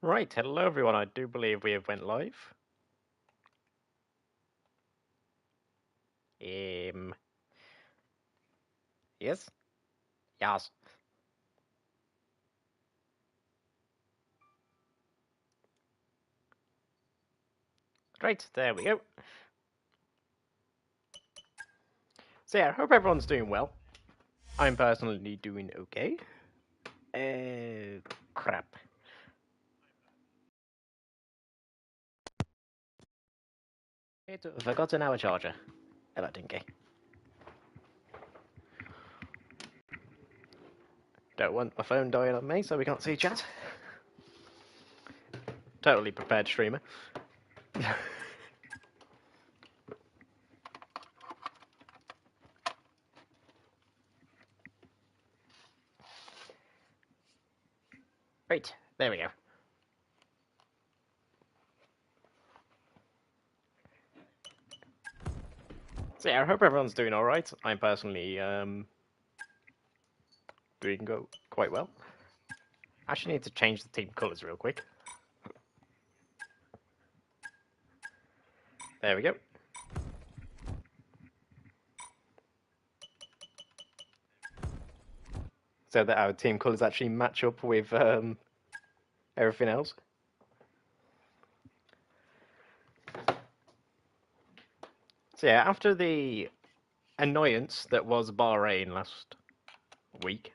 Right, hello everyone. I do believe we have went live. Um, yes, yes. Right, there we go. So yeah, I hope everyone's doing well. I'm personally doing okay. Crap. I forgot an hour charger. Hello, Dinky. Don't want my phone dying on me so we can't see chat. Totally prepared streamer. Right, there we go. So yeah, I hope everyone's doing alright. I'm personally doing quite well. Actually need to change the team colours real quick. There we go. So that our team colours actually match up with everything else. So yeah, after the annoyance that was Bahrain last week,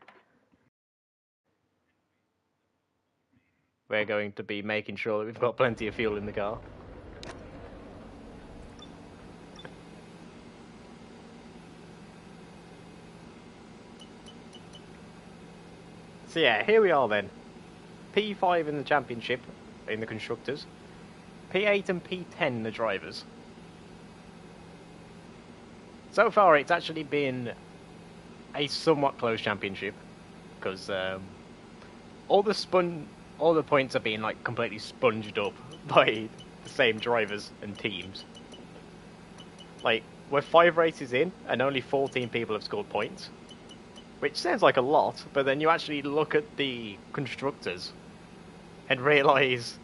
we're going to be making sure that we've got plenty of fuel in the car. So yeah, here we are then. P5 in the championship, in the constructors. P8 and P10 in the drivers. So far, it's actually been a somewhat close championship because all the points are being like completely sponged up by the same drivers and teams. Like we're 5 races in, and only 14 people have scored points, which sounds like a lot. But then you actually look at the constructors and realise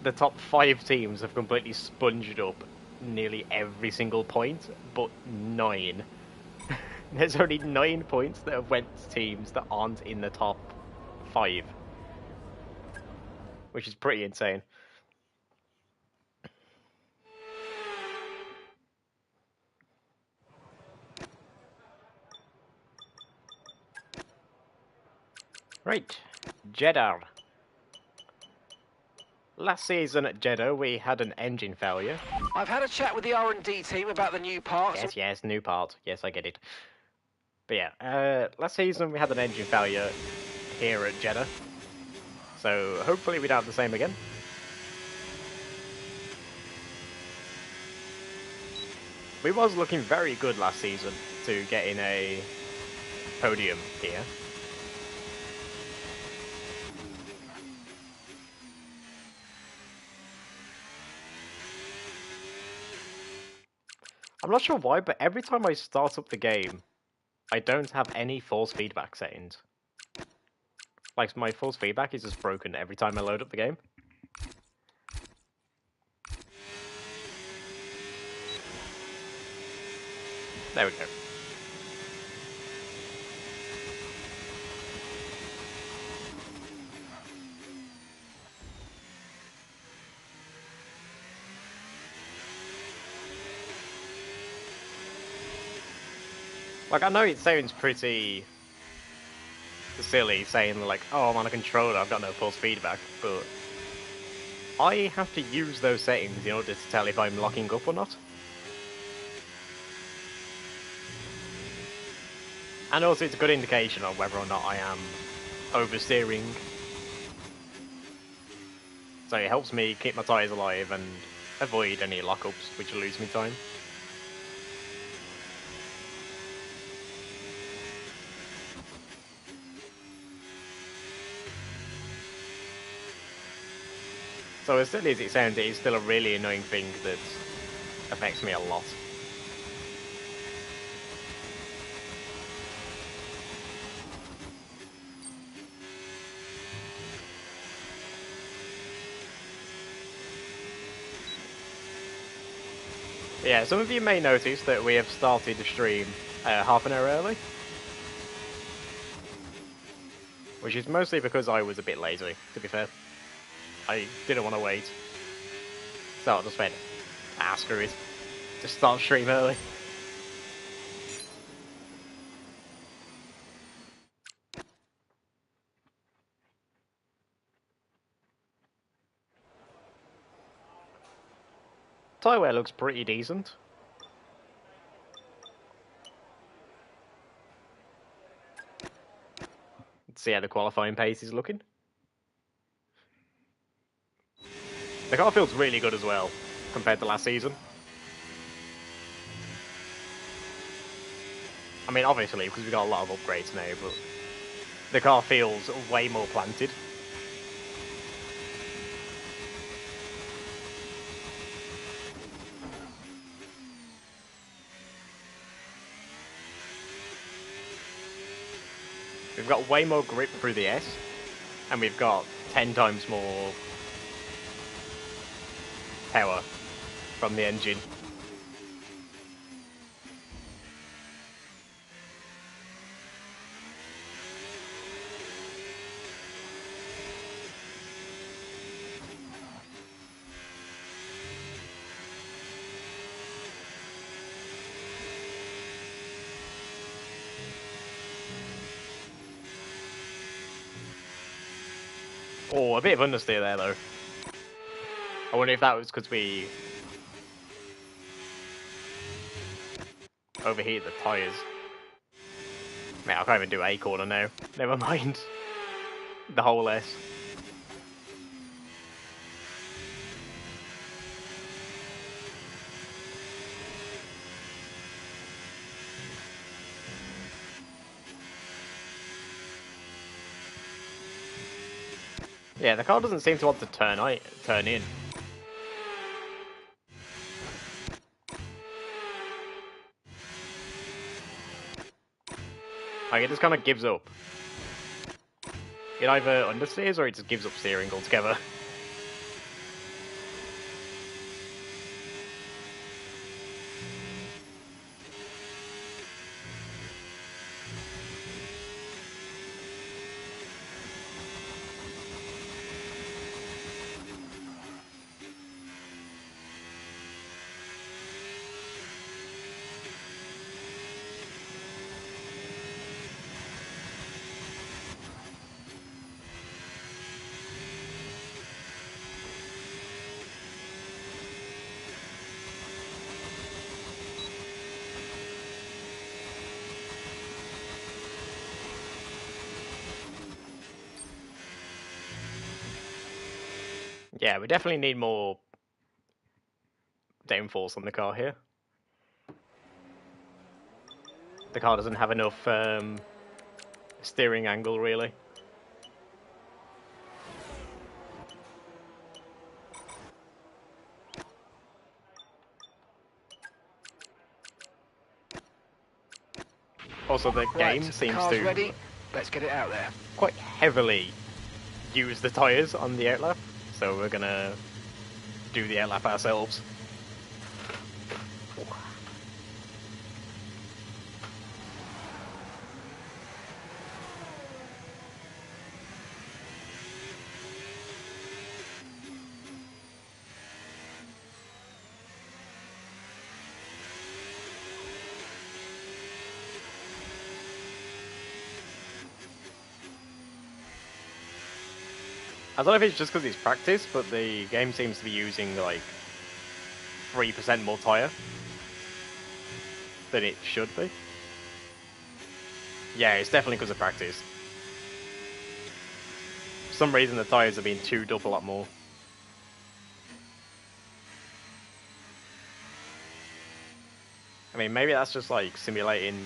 the top 5 teams have completely sponged up nearly every single point, but 9. There's only 9 points that have went to teams that aren't in the top 5, which is pretty insane. Right, Jeddah. Last season at Jeddah, we had an engine failure. I've had a chat with the R&D team about the new parts. Yes, new part. Yes, I get it. But yeah, last season we had an engine failure here at Jeddah. So hopefully we don't have the same again. We was looking very good last season to get in a podium here. I'm not sure why, but every time I start up the game, I don't have any force feedback settings. Like, my force feedback is just broken every time I load up the game. There we go. Like, I know it sounds pretty silly saying, like, oh, I'm on a controller, I've got no force feedback, but I have to use those settings in order to tell if I'm locking up or not. And also, it's a good indication of whether or not I am oversteering. So it helps me keep my tyres alive and avoid any lockups, which will lose me time. So as silly as it sounds, it is still a really annoying thing that affects me a lot. Yeah, some of you may notice that we have started the stream half an hour early. Which is mostly because I was a bit lazy, to be fair. I didn't want to wait. So I just went, screw it. Just start stream early. Tyre wear looks pretty decent. Let's see how the qualifying pace is looking. The car feels really good as well, compared to last season. I mean, obviously, because we got a lot of upgrades now, but the car feels way more planted. We've got way more grip through the S, and we've got 10 times more power from the engine. Oh, a bit of understeer there, though. I wonder if that was because we overheated the tyres. Man, I can't even do A corner now. Never mind. The whole S. Yeah, the car doesn't seem to want to turn in. Like, it just kind of gives up. It either understeers or it just gives up steering altogether. Yeah, we definitely need more downforce on the car here. The car doesn't have enough steering angle, really. Also, the game seems to ready. Let's get it out there. Quite heavily use the tyres on the outlap, so we're gonna do the outlap ourselves. I don't know if it's just because it's practice, but the game seems to be using like 3% more tyre than it should be. Yeah, it's definitely because of practice. For some reason the tyres are being chewed up a lot more. I mean, maybe that's just like simulating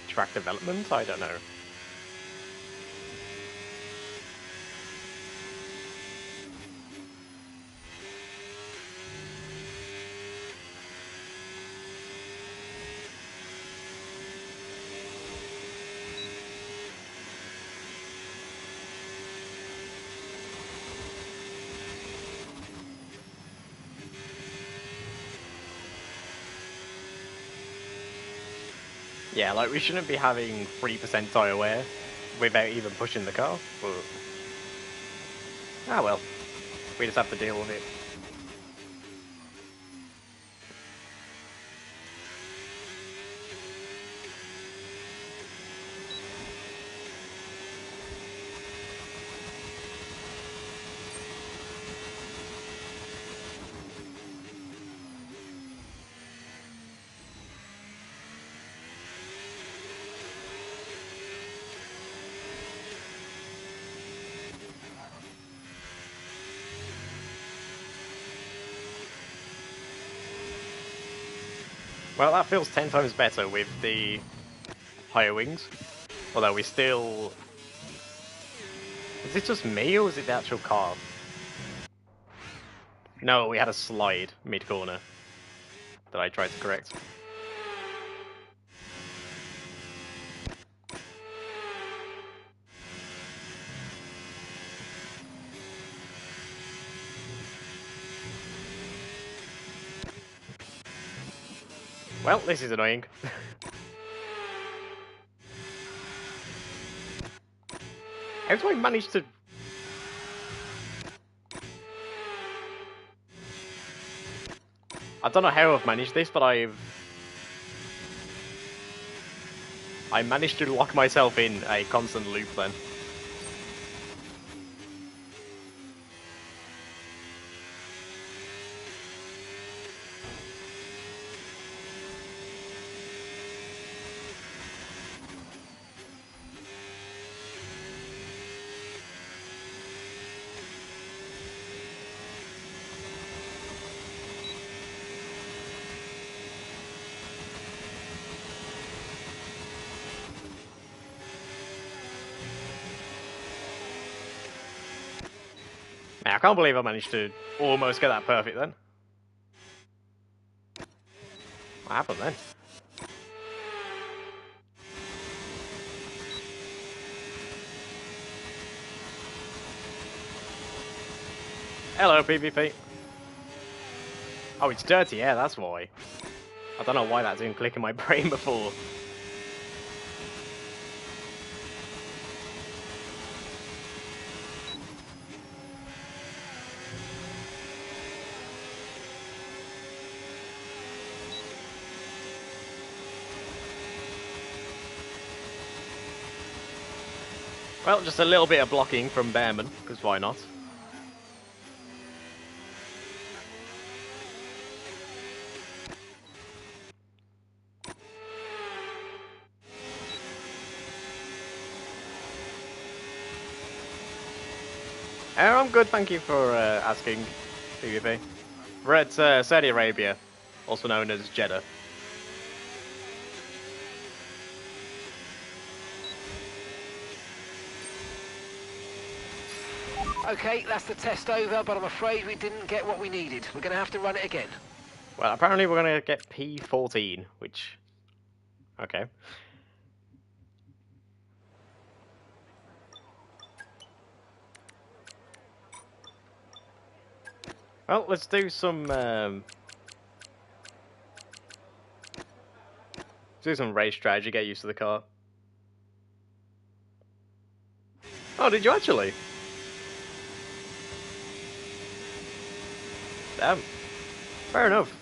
track development, I don't know. Yeah, like we shouldn't be having 3% tyre wear without even pushing the car, but... Ah well, we just have to deal with it. Well, that feels 10 times better with the higher wings. Although we still... Is it just me, or is it the actual car? No, we had a slide mid-corner that I tried to correct. Well, this is annoying. How do I manage to... I don't know how I've managed this, but I managed to lock myself in a constant loop then. Man, I can't believe I managed to almost get that perfect then. What happened then? Hello, PvP. Oh, it's dirty, yeah, that's why. I don't know why that didn't click in my brain before. Well, just a little bit of blocking from Bearman, because why not? I'm good, thank you for asking, PvP. We're at Saudi Arabia, also known as Jeddah. Okay, that's the test over, but I'm afraid we didn't get what we needed. We're going to have to run it again. Well, apparently we're going to get P14, which... Okay. Well, let's do some race strategy, get used to the car. Oh, did you actually? Damn. Fair enough.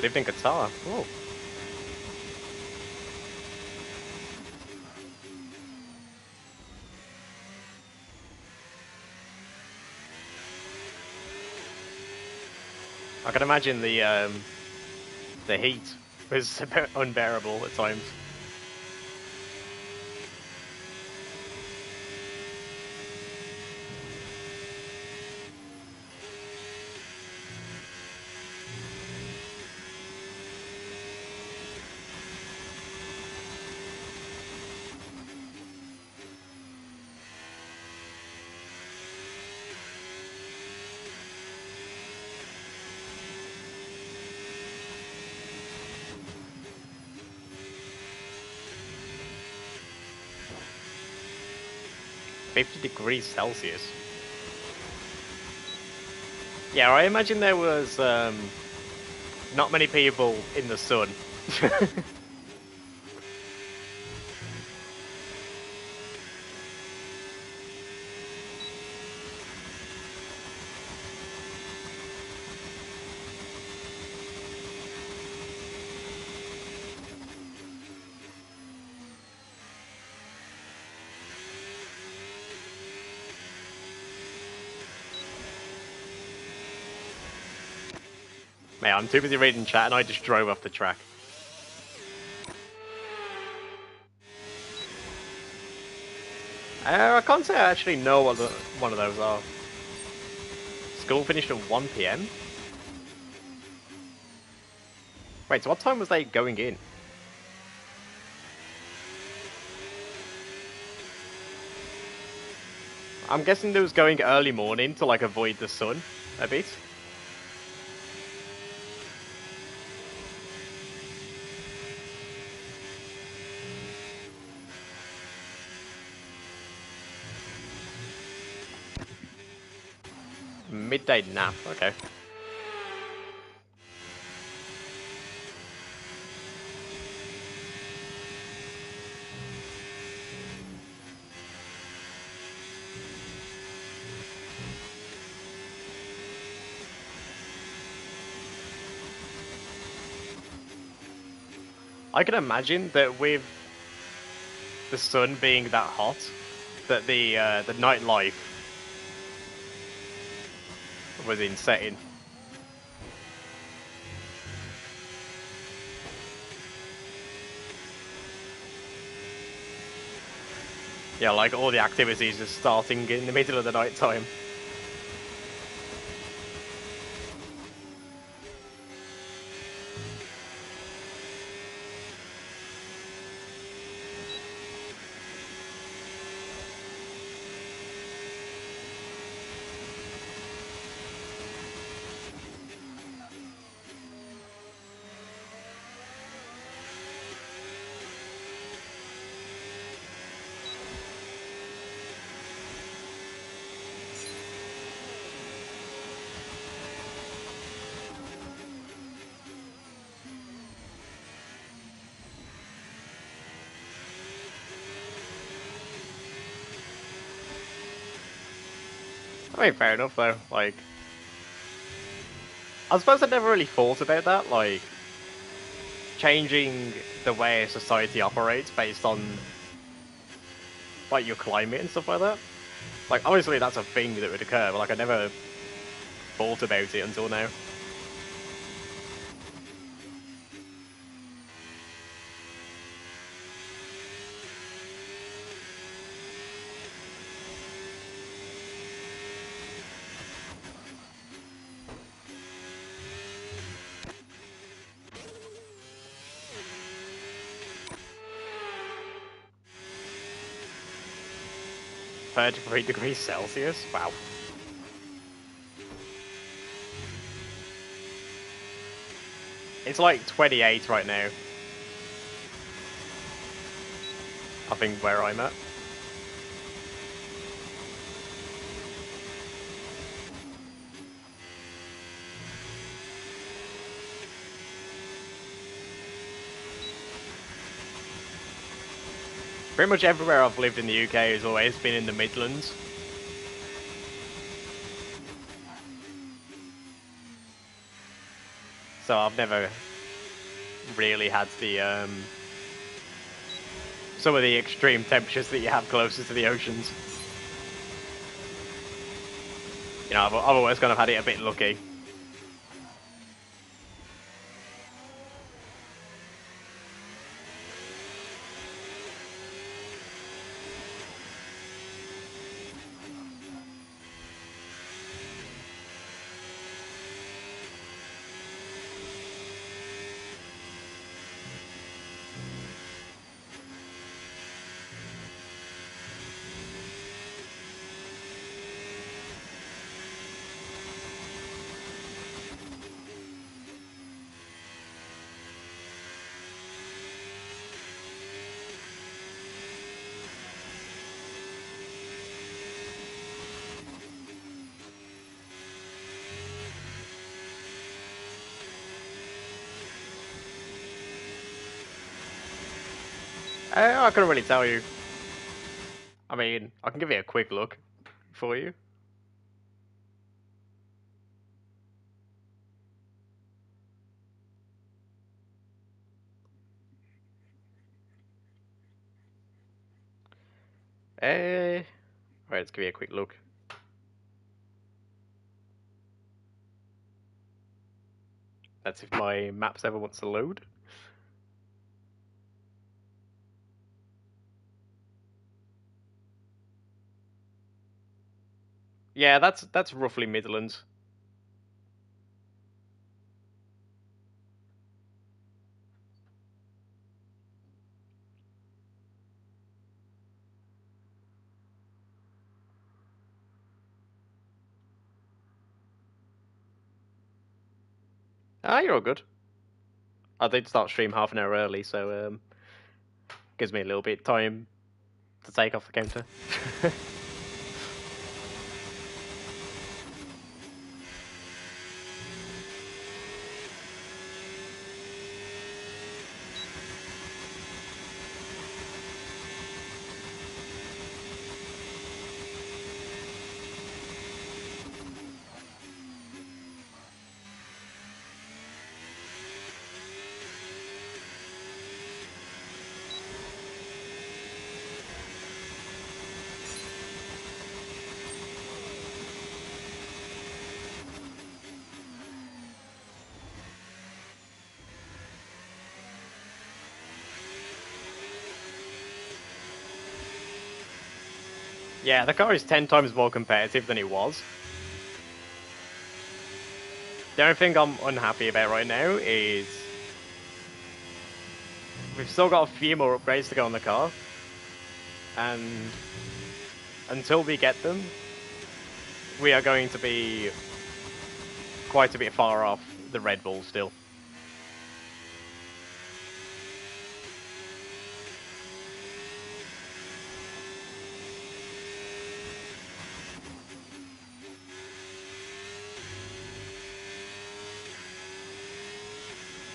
Lived in Qatar. Oh. I can imagine the heat was a bit unbearable at times. 50 degrees Celsius. Yeah, I imagine there was not many people in the sun. Man, I'm too busy reading chat and I just drove off the track. I can't say I actually know what one of those are. School finished at 1 PM? Wait, so what time was they going in? I'm guessing they was going early morning to like avoid the sun a bit. Midday nap, okay. I can imagine that with the sun being that hot, that the nightlife was insane. Yeah, like all the activities just starting in the middle of the night time. I mean, fair enough though. Like, I suppose I never really thought about that. Like, changing the way society operates based on like your climate and stuff like that. Like, obviously that's a thing that would occur, but like I never thought about it until now. .33 degrees Celsius? Wow. It's like 28 right now. I think where I'm at. Pretty much everywhere I've lived in the UK has always been in the Midlands. So I've never really had the some of the extreme temperatures that you have closer to the oceans. You know, I've always kind of had it a bit lucky. I couldn't really tell you. I mean, I can give you a quick look for you. Alright, let's give you a quick look. That's if my maps ever wants to load. Yeah, that's roughly Midlands. Ah, you're all good. I did start stream half an hour early, so gives me a little bit of time to take off the counter. Yeah, the car is 10 times more competitive than it was. The only thing I'm unhappy about right now is we've still got a few more upgrades to go on the car, and until we get them, we are going to be quite a bit far off the Red Bull still.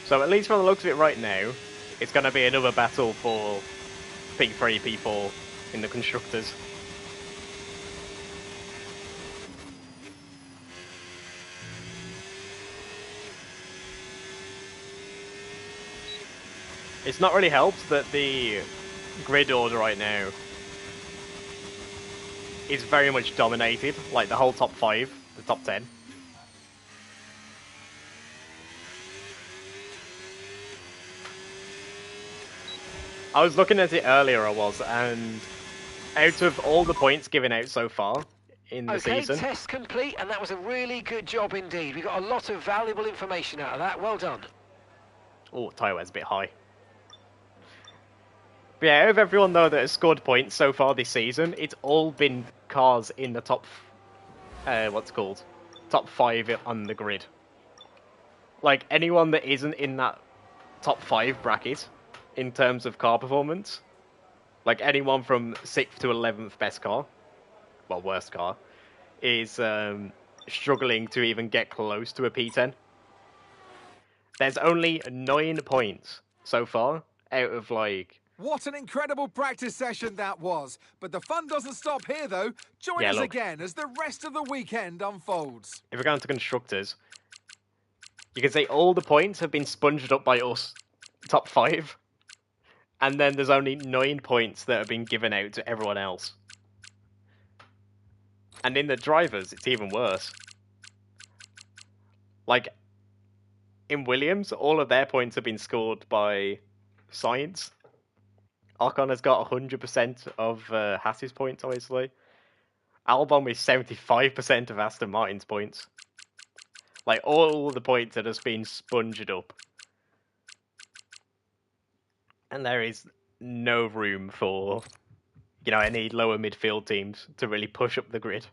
So at least from the looks of it right now, it's going to be another battle for P3, P4 in the Constructors. It's not really helped that the grid order right now is very much dominated, like the whole top 5, the top 10. I was looking at it earlier, and out of all the points given out so far in the season... Okay, test complete, and that was a really good job indeed. We got a lot of valuable information out of that. Well done. Oh, tyre wear's a bit high. But yeah, out of everyone though that has scored points so far this season, it's all been cars in the top... top 5 on the grid. Like, anyone that isn't in that top 5 bracket in terms of car performance, like anyone from 6th to 11th best car, well, worst car, is struggling to even get close to a P10. There's only 9 points so far out of like... What an incredible practice session that was. But the fun doesn't stop here, though. Join us again as the rest of the weekend unfolds. If we're going to Constructors, you can say all the points have been sponged up by us, top 5. And then there's only 9 points that have been given out to everyone else. And in the drivers, it's even worse. Like, in Williams, all of their points have been scored by Science. Ocon has got 100% of Haas's points, obviously. Albon with 75% of Aston Martin's points. Like, all the points that has been sponged up. And there is no room for, you know, any lower midfield teams to really push up the grid.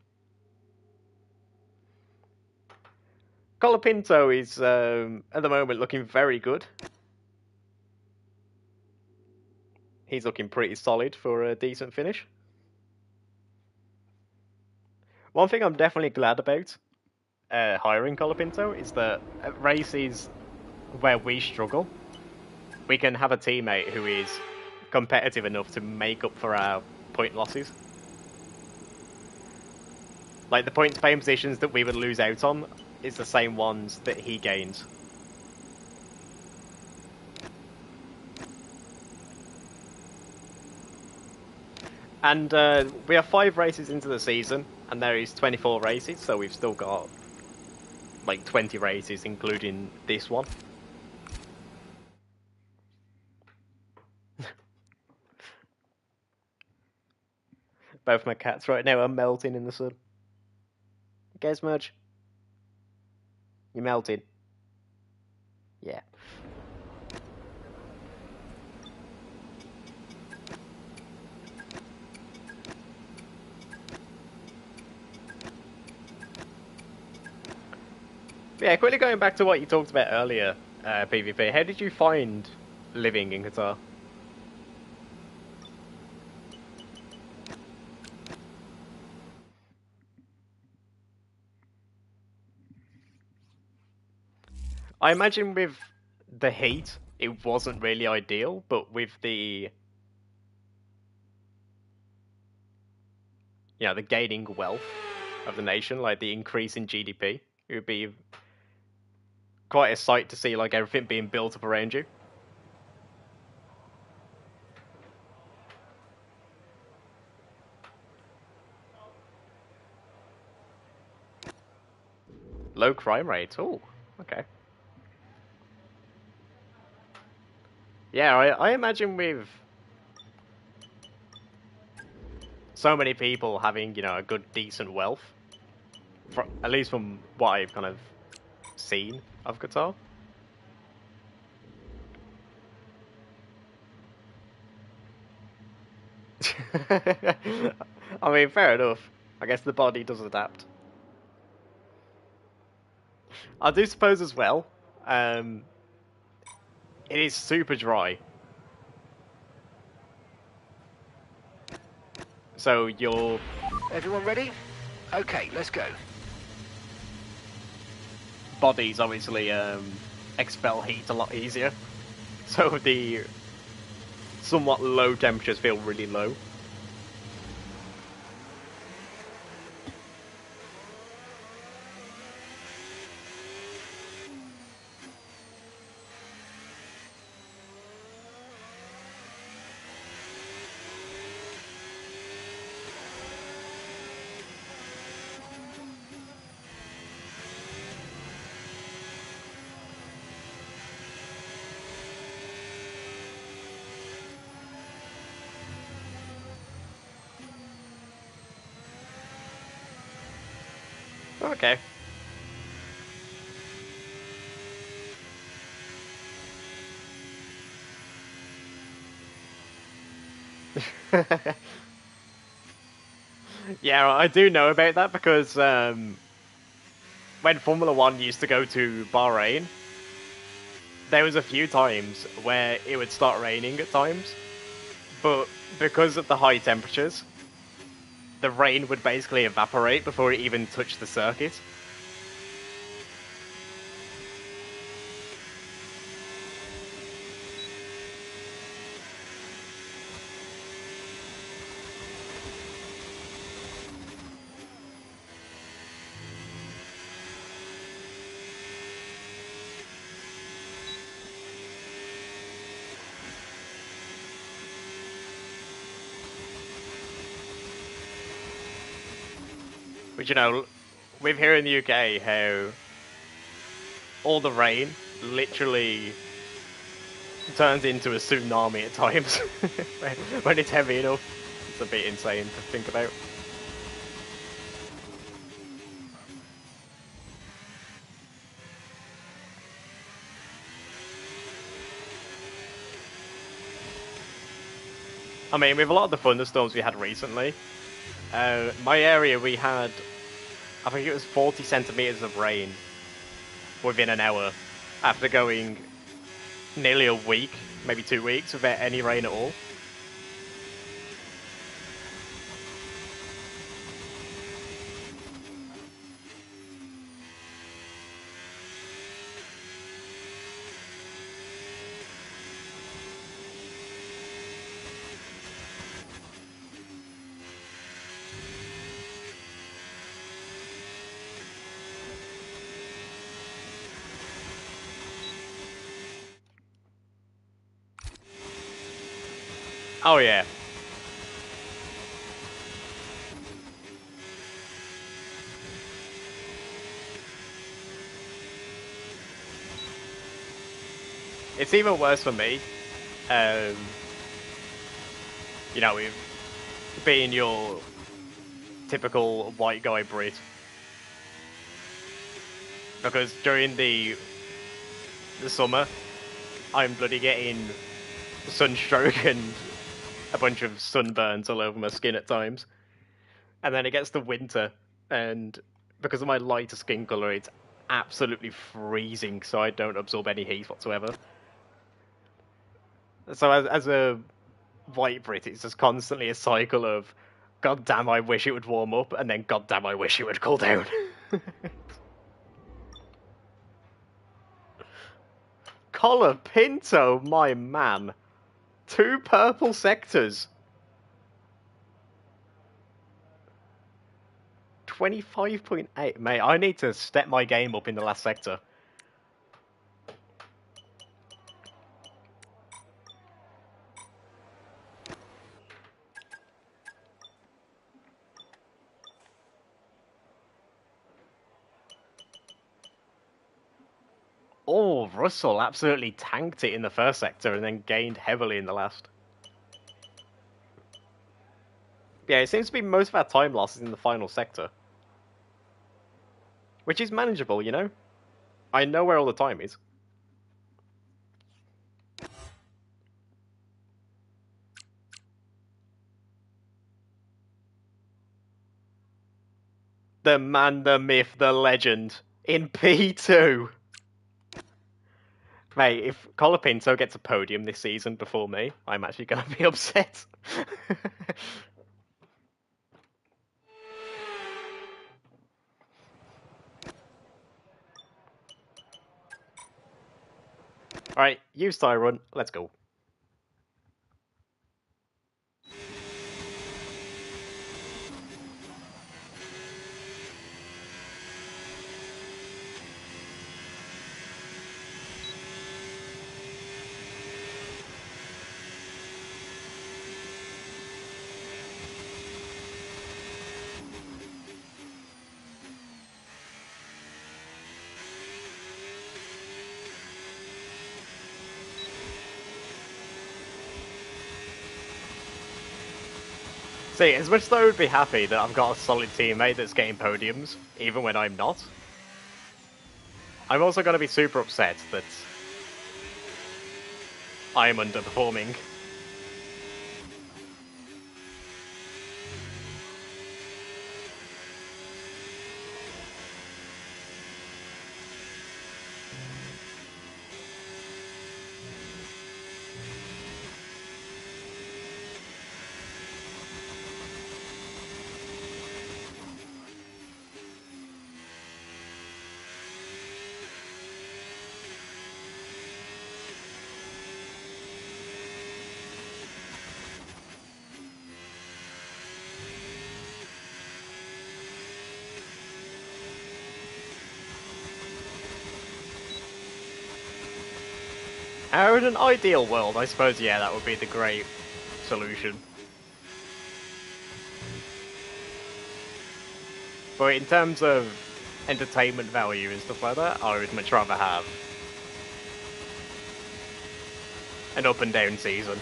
Colapinto is, at the moment, looking very good. He's looking pretty solid for a decent finish. One thing I'm definitely glad about hiring Colapinto is that at races where we struggle, we can have a teammate who is competitive enough to make up for our point losses. Like, the points paying positions that we would lose out on is the same ones that he gains. And we are 5 races into the season, and there is 24 races, so we've still got like 20 races, including this one. Both my cats right now are melting in the sun. Okay, Smudge? You melted? Yeah. Yeah, quickly going back to what you talked about earlier, PvP, how did you find living in Qatar? I imagine with the heat, it wasn't really ideal, but with the, you know, the gaining wealth of the nation, like the increase in GDP, it would be quite a sight to see, like, everything being built up around you. Low crime rate. Oh, okay. Yeah, I imagine with so many people having, you know, a good, decent wealth, at least from what I've kind of seen of Qatar. I mean, fair enough. I guess the body does adapt. I do suppose as well, it is super dry. So your Everyone ready? Okay, let's go. bodies obviously expel heat a lot easier. So the somewhat low temperatures feel really low. Okay. Yeah, I do know about that because when Formula One used to go to Bahrain, there was a few times where it would start raining at times, but because of the high temperatures, the rain would basically evaporate before it even touched the circuit. But you know, with here in the UK, how all the rain literally turns into a tsunami at times when it's heavy enough. It's a bit insane to think about. I mean, with a lot of the thunderstorms we had recently, my area we had, I think it was 40 centimeters of rain within an hour after going nearly a week, maybe 2 weeks without any rain at all. Oh yeah. It's even worse for me. You know, with being your typical white guy Brit. Because during the summer, I'm bloody getting sunstroke and a bunch of sunburns all over my skin at times. And then it gets to winter, and because of my lighter skin colour, it's absolutely freezing, so I don't absorb any heat whatsoever. So as a white Brit, it's just constantly a cycle of, God damn, I wish it would warm up, and then God damn, I wish it would cool down. Collar Pinto, my man. 2 purple sectors. 25.8. Mate, I need to step my game up in the last sector. Oh, Russell absolutely tanked it in the first sector and then gained heavily in the last. Yeah, it seems to be most of our time losses in the final sector. Which is manageable, you know? I know where all the time is. The man, the myth, the legend. In P2! Mate, if Colapinto gets a podium this season before me, I'm actually going to be upset. Alright, use Tyrant, let's go. See, as much as I would be happy that I've got a solid teammate that's getting podiums, even when I'm not, I'm also going to be super upset that I am underperforming. How in an ideal world, I suppose, yeah, that would be the great solution. But in terms of entertainment value and stuff like that, I would much rather have an up and down season.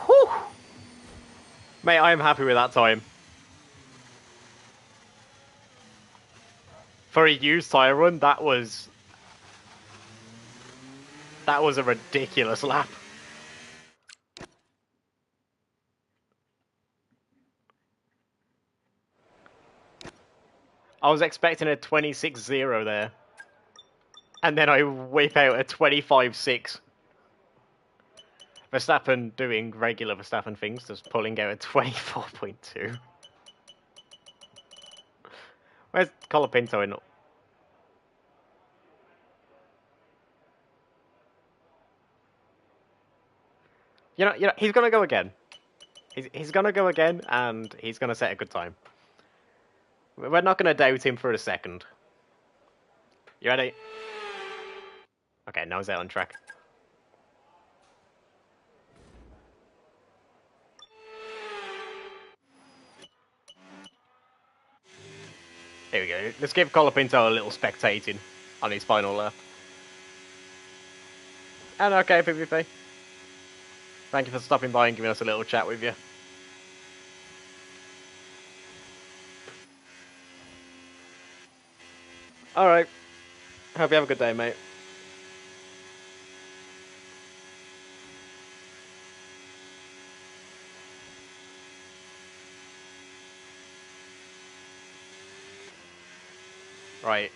Whew! Mate, I am happy with that time. For a used tire run, that was a ridiculous lap. I was expecting a 26-0 there. And then I whip out a 25-6. Verstappen doing regular Verstappen things, just pulling out a 24.2. Where's Colapinto in? You know, he's gonna go again. He's gonna go again, and he's gonna set a good time. We're not gonna doubt him for a second. You ready? Okay, now he's out on track. Here we go. Let's give Colapinto a little spectating on his final lap. And okay, PvP. Thank you for stopping by and giving us a little chat with you. Alright. Hope you have a good day, mate. Right.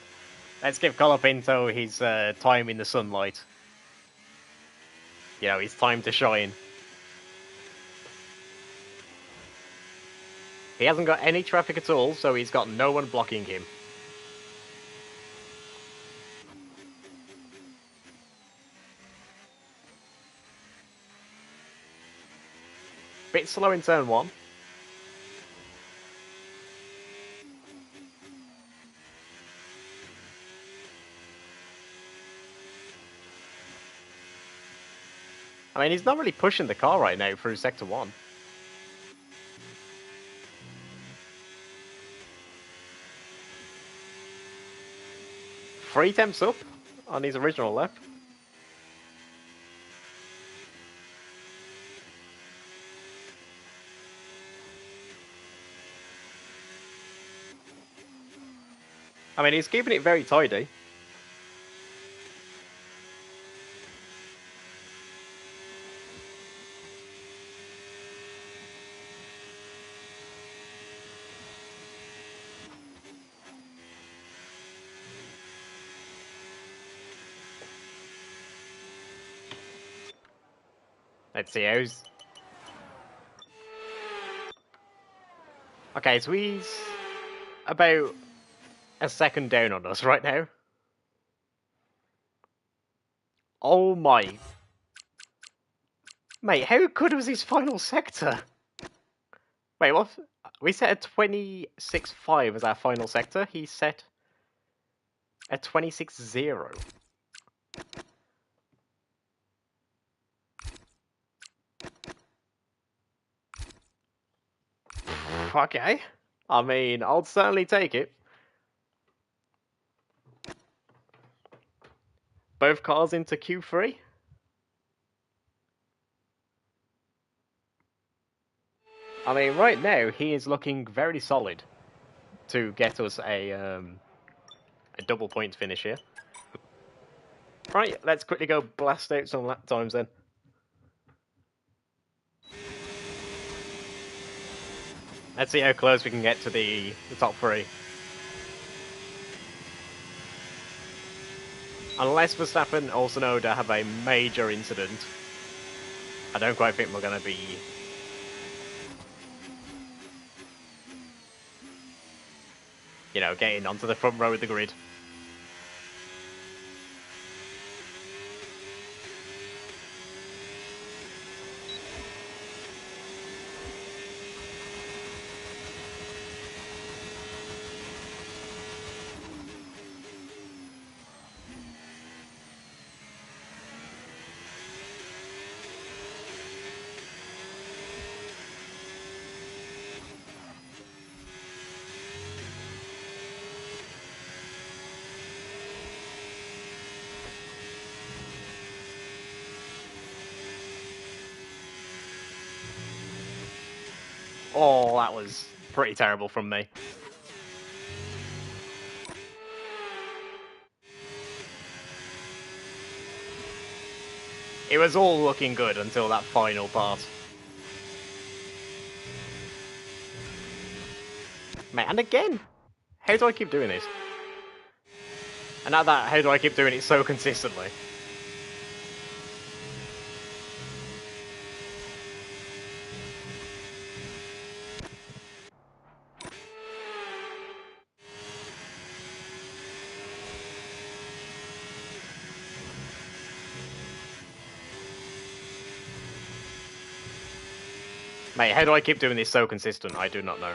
Let's give Colapinto his time in the sunlight. You know, his time to shine. He hasn't got any traffic at all, so he's got no one blocking him. Bit slow in turn 1. I mean, he's not really pushing the car right now through Sector 1. Three temps up on his original lap. I mean, he's keeping it very tidy. Let's see how's... Okay, so he's about a second down on us right now. Oh my... Mate, how good was his final sector? Wait, what? We set a 26.5 as our final sector. He set a 26.0. Okay. I mean, I'll certainly take it. Both cars into Q3. I mean, right now, he is looking very solid to get us a double point finish here. Right, let's quickly go blast out some lap times then. Let's see how close we can get to the top 3. Unless Verstappen or Tsunoda have a major incident, I don't quite think we're going to be... You know, getting onto the front row of the grid. Oh, that was pretty terrible from me. It was all looking good until that final part. Mate, and again! How do I keep doing this? And at that, how do I keep doing it so consistently? Mate, how do I keep doing this so consistent? I do not know.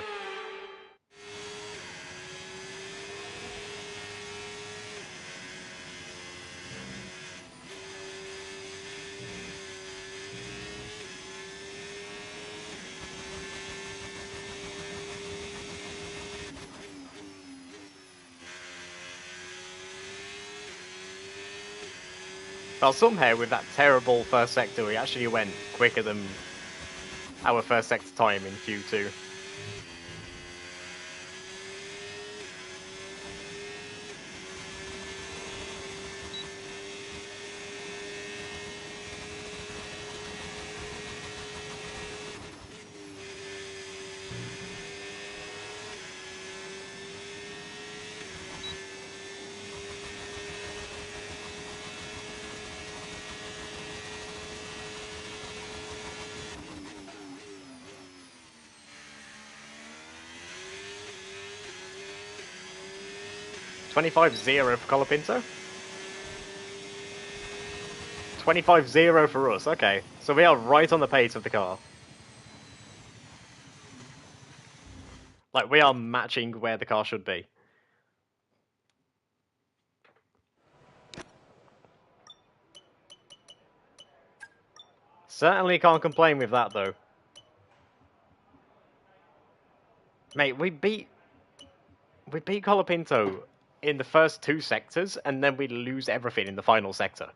Well, somehow, with that terrible first sector, we actually went quicker than our first sector time in Q2. $25-0 for Colapinto? 25-0 for us, okay. So we are right on the pace of the car. Like, we are matching where the car should be. Certainly can't complain with that, though. Mate, we beat Colapinto in the first 2 sectors, and then we lose everything in the final sector.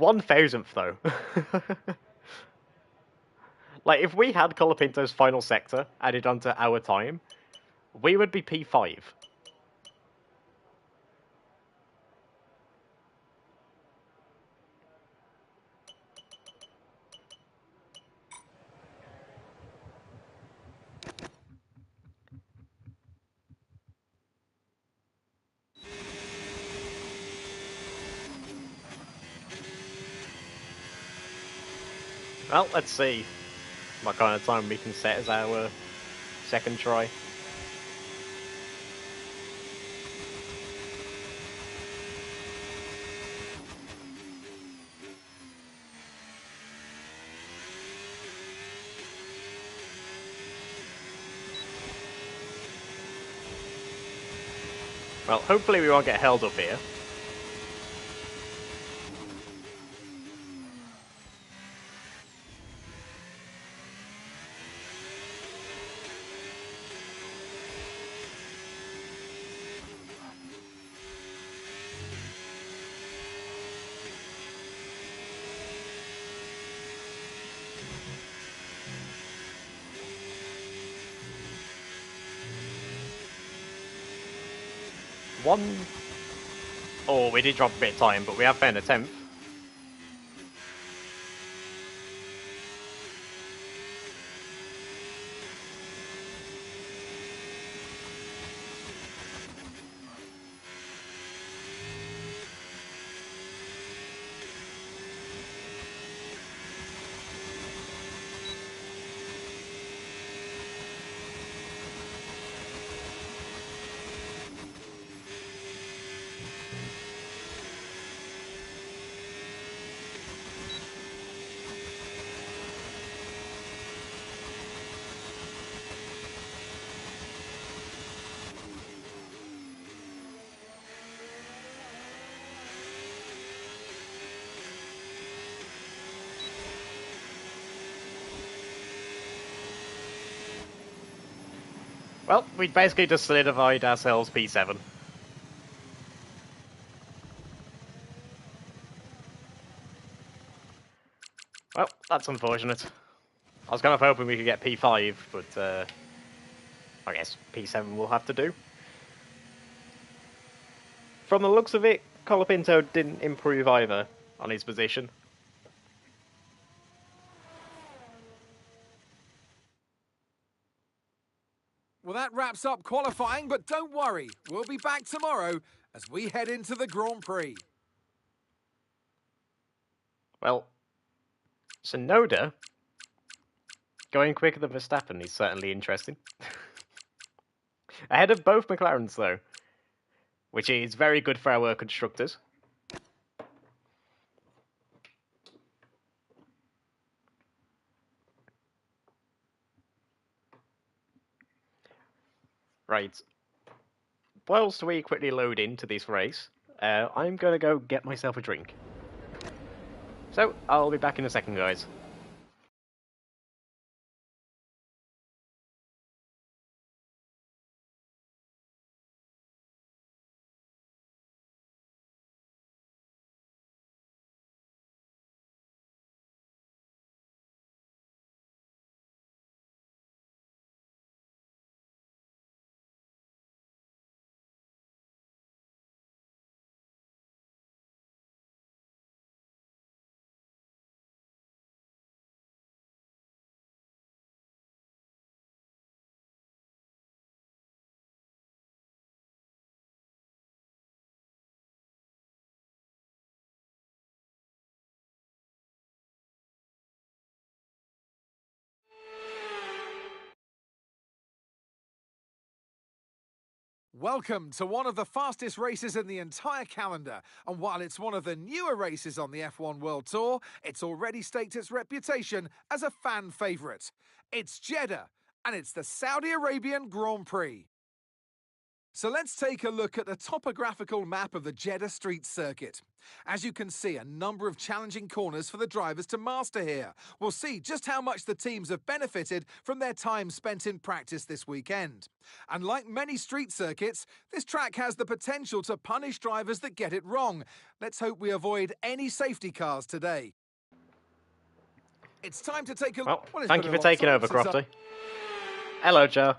1,000th, though. Like, if we had Colapinto's final sector added onto our time, we would be P5. Well, let's see what kind of time we can set as our second try. Well, hopefully we won't get held up here. Oh, we did drop a bit of time, but we have found a 10th. Well, we basically just solidified ourselves P7. Well, that's unfortunate. I was kind of hoping we could get P5, but I guess P7 will have to do. From the looks of it, Colapinto didn't improve either on his position. Well, that wraps up qualifying, but don't worry. We'll be back tomorrow as we head into the Grand Prix. Well, Sonoda going quicker than Verstappen is certainly interesting. Ahead of both McLarens, though, which is very good for our constructors. Right. Whilst we quickly load into this race, I'm going to go get myself a drink. So, I'll be back in a second, guys. Welcome to one of the fastest races in the entire calendar, and while it's one of the newer races on the F1 World Tour, it's already staked its reputation as a fan favourite. It's Jeddah, and it's the Saudi Arabian Grand Prix. So let's take a look at the topographical map of the Jeddah Street Circuit. As you can see, a number of challenging corners for the drivers to master here. We'll see just how much the teams have benefited from their time spent in practice this weekend. And like many street circuits, this track has the potential to punish drivers that get it wrong. Let's hope we avoid any safety cars today. It's time to take a look. Well, thank you for taking over, Crofty. Hello, Joe.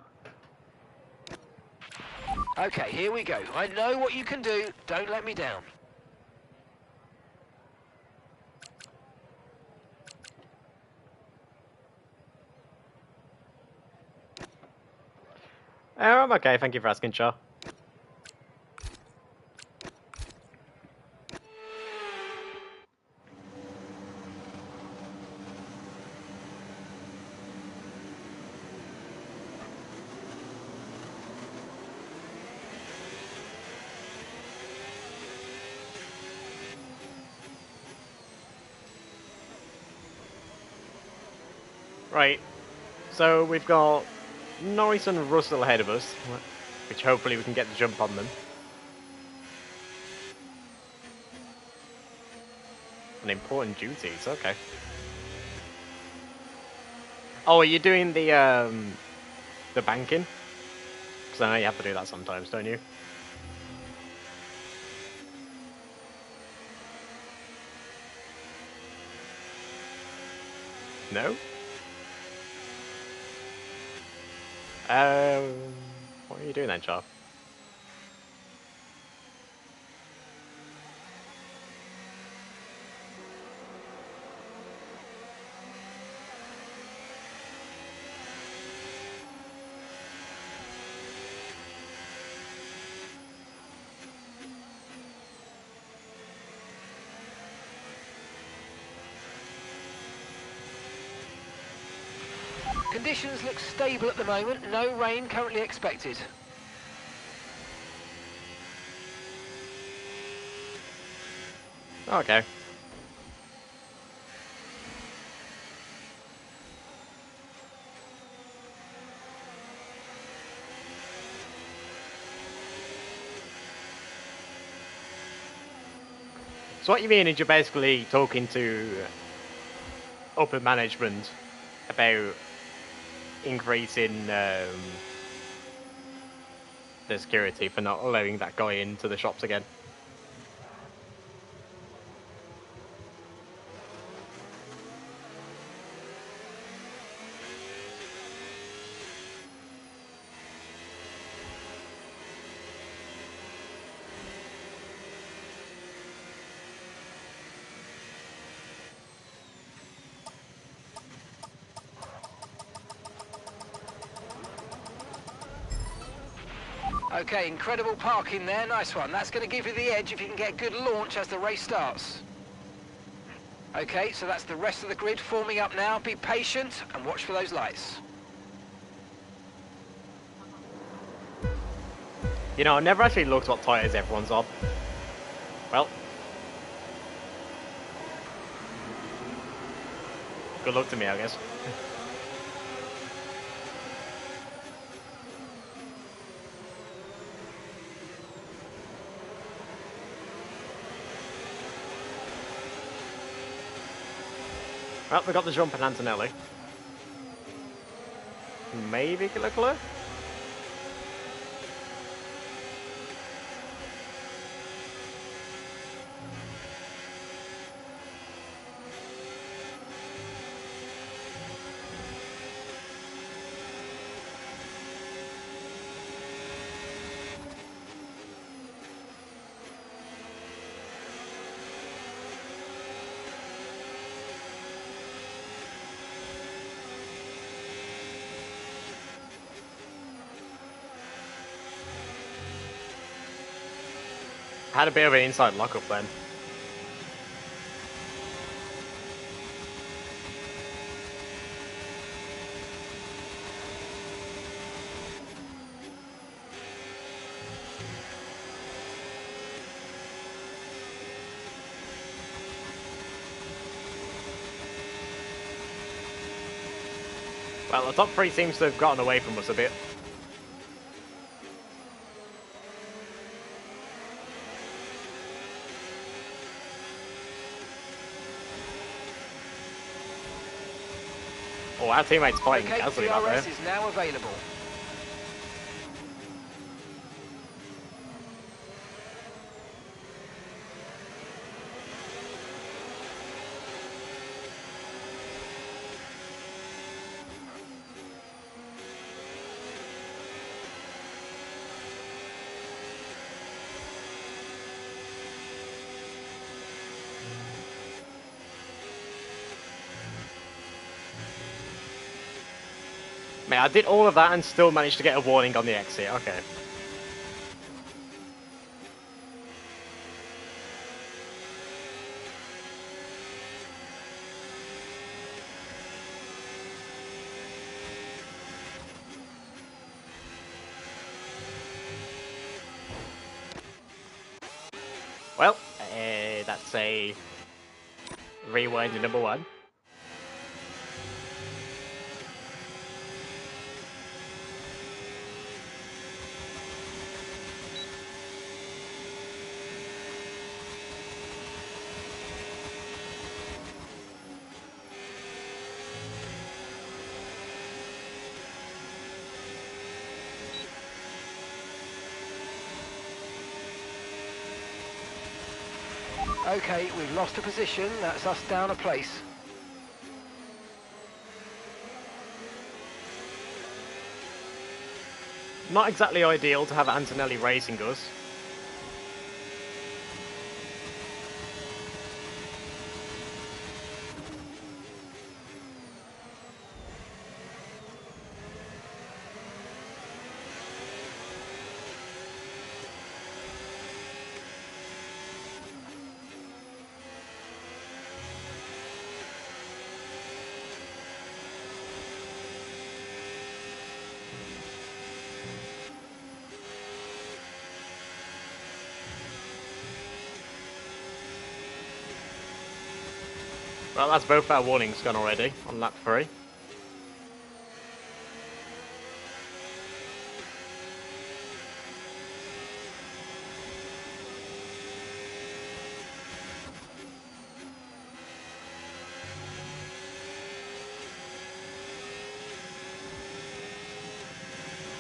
Okay, here we go. I know what you can do. Don't let me down. I'm okay, thank you for asking, Joe. Right, so we've got Norris and Russell ahead of us, which hopefully we can get the jump on them. An important duties, okay. Oh, are you doing the banking? Because I know you have to do that sometimes, don't you? No? What are you doing then, Char? Conditions look stable at the moment. No rain currently expected. Okay. So what you mean is you're basically talking to upper management about increasing the security for not allowing that guy into the shops again. Okay, incredible parking there. Nice one. That's going to give you the edge if you can get good launch as the race starts. Okay, so that's the rest of the grid forming up now. Be patient and watch for those lights. You know, I never actually looked what tyres everyone's on. Well. Good luck to me, I guess. Well, we got the jump and Antonelli. Maybe Leclerc? Had a bit of an inside lockup then. Well, the top three seems to have gotten away from us a bit. Oh, our teammate's fighting Okay, Gasly back there. DRS is now available. Man, I did all of that and still managed to get a warning on the exit. Okay. Well, that's a rewind to number one. Okay, we've lost a position. That's us down a place. Not exactly ideal to have Antonelli racing us. Well, that's both our warnings gone already on lap 3.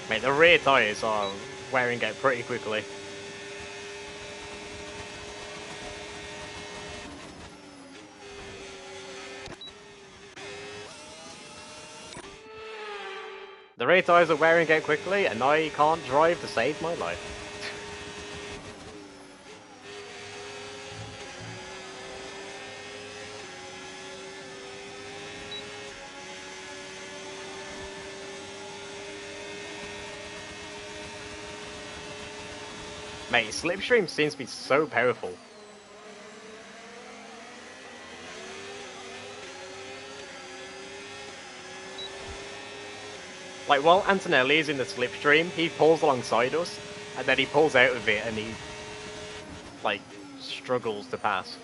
Mate, the rear tyres are wearing out pretty quickly. The rear tyres are wearing out quickly and I can't drive to save my life. Mate, Slipstream seems to be so powerful. Like, while Antonelli is in the Slipstream, he pulls alongside us, and then he pulls out of it and he, like, struggles to pass.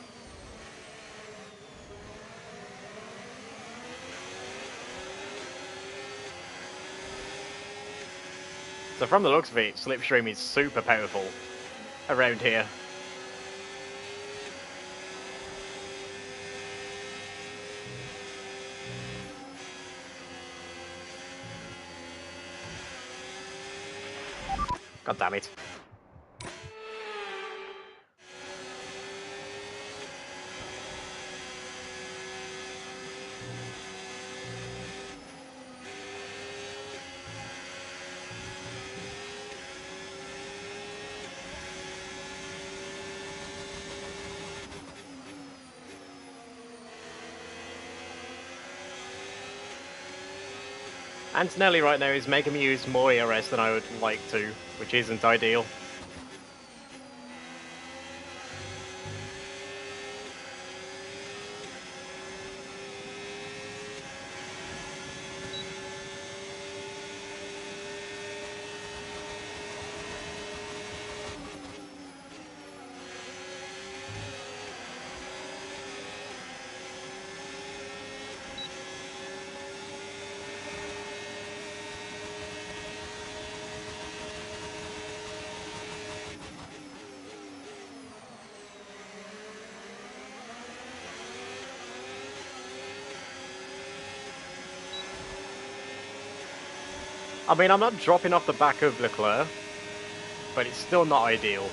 So from the looks of it, Slipstream is super powerful around here. God damn it. Antonelli right now is making me use more ERS than I would like to, which isn't ideal. I mean, I'm not dropping off the back of Leclerc, but it's still not ideal.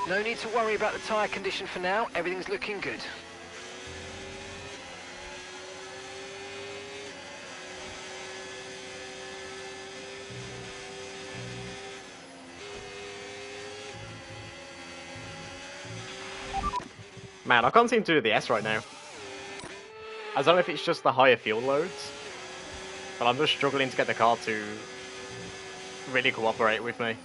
No need to worry about the tyre condition for now. Everything's looking good. Man, I can't seem to do the S right now. I don't know if it's just the higher fuel loads, but I'm just struggling to get the car to really cooperate with me.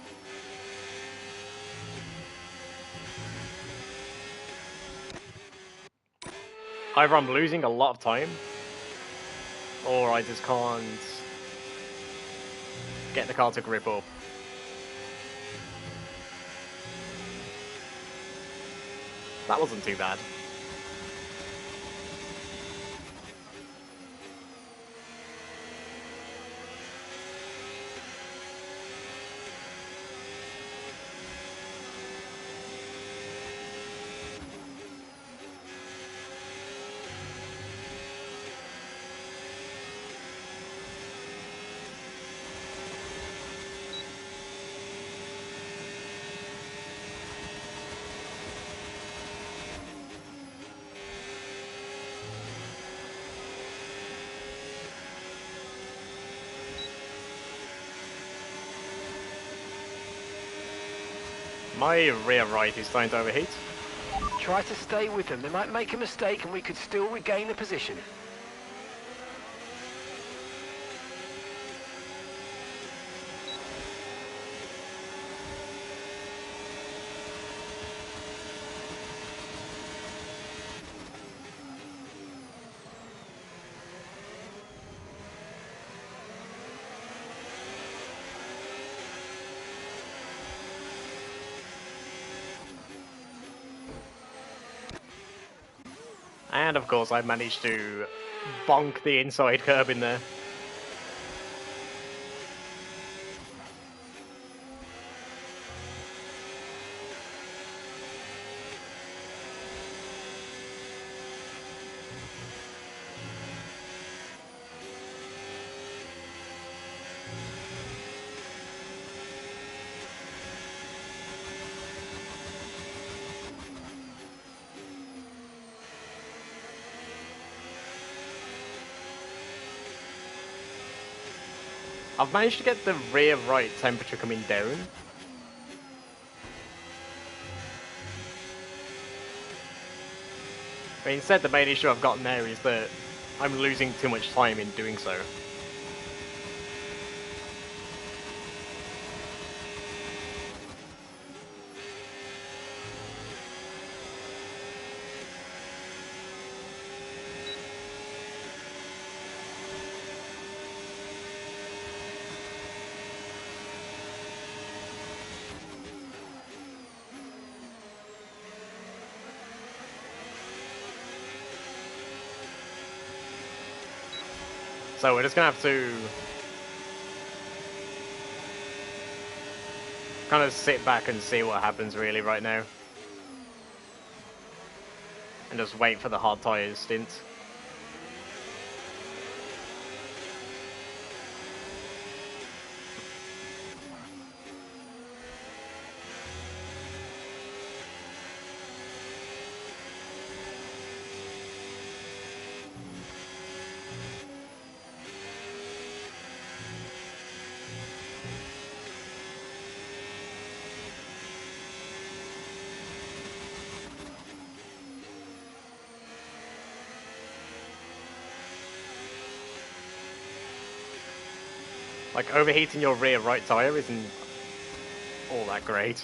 Either I'm losing a lot of time, or I just can't get the car to grip up. That wasn't too bad. My rear right is starting to overheat. Try to stay with them. They might make a mistake and we could still regain the position. And of course I managed to bonk the inside curb in there. I've managed to get the rear right temperature coming down. But instead the main issue I've got now is that I'm losing too much time in doing so. So we're just gonna have to kind of sit back and see what happens really right now. and just wait for the hard tyres stint. Like, overheating your rear right tyre isn't all that great.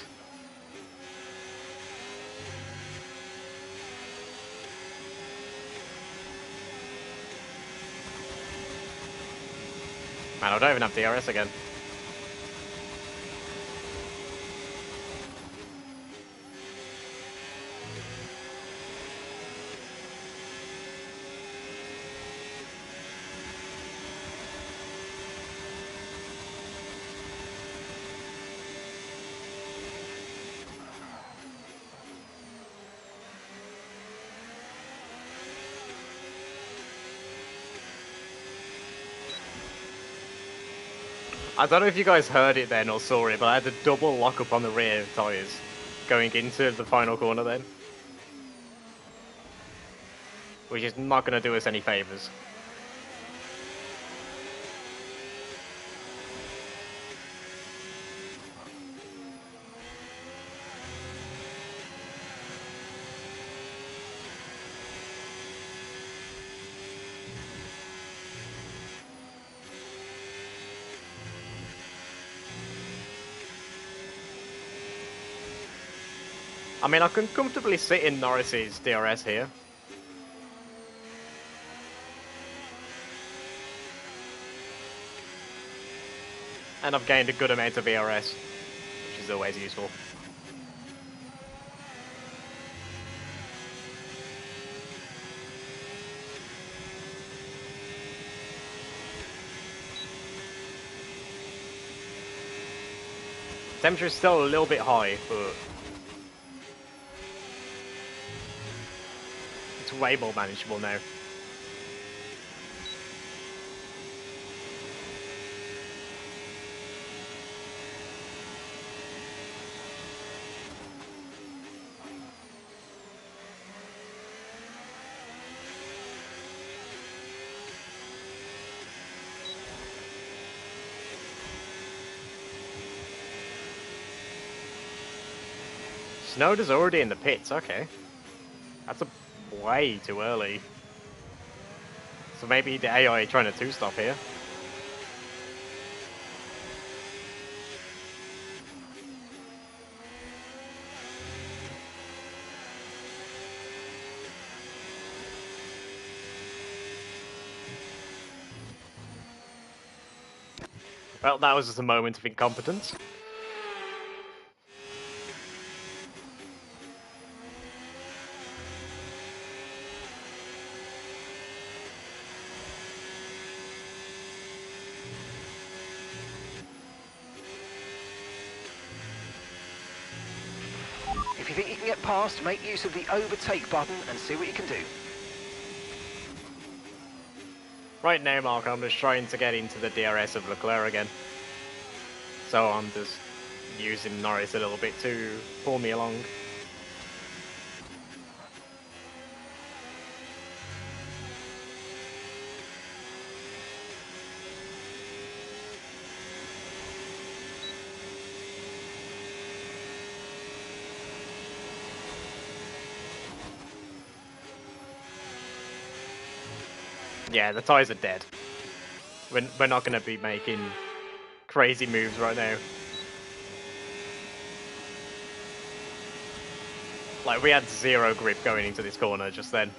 Man, I don't even have DRS again. I don't know if you guys heard it then or saw it, but I had to double lock up on the rear tyres going into the final corner then. Which is not going to do us any favours. I mean, I can comfortably sit in Norris's DRS here. And I've gained a good amount of ERS, which is always useful. Temperature is still a little bit high, but it's way more manageable now. Snowder's already in the pits, okay. That's way too early. So maybe the AI trying to two-stop here. Well, that was just a moment of incompetence. If you think you can get past, make use of the overtake button and see what you can do. Right now, Mark, I'm just trying to get into the DRS of Leclerc again. So I'm just using Norris a little bit to pull me along. Yeah, the tyres are dead. We're not going to be making crazy moves right now. Like, we had zero grip going into this corner just then.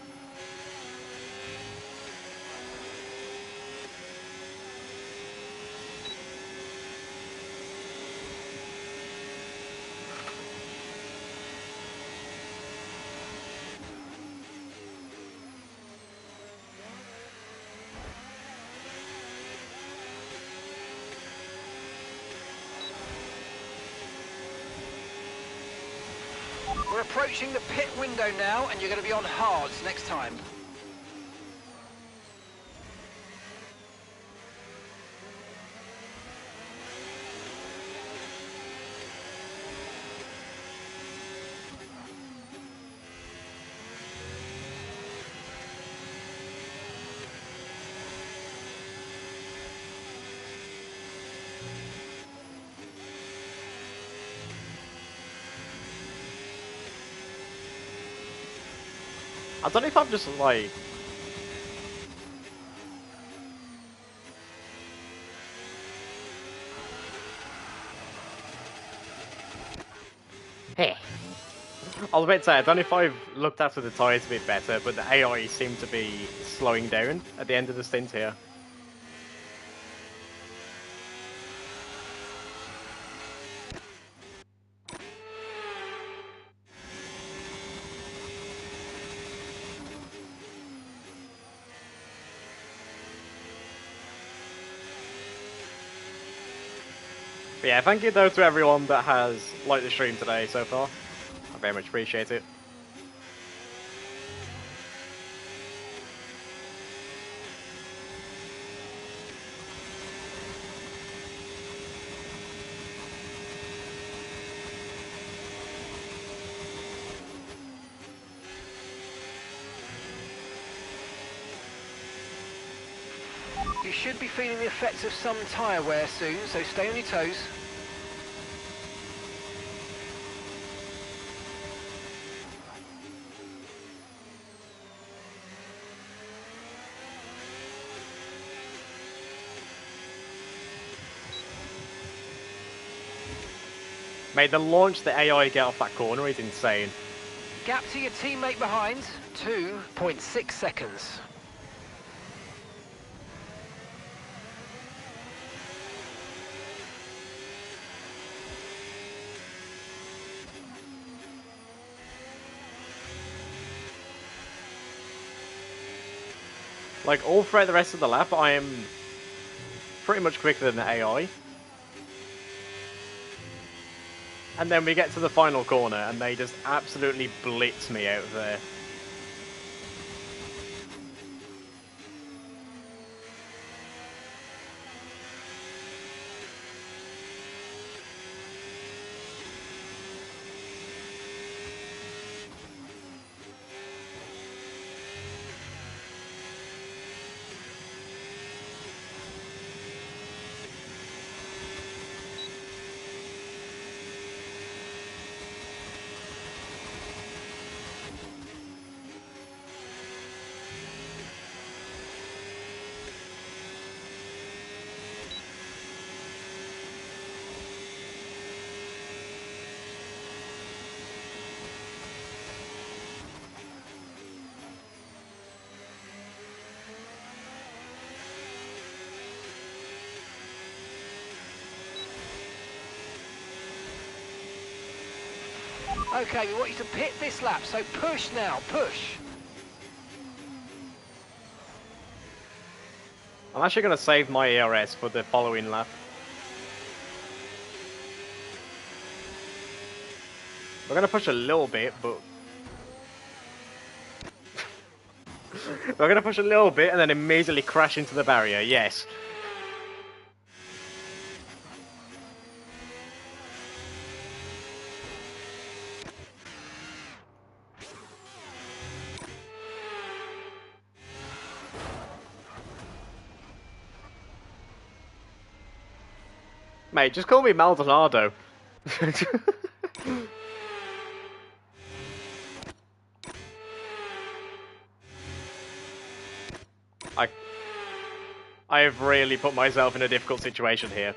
We're approaching the pit window now, and you're going to be on hards next time. I don't know if I'm just like... Hey. I was about to say, I don't know if I've looked after the tyres a bit better, but the AI seemed to be slowing down at the end of the stint here. But yeah, thank you though to everyone that has liked the stream today so far. I very much appreciate it. You should be feeling the effects of some tyre wear soon, so stay on your toes. Mate, the launch the AI get off that corner is insane. Gap to your teammate behind, 2.6 seconds. Like, all throughout the rest of the lap, I am pretty much quicker than the AI. And then we get to the final corner, and they just absolutely blitz me out of there. Okay, we want you to pit this lap, so push now, push. I'm actually going to save my ERS for the following lap. We're going to push a little bit, but... We're going to push a little bit and then immediately crash into the barrier, yes. Mate, just call me Maldonado. I have really put myself in a difficult situation here.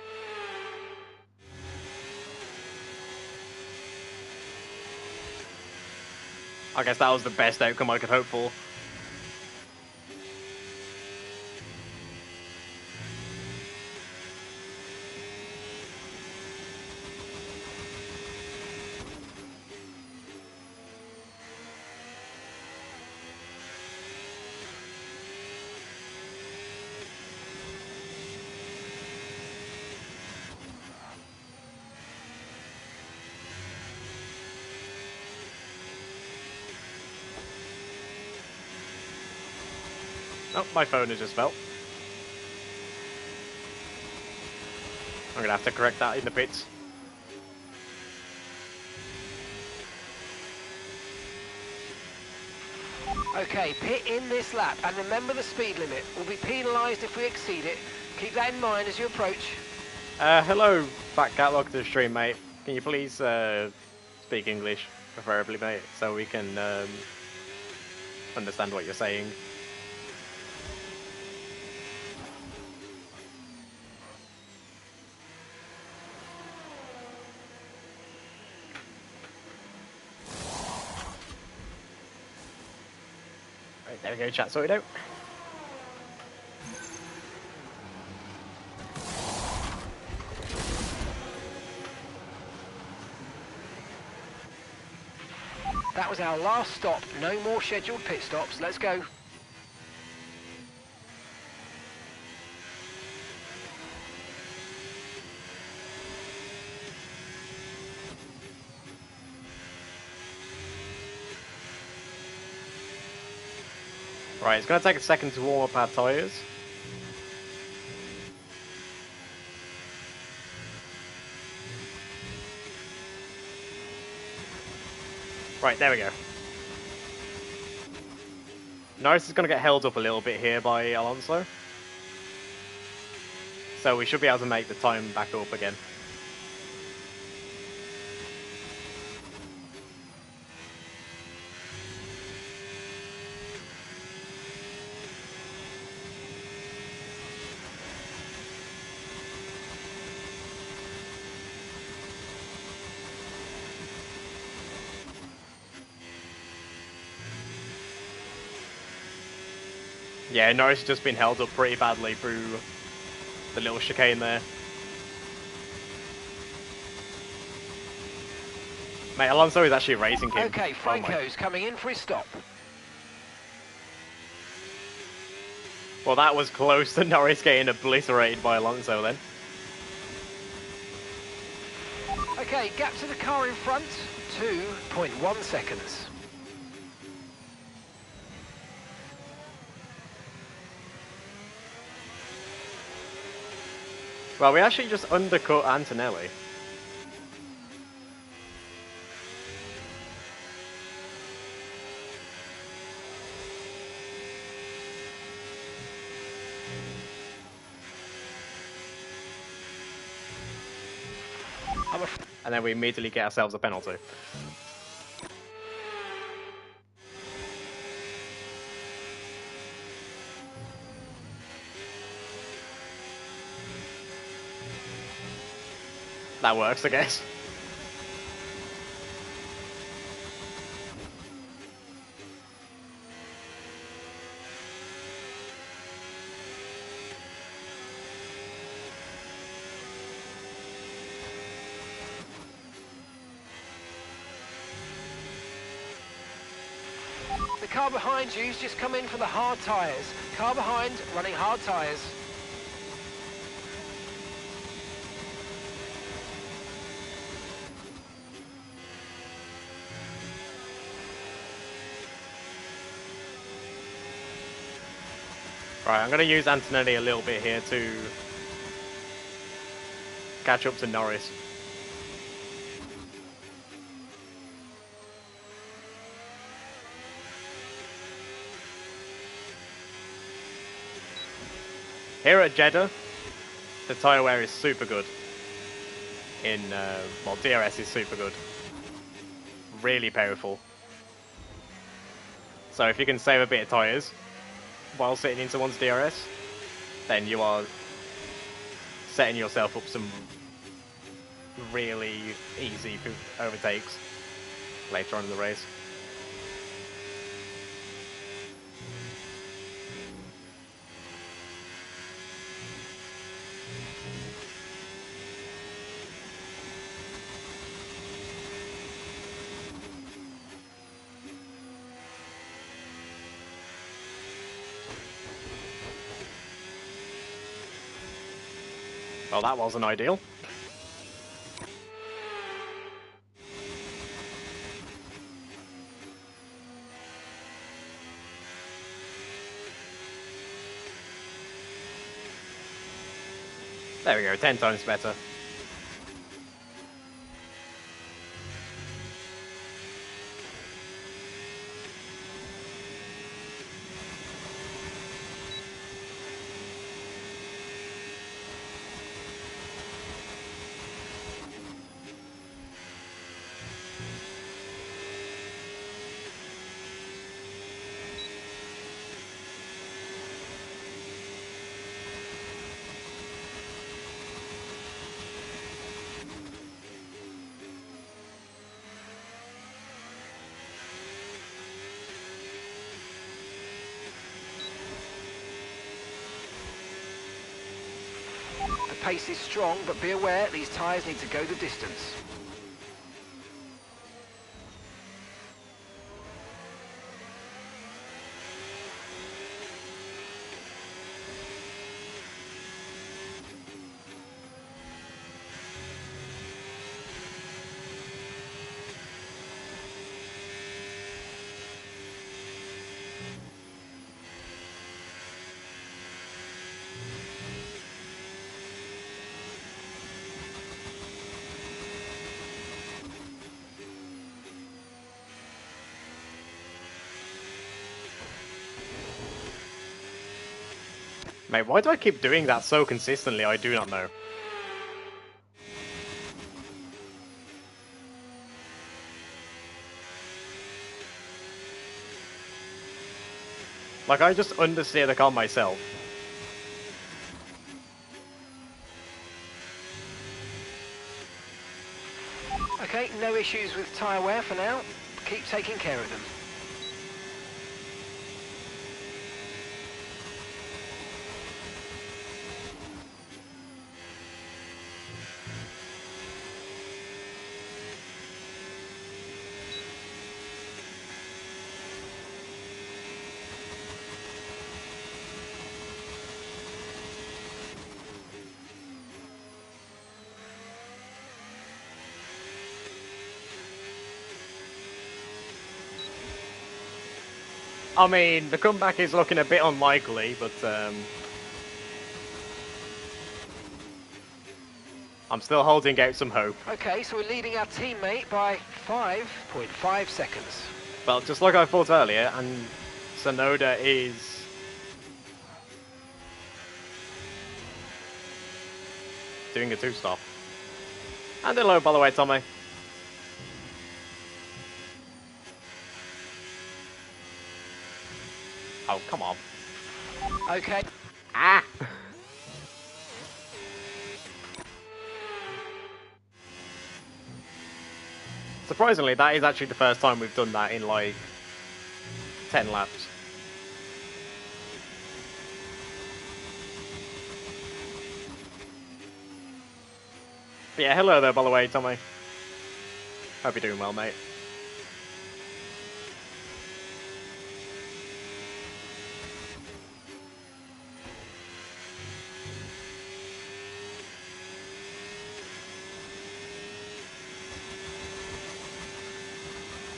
I guess that was the best outcome I could hope for. Oh, my phone has just fell. I'm gonna have to correct that in the pits. Okay, pit in this lap, and remember the speed limit. We'll be penalised if we exceed it. Keep that in mind as you approach. Hello, Fat Cat, welcome to the stream, mate. Can you please speak English, preferably, mate, so we can understand what you're saying? Right, there we go, chat sorted out. That was our last stop. No more scheduled pit stops. Let's go. Right, it's going to take a second to warm up our tyres. Right, there we go. Norris is going to get held up a little bit here by Alonso. So we should be able to make the time back up again. Yeah, Norris has just been held up pretty badly through the little chicane there. Mate, Alonso is actually racing him. Okay, Franco's coming in for his stop. Well, that was close to Norris getting obliterated by Alonso then. Okay, gap to the car in front, 2.1 seconds. Well, we actually just undercut Antonelli. And then we immediately get ourselves a penalty. That works, I guess. The car behind you's just come in for the hard tyres. Car behind, running hard tyres. Right, I'm going to use Antonelli a little bit here to catch up to Norris. Here at Jeddah, the tyre wear is super good. Well, DRS is super good. Really powerful. So if you can save a bit of tyres while sitting in someone's DRS, then you are setting yourself up some really easy overtakes later on in the race. Well, that wasn't ideal. There we go, 10 times better. The pace is strong, but be aware these tyres need to go the distance. Mate, why do I keep doing that so consistently? I do not know. Like, I just understeer the car myself. Okay, no issues with tyre wear for now. Keep taking care of them. I mean, the comeback is looking a bit unlikely, but I'm still holding out some hope. Okay, so we're leading our teammate by 5.5 seconds. Well, just like I thought earlier, and Sonoda is doing a two-stop. And hello, by the way, Tommy. Oh, come on. Okay. Ah! Surprisingly, that is actually the first time we've done that in, like, 10 laps. But yeah, hello there, by the way, Tommy. Hope you're doing well, mate.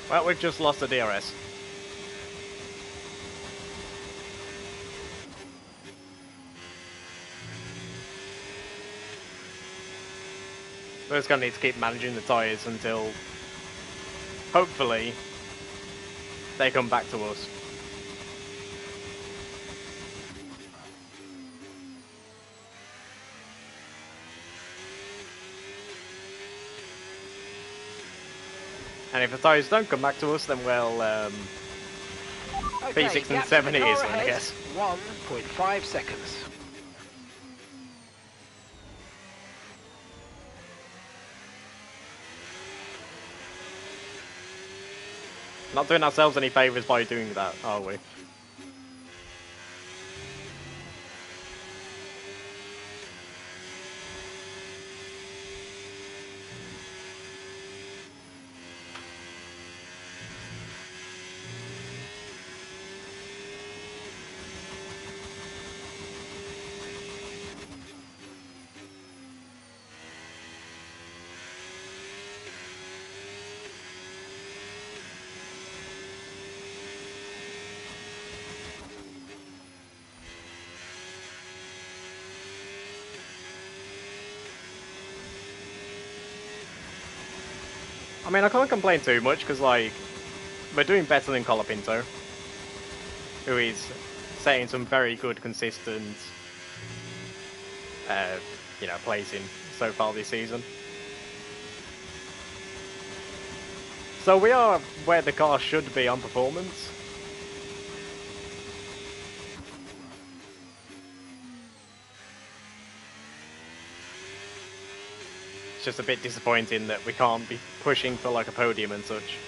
Well, we've just lost the DRS. We're just gonna need to keep managing the tyres until, hopefully, they come back to us. And if the tyres don't come back to us, then we'll Okay, P6 and gap to 7 the it car is then, I ahead, guess. 1.5 seconds. Not doing ourselves any favours by doing that, are we? I mean, I can't complain too much because, like, we're doing better than Colapinto, who is setting some very good, consistent, you know, placing so far this season. So we are where the car should be on performance. It's just a bit disappointing that we can't be pushing for like a podium and such.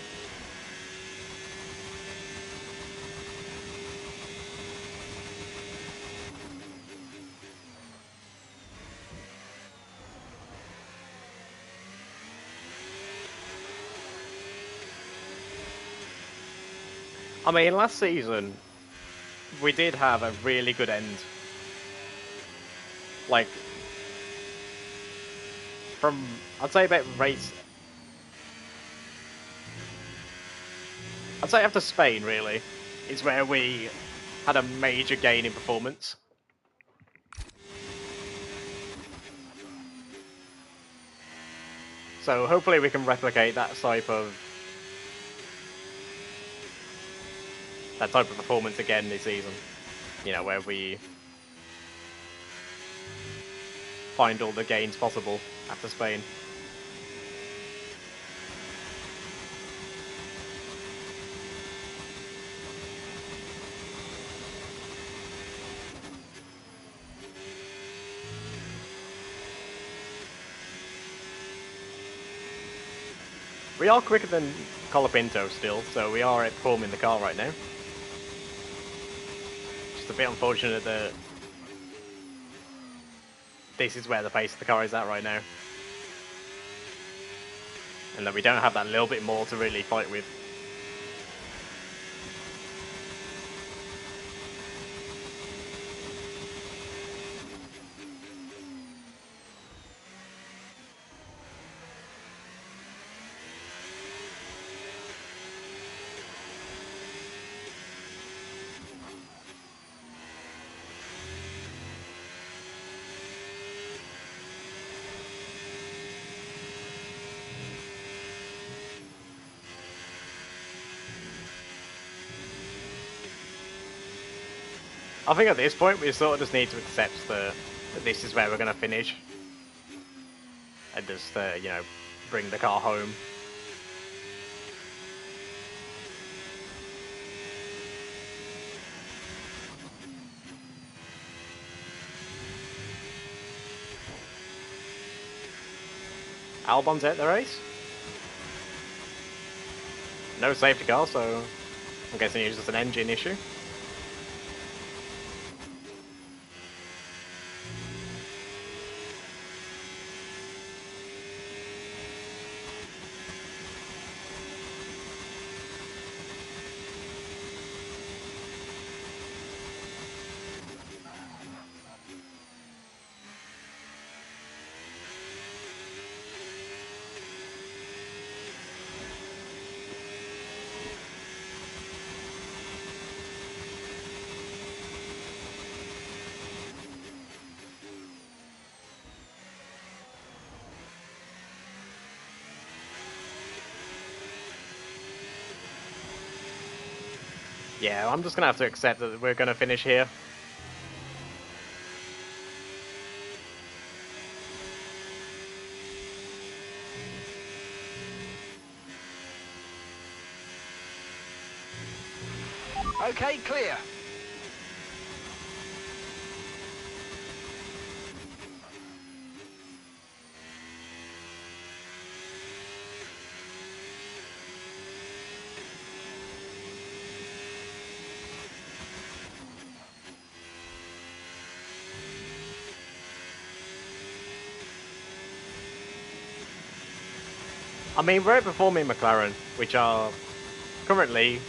I mean, last season, we did have a really good end. Like, from, I'd say about race... I'd say after Spain, really, is where we had a major gain in performance. So hopefully we can replicate that type of performance again this season. You know, where we find all the gains possible after Spain. We are quicker than Colapinto still, so we are outperforming the car right now. Just a bit unfortunate that this is where the pace of the car is at right now. And that we don't have that little bit more to really fight with. I think at this point we sort of just need to accept that this is where we're going to finish. And just, you know, bring the car home. Albon's out the race. No safety car, so I'm guessing it's just an engine issue. Yeah, I'm just going to have to accept that we're going to finish here. Okay, clear. I mean, we're outperforming McLaren, which are currently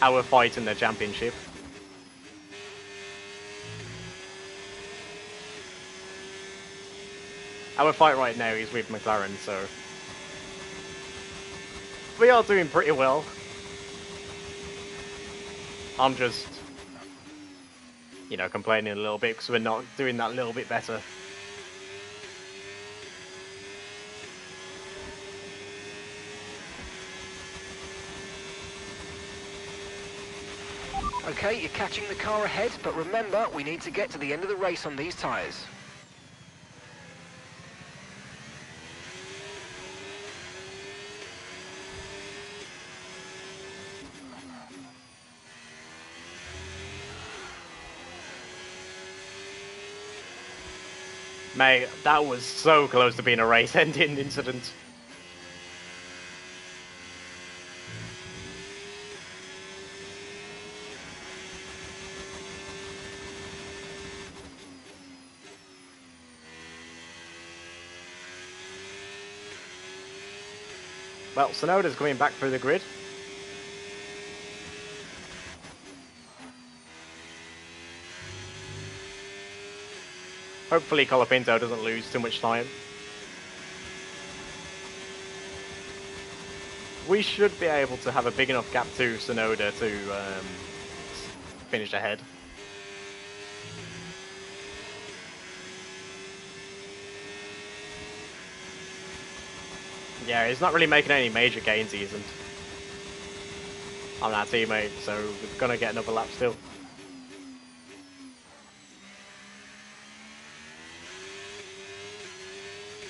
our fight in the championship. Our fight right now is with McLaren, so we are doing pretty well. I'm just, you know, complaining a little bit because we're not doing that little bit better. Okay, you're catching the car ahead, but remember, we need to get to the end of the race on these tyres. Mate, that was so close to being a race-ending incident. Well, Sonoda's coming back through the grid. Hopefully Colapinto doesn't lose too much time. We should be able to have a big enough gap to Sonoda to finish ahead. Yeah, he's not really making any major gains, he isn't. I'm our teammate, so we're gonna get another lap still.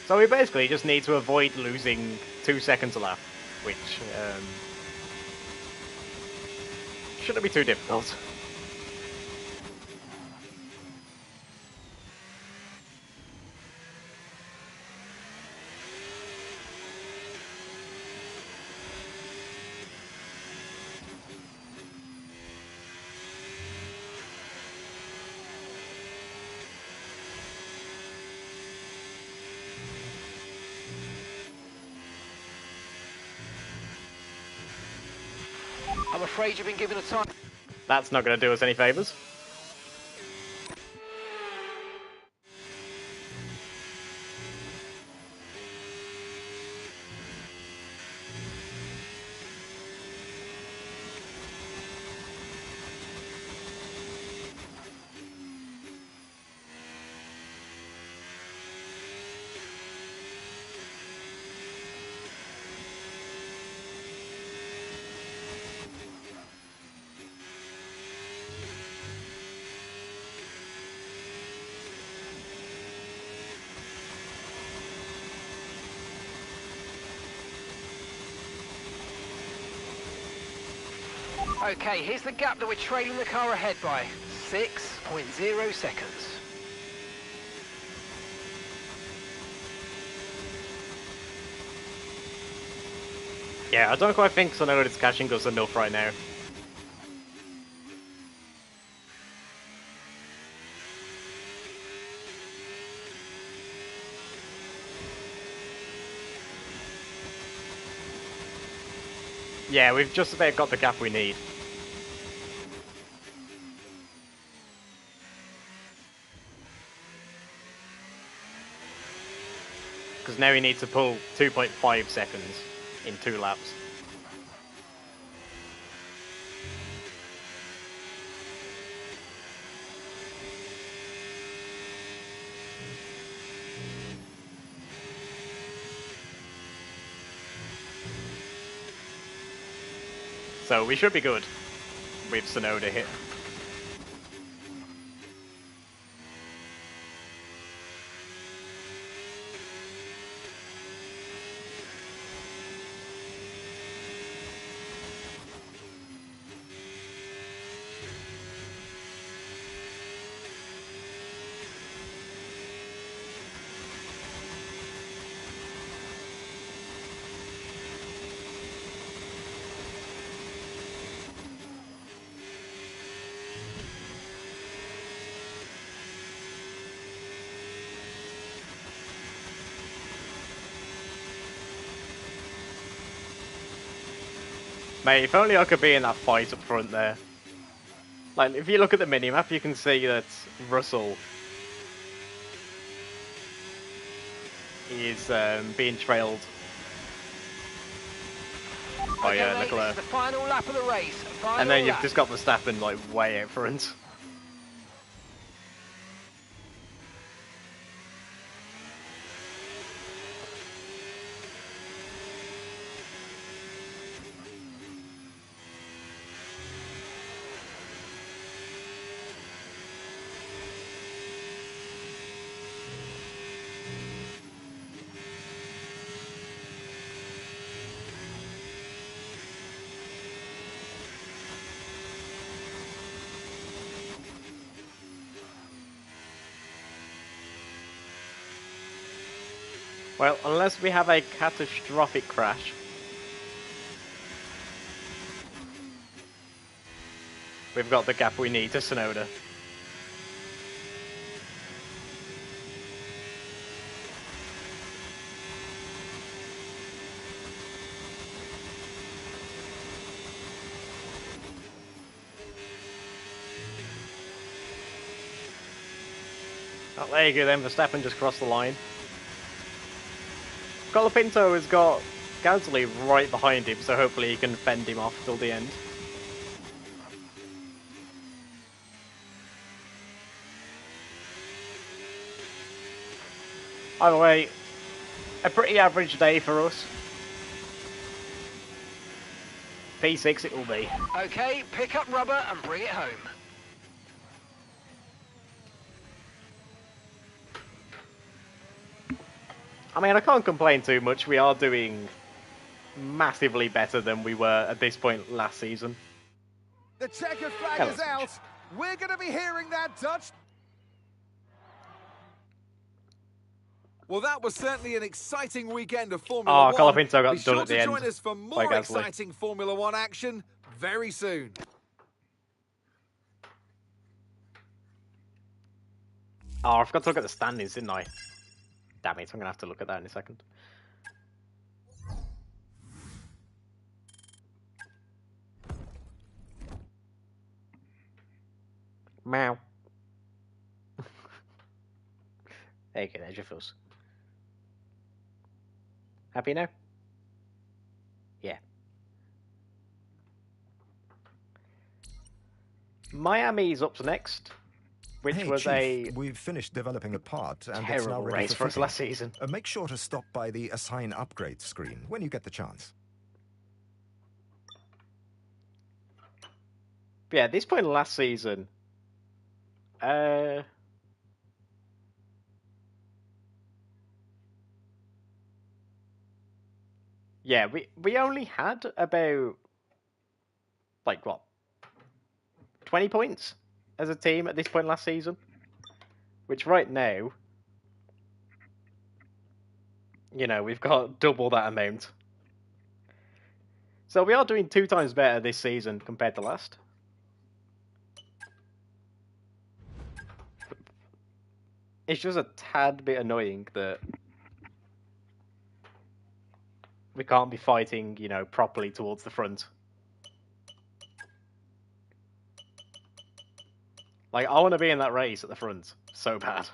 So we basically just need to avoid losing 2 seconds a lap, which shouldn't be too difficult. I'm afraid you've been given a time. That's not going to do us any favours. Okay, here's the gap that we're trailing the car ahead by. 6.0 seconds. Yeah, I don't quite think Sonoda's catching us enough right now. Yeah, we've just about got the gap we need. Because now we need to pull 2.5 seconds in 2 laps. So we should be good with Sonoda here. Mate, if only I could be in that fight up front there. Like, if you look at the minimap, you can see that Russell is being trailed by Okay, mate, Leclerc. this is the final lap of the race. Final And then you've lap. just got Verstappen, like, way out front. Well, unless we have a catastrophic crash. We've got the gap we need to Sonoda. Oh, there you go then, Verstappen just crossed the line. Colapinto has got Gasly right behind him, so hopefully he can fend him off till the end. Either way, a pretty average day for us. P6 it will be. Okay, pick up rubber and bring it home. I mean, I can't complain too much. We are doing massively better than we were at this point last season. The checkered flag Hello, is out. We're going to be hearing that Dutch. Well, that was certainly an exciting weekend of Formula One. Colapinto got Be done sure at the to end join us for by more Gasly. exciting Formula One action very soon. Oh, I forgot to look at the standings, didn't I? Damn it, I'm going to have to look at that in a second. Meow. There you go, there's your fuzz. Happy now? Yeah. Miami's up next, which was Chief, we've finished developing a part and it's now terrible ready race for us fitting. last season. Make sure to stop by the Assign Upgrade screen when you get the chance. But yeah, at this point last season, yeah, we only had about, like, what, 20 points as a team at this point last season? Which right now, you know, we've got double that amount. So we are doing 2 times better this season compared to last. It's just a tad bit annoying that we can't be fighting, you know, properly towards the front. Like, I want to be in that race at the front so bad.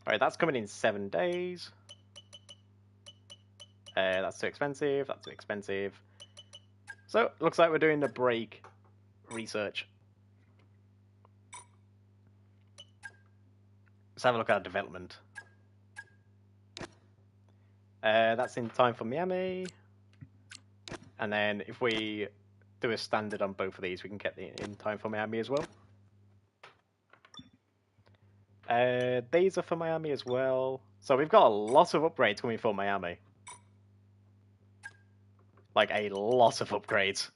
Alright, that's coming in 7 days. That's too expensive, that's too expensive. So, looks like we're doing the brake research. Let's have a look at our development. That's in time for Miami. And then if we do a standard on both of these, we can get the in time for Miami as well. These are for Miami as well. So we've got a lot of upgrades coming for Miami. Like, a lot of upgrades.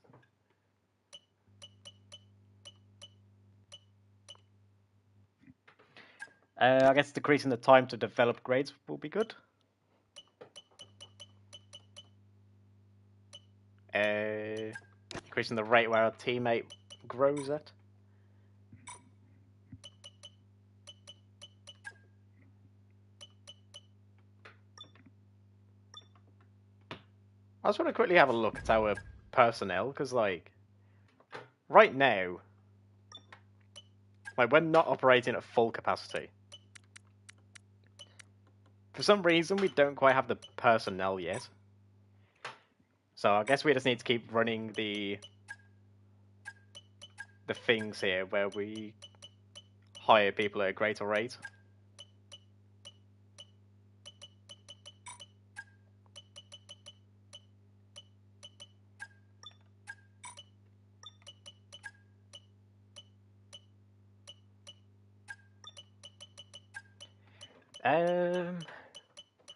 I guess decreasing the time to develop grades will be good. Increasing the rate where our teammate grows at. I just want to quickly have a look at our personnel, because, like, right now, like, we're not operating at full capacity. For some reason, we don't quite have the personnel yet. So I guess we just need to keep running the things here where we hire people at a greater rate.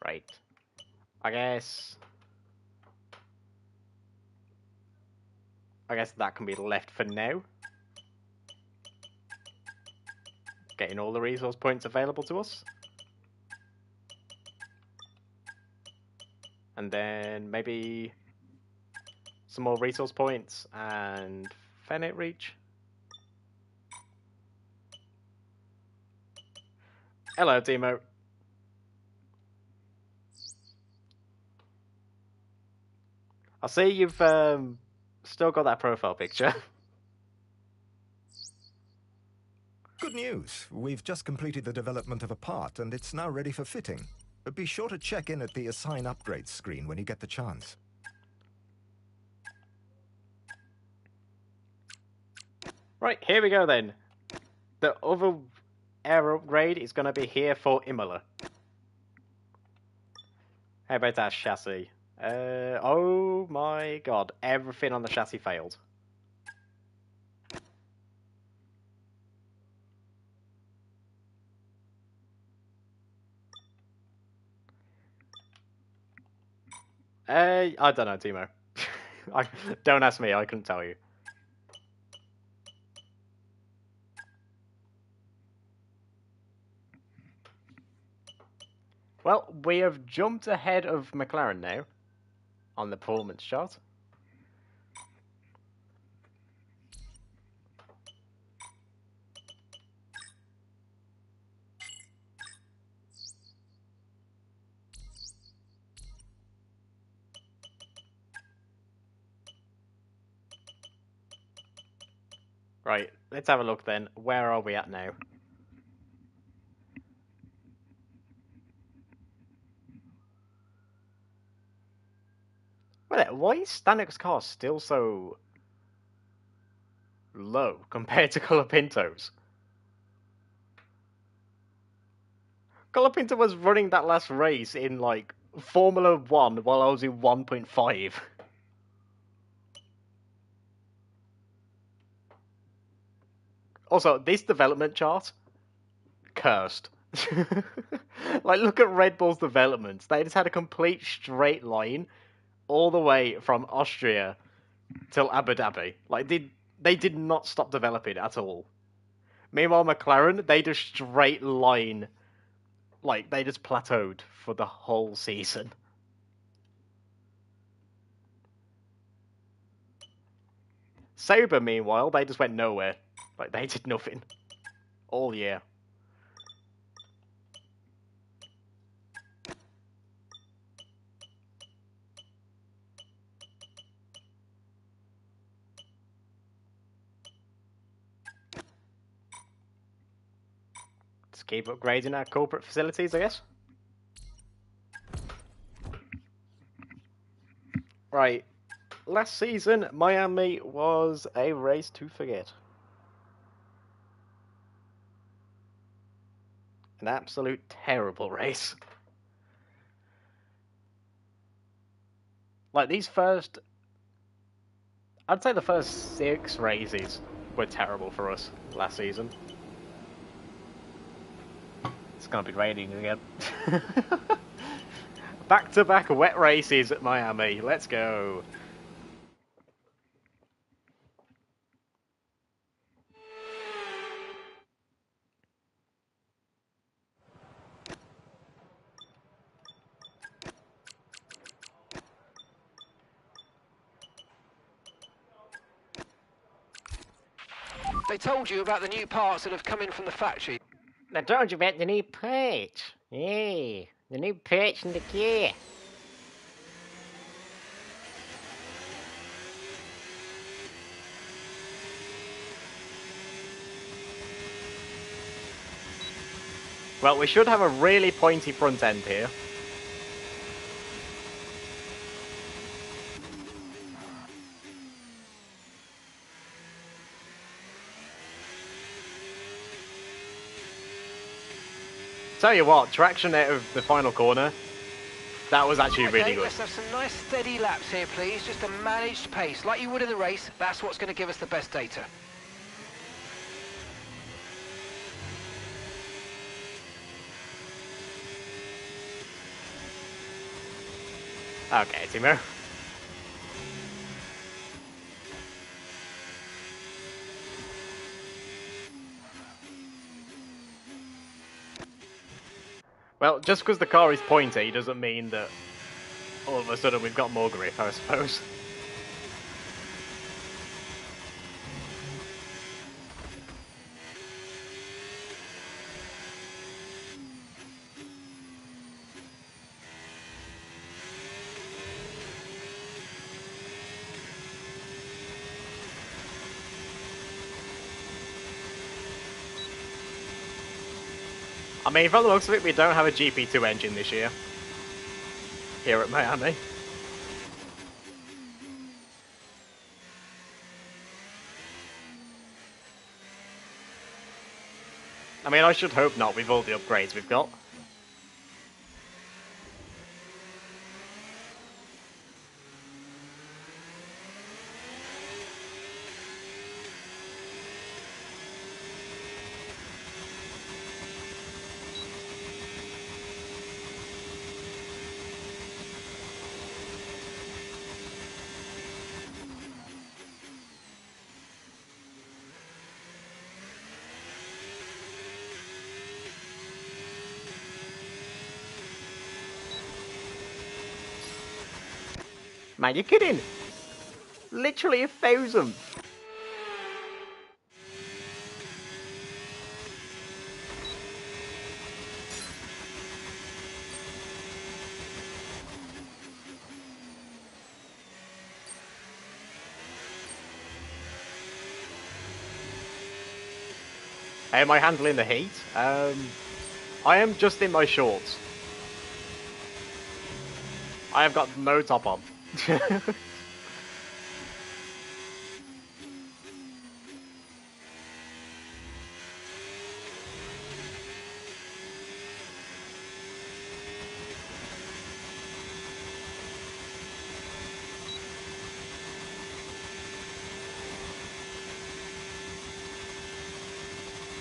Right. I guess I guess that can be left for now. Getting all the resource points available to us. And then maybe some more resource points and Fennet Reach. Hello, Timo. I see you've still got that profile picture. Good news. We've just completed the development of a part, and it's now ready for fitting. Be sure to check in at the Assign Upgrades screen when you get the chance. Right, here we go then. The other air upgrade is going to be here for Imola. How about our chassis? Oh my god, everything on the chassis failed. I don't know, Timo. Don't ask me, I couldn't tell you. Well, we have jumped ahead of McLaren now on the performance chart. Right, let's have a look then. Where are we at now? Wait, why is Stanek's car still so low compared to Colapinto's? Colapinto was running that last race in, like, Formula 1 while I was in 1.5. Also, this development chart, cursed. Like, look at Red Bull's developments. They just had a complete straight line all the way from Austria till Abu Dhabi. Like, they did not stop developing at all. Meanwhile, McLaren, they just straight line. Like, they just plateaued for the whole season. Sauber, meanwhile, they just went nowhere. Like, they did nothing. All year. Just keep upgrading our corporate facilities, I guess. Right. Last season, Miami was a race to forget. An absolute terrible race. Like, these first... I'd say the first 6 races were terrible for us last season. It's gonna be raining again. Back-to-back wet races at Miami. Let's go. They told you about the new parts that have come in from the factory. I told you about the new parts. Yeah, the new parts in the gear. Well, we should have a really pointy front end here. Tell you what, traction out of the final corner, that was actually really good. Let's have some nice steady laps here, please. Just a managed pace, like you would in the race. That's what's going to give us the best data. Okay, Timo. Well, just because the car is pointy doesn't mean that all of a sudden we've got more grip, I suppose. I mean, from the looks of it, we don't have a GP2 engine this year here at Miami. I mean, I should hope not with all the upgrades we've got. Man, you're kidding! Literally 1,000! Am I handling the heat? I am just in my shorts. I have got no top on.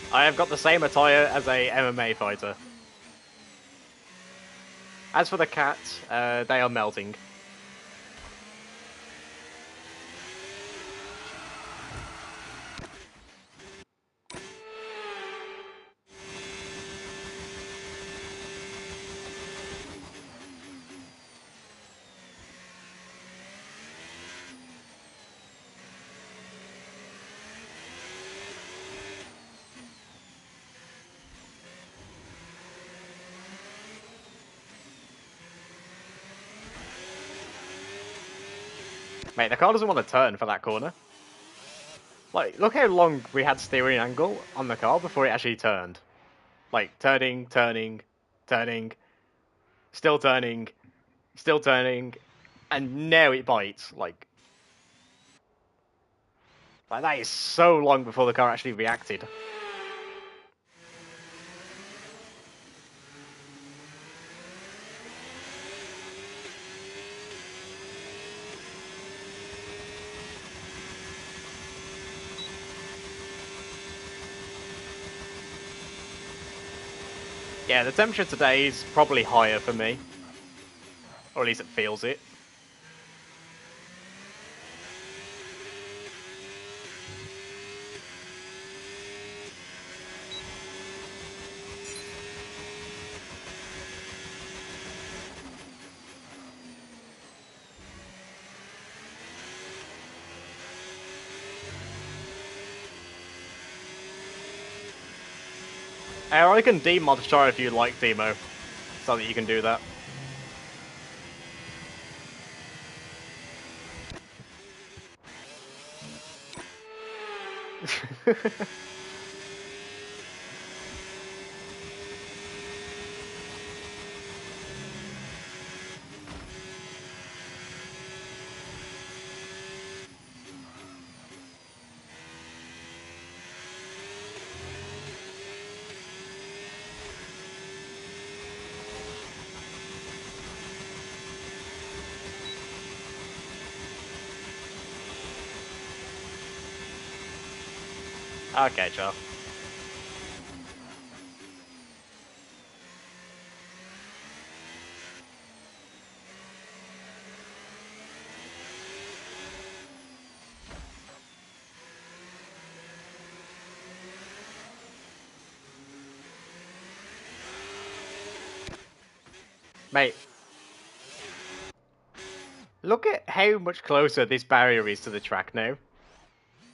I have got the same attire as a MMA fighter. As for the cats, they are melting. Mate, the car doesn't want to turn for that corner. Like, look how long we had steering angle on the car before it actually turned. Like, turning, turning, turning, still turning, still turning, and now it bites. Like that is so long before the car actually reacted. Yeah, the temperature today is probably higher for me. Or at least it feels it. I can demod Char if you like, Demo. So that you can do that. Okay, Char. Mate, look at how much closer this barrier is to the track now.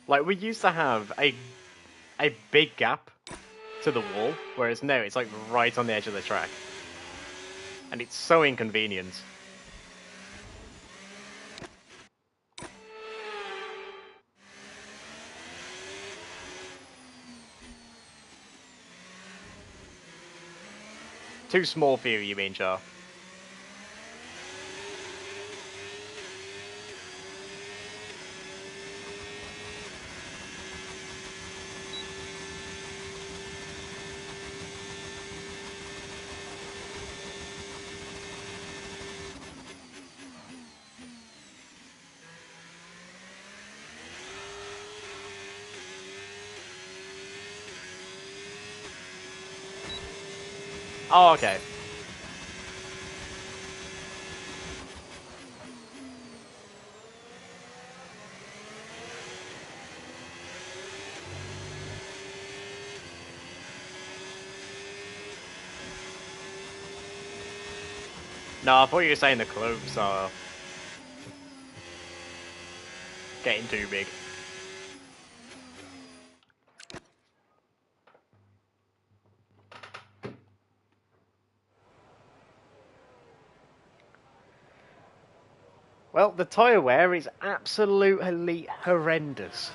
Like, we used to have a big gap to the wall, whereas now it's like right on the edge of the track. And it's so inconvenient. Too small for you mean, Char? Oh, okay. No, I thought you were saying the cloaks are getting too big. Well, the tyre wear is absolutely horrendous.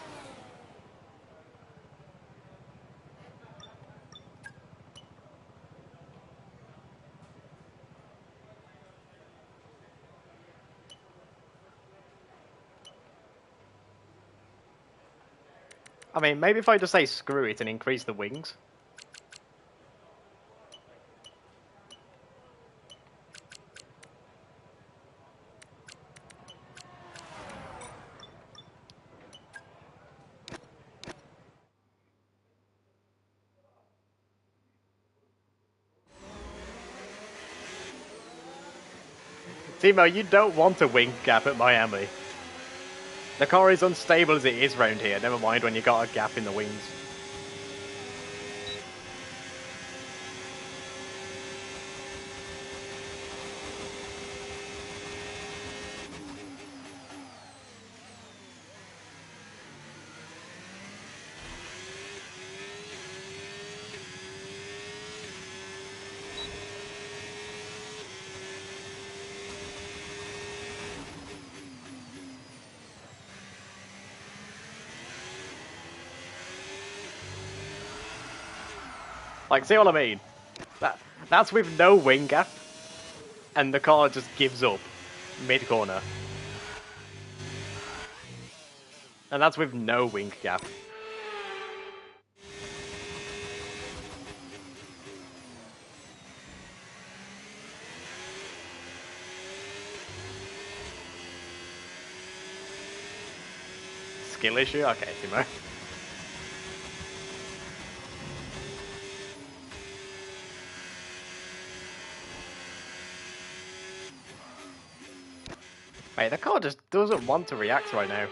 I mean, maybe if I just say screw it and increase the wings. Timo, you don't want a wing gap at Miami. The car is unstable as it is round here, never mind when you got a gap in the wings. Like, see what I mean? That's with no wing gap, and the car just gives up mid-corner. And that's with no wing gap. Skill issue? Okay, Timo. Mate, the car just doesn't want to react right now.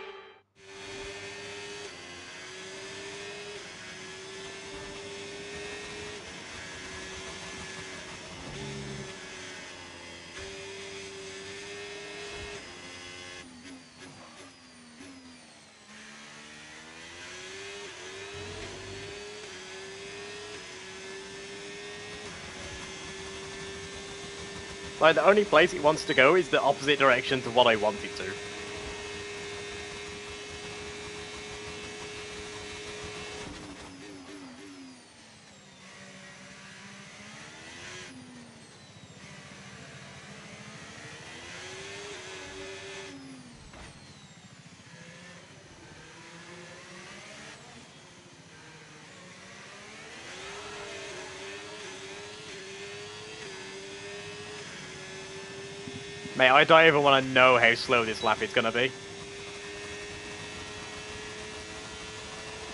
Like, the only place it wants to go is the opposite direction to what I want it to. Mate, I don't even want to know how slow this lap is going to be.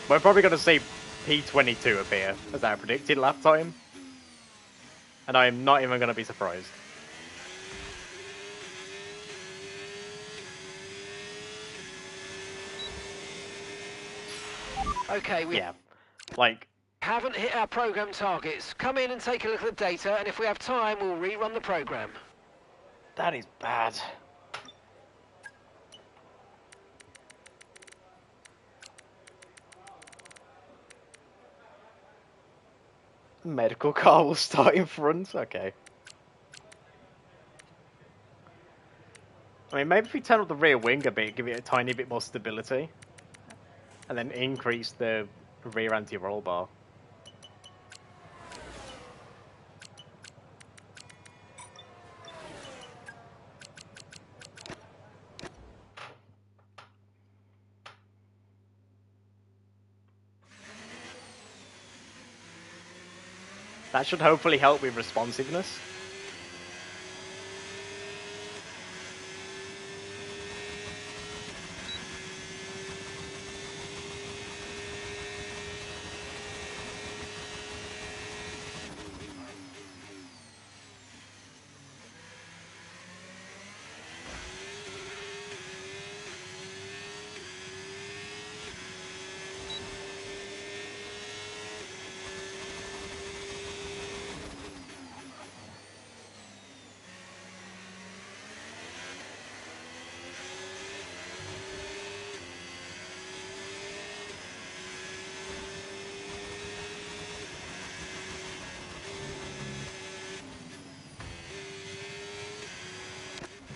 We're probably going to see P22 appear as our predicted lap time. And I am not even going to be surprised. Okay, Yeah. Like, Haven't hit our program targets. Come in and take a look at the data, and if we have time, we'll rerun the program. That is bad. Medical car will start in front. Okay. I mean, maybe if we turn up the rear wing a bit, give it a tiny bit more stability, and then increase the rear anti-roll bar. That should hopefully help with responsiveness.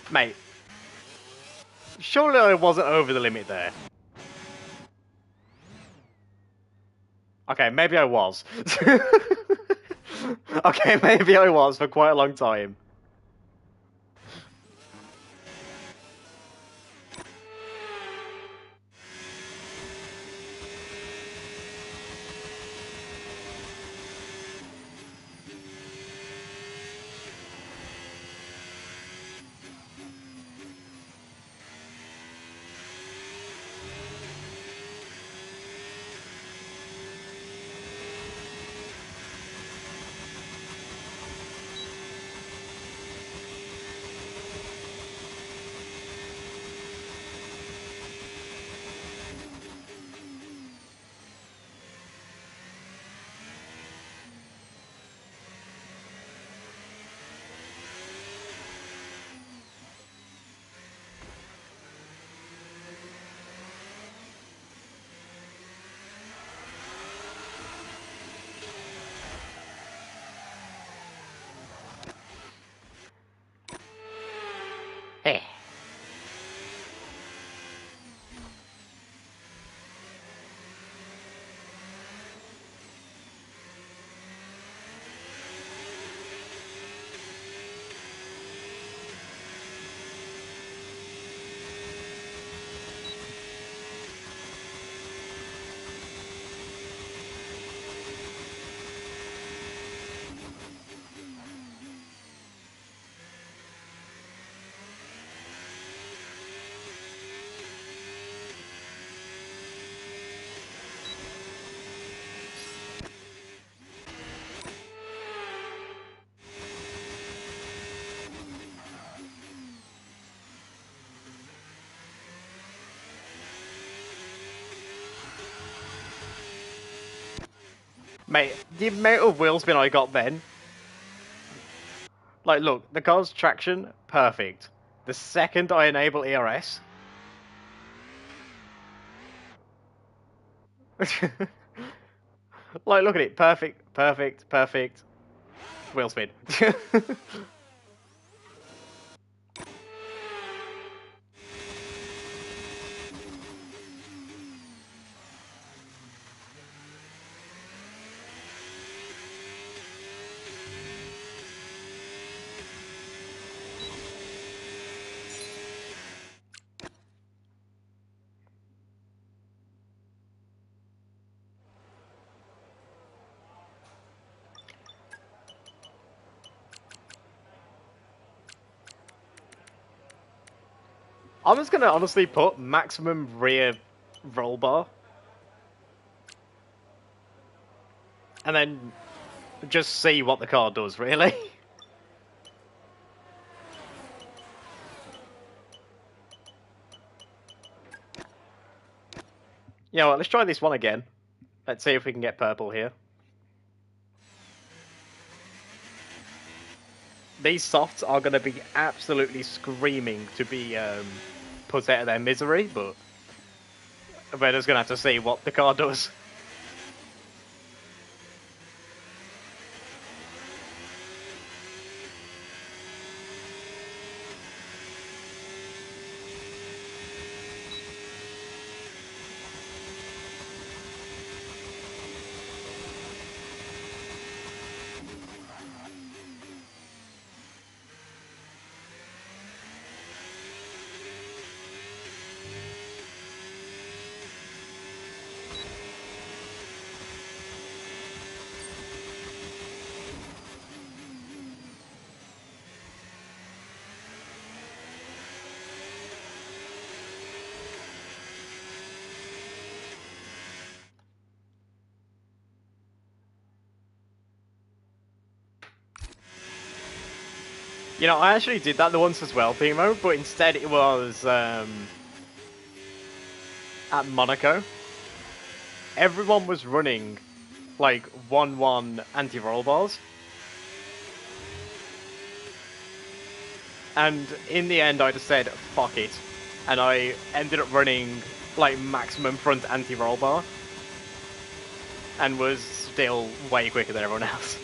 Mate, surely I wasn't over the limit there. Okay, maybe I was. Okay, maybe I was for quite a long time. Hey. Mate, the amount of wheel spin I got then. Like, look, the car's traction, perfect. The second I enable ERS... Like, look at it, perfect, perfect, perfect. Wheel spin. I'm just gonna honestly put maximum rear roll bar. And then just see what the car does, really. You know what, let's try this one again. Let's see if we can get purple here. these softs are going to be absolutely screaming to be put out of their misery, but we're just going to have to see what the car does. You know, I actually did that the once as well, Timo, but instead it was at Monaco. Everyone was running like 1-1 anti-roll bars. And in the end I just said, fuck it. And I ended up running like maximum front anti-roll bar. And was still way quicker than everyone else.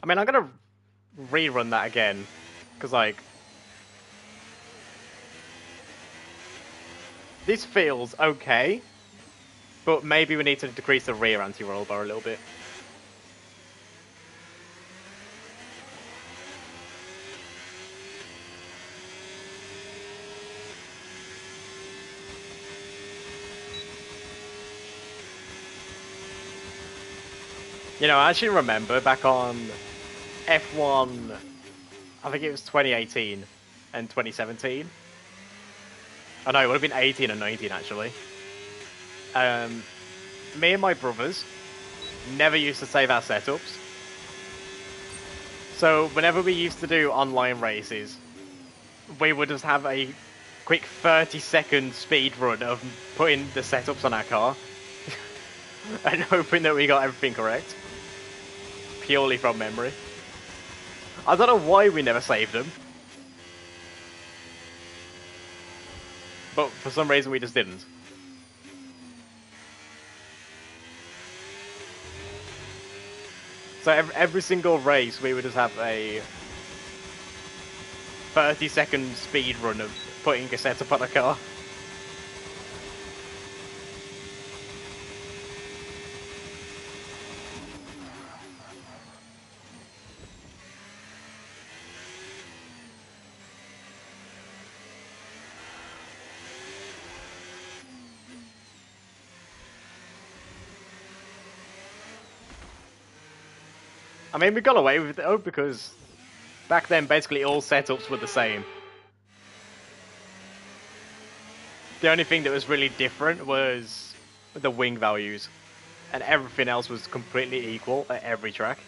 I mean, I'm gonna rerun that again, because, like, this feels okay, but maybe we need to decrease the rear anti-roll bar a little bit. You know, I actually remember back on F1, I think it was 2018 and 2017. Oh no, it would have been 18 and 19 actually. Me and my brothers never used to save our setups. So whenever we used to do online races, we would just have a quick 30-second speed run of putting the setups on our car and hoping that we got everything correct. Purely from memory. I don't know why we never saved them. But for some reason we just didn't. So every single race we would just have a 30-second speed run of putting a setup on a car. I mean, we got away with it though, because back then basically all setups were the same. The only thing that was really different was the wing values, and everything else was completely equal at every track.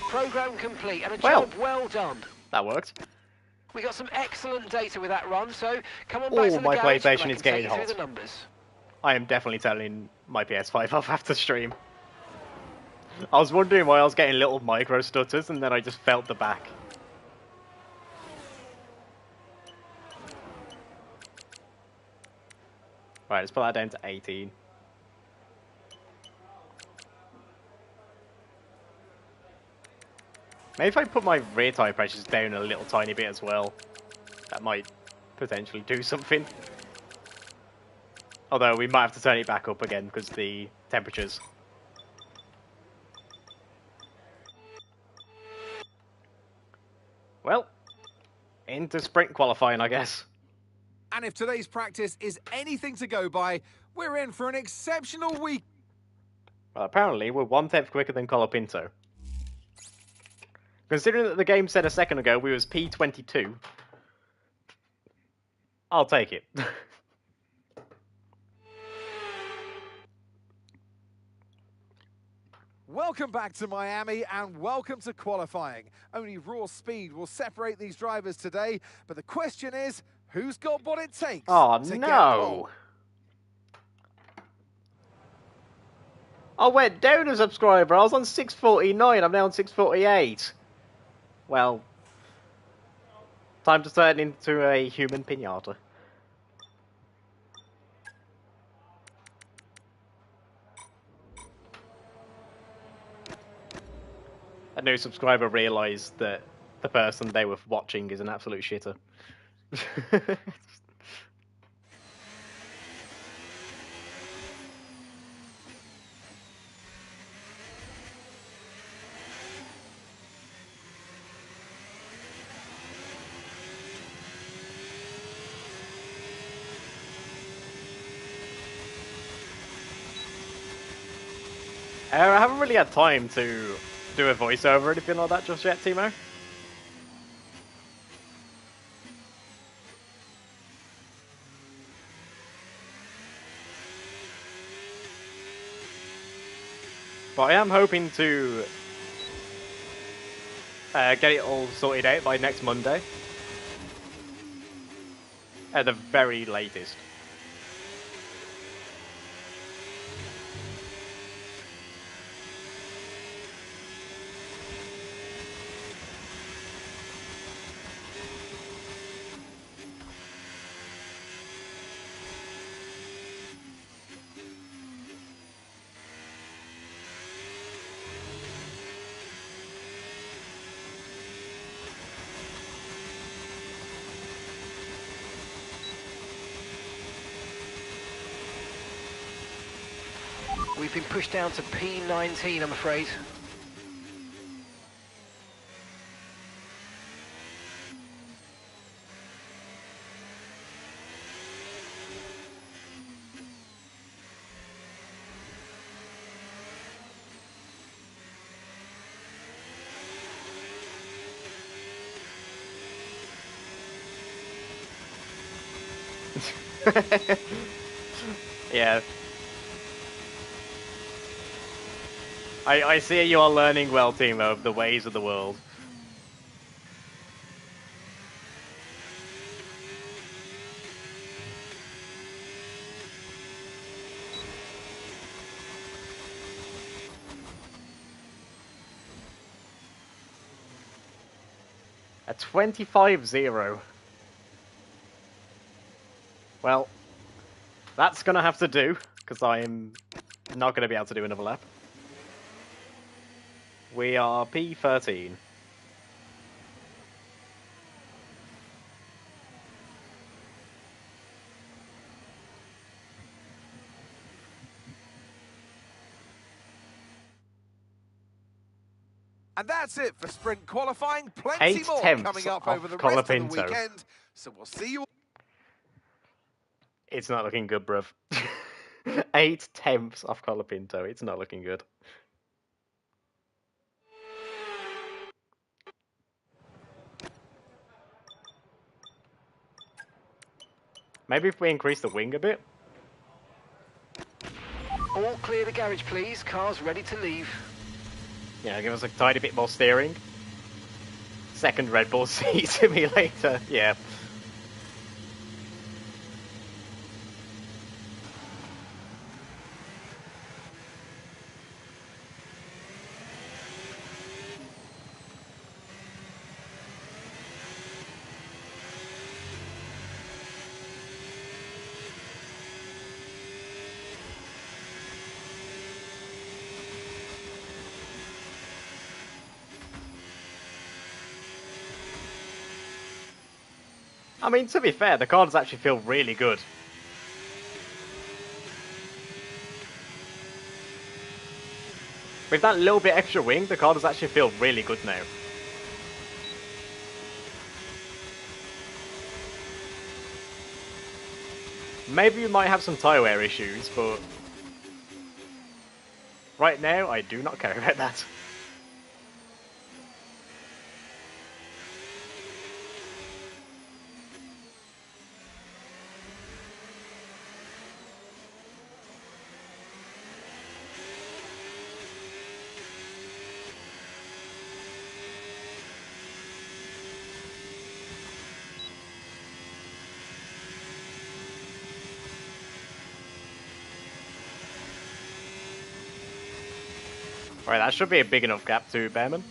Program complete and a Well. job well done. That worked. We got some excellent data with that run, so come on back to the my garage PlayStation and I is can take getting you hot. through the numbers. I am definitely turning my PS5 off after stream. I was wondering why I was getting little micro stutters, and then I just felt the back. Right, let's put that down to 18. Maybe if I put my rear tyre pressures down a little tiny bit as well, that might potentially do something. Although we might have to turn it back up again because the temperatures. Well, into sprint qualifying, I guess. And if today's practice is anything to go by, we're in for an exceptional week. Well, apparently we're 1/10 quicker than Colapinto. Considering that the game said a second ago we was P22, I'll take it. Welcome back to Miami and welcome to qualifying. Only raw speed will separate these drivers today, but the question is, who's got what it takes Oh, to get no! I went down a subscriber. I was on 649. I'm now on 648. Well, time to turn into a human pinata. A new subscriber realised that the person they were watching is an absolute shitter. I haven't really had time to do a voiceover or anything like that just yet, Timo. But I am hoping to get it all sorted out by next Monday. At the very latest. We've been pushed down to P19, I'm afraid. Yeah. I see you are learning well, Timo, of the ways of the world. A 25-0. Well, that's going to have to do, because I'm not going to be able to do another lap. We are P13. And that's it for sprint qualifying. Plenty more coming up over the rest of the weekend. So we'll see you. It's not looking good, bruv. 8/10 off Colapinto. It's not looking good. Maybe if we increase the wing a bit. All clear the garage, please. Cars ready to leave. Yeah, give us a tiny bit more steering. Second Red Bull seat simulator, yeah. I mean, to be fair, the car does actually feel really good. With that little bit extra wing, the car does actually feel really good now. Maybe we might have some tyre wear issues, but right now, I do not care about that. Alright, that should be a big enough gap to Behrman.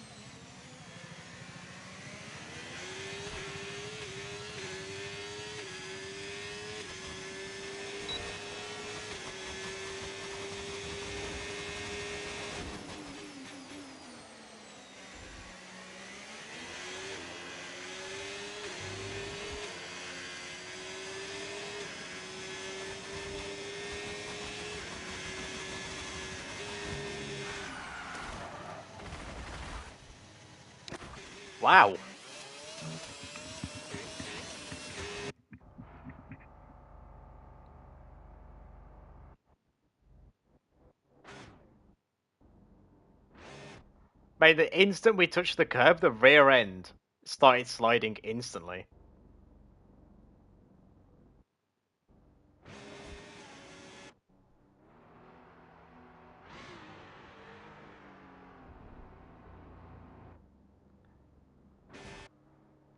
Wow. By the instant we touched the curb, the rear end started sliding instantly.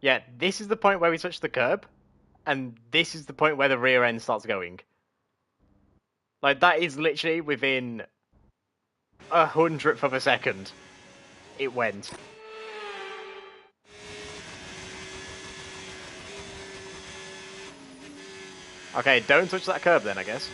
Yeah, this is the point where we touch the curb, and this is the point where the rear end starts going. Like, that is literally within 100th of a second. It went. Okay, don't touch that curb then, I guess.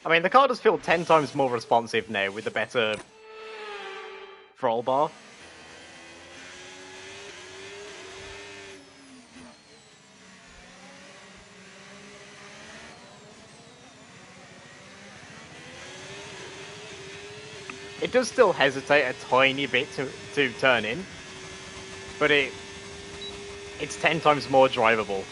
I mean, the car does feel 10 times more responsive now with the better throttle bar. It does still hesitate a tiny bit to turn in, but it's 10 times more drivable.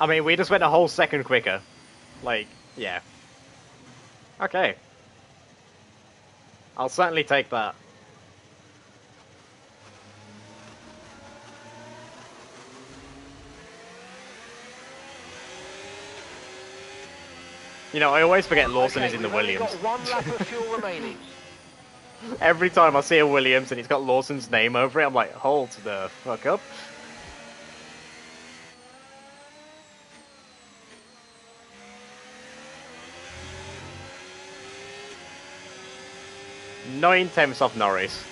I mean, we just went a whole second quicker. Like, yeah. Okay. I'll certainly take that. You know, I always forget Lawson is in the Williams. We've only got 1 lap of fuel remaining. Every time I see a Williams and it's got Lawson's name over it, I'm like, hold the fuck up. Nine tenths off Norris.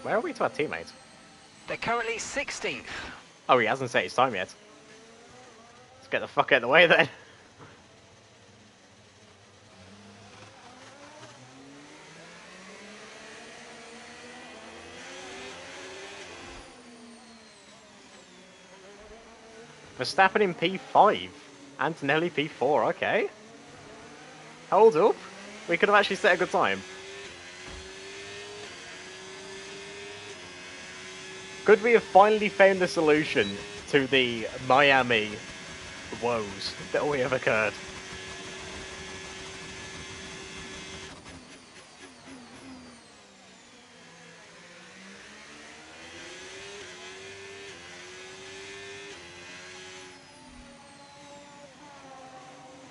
Where are we to our teammates? They're currently 16th. Oh, he hasn't set his time yet. Let's get the fuck out of the way then. Verstappen in P5. Antonelli P4, okay. Hold up. We could have actually set a good time. Could we have finally found the solution to the Miami woes that we have occurred?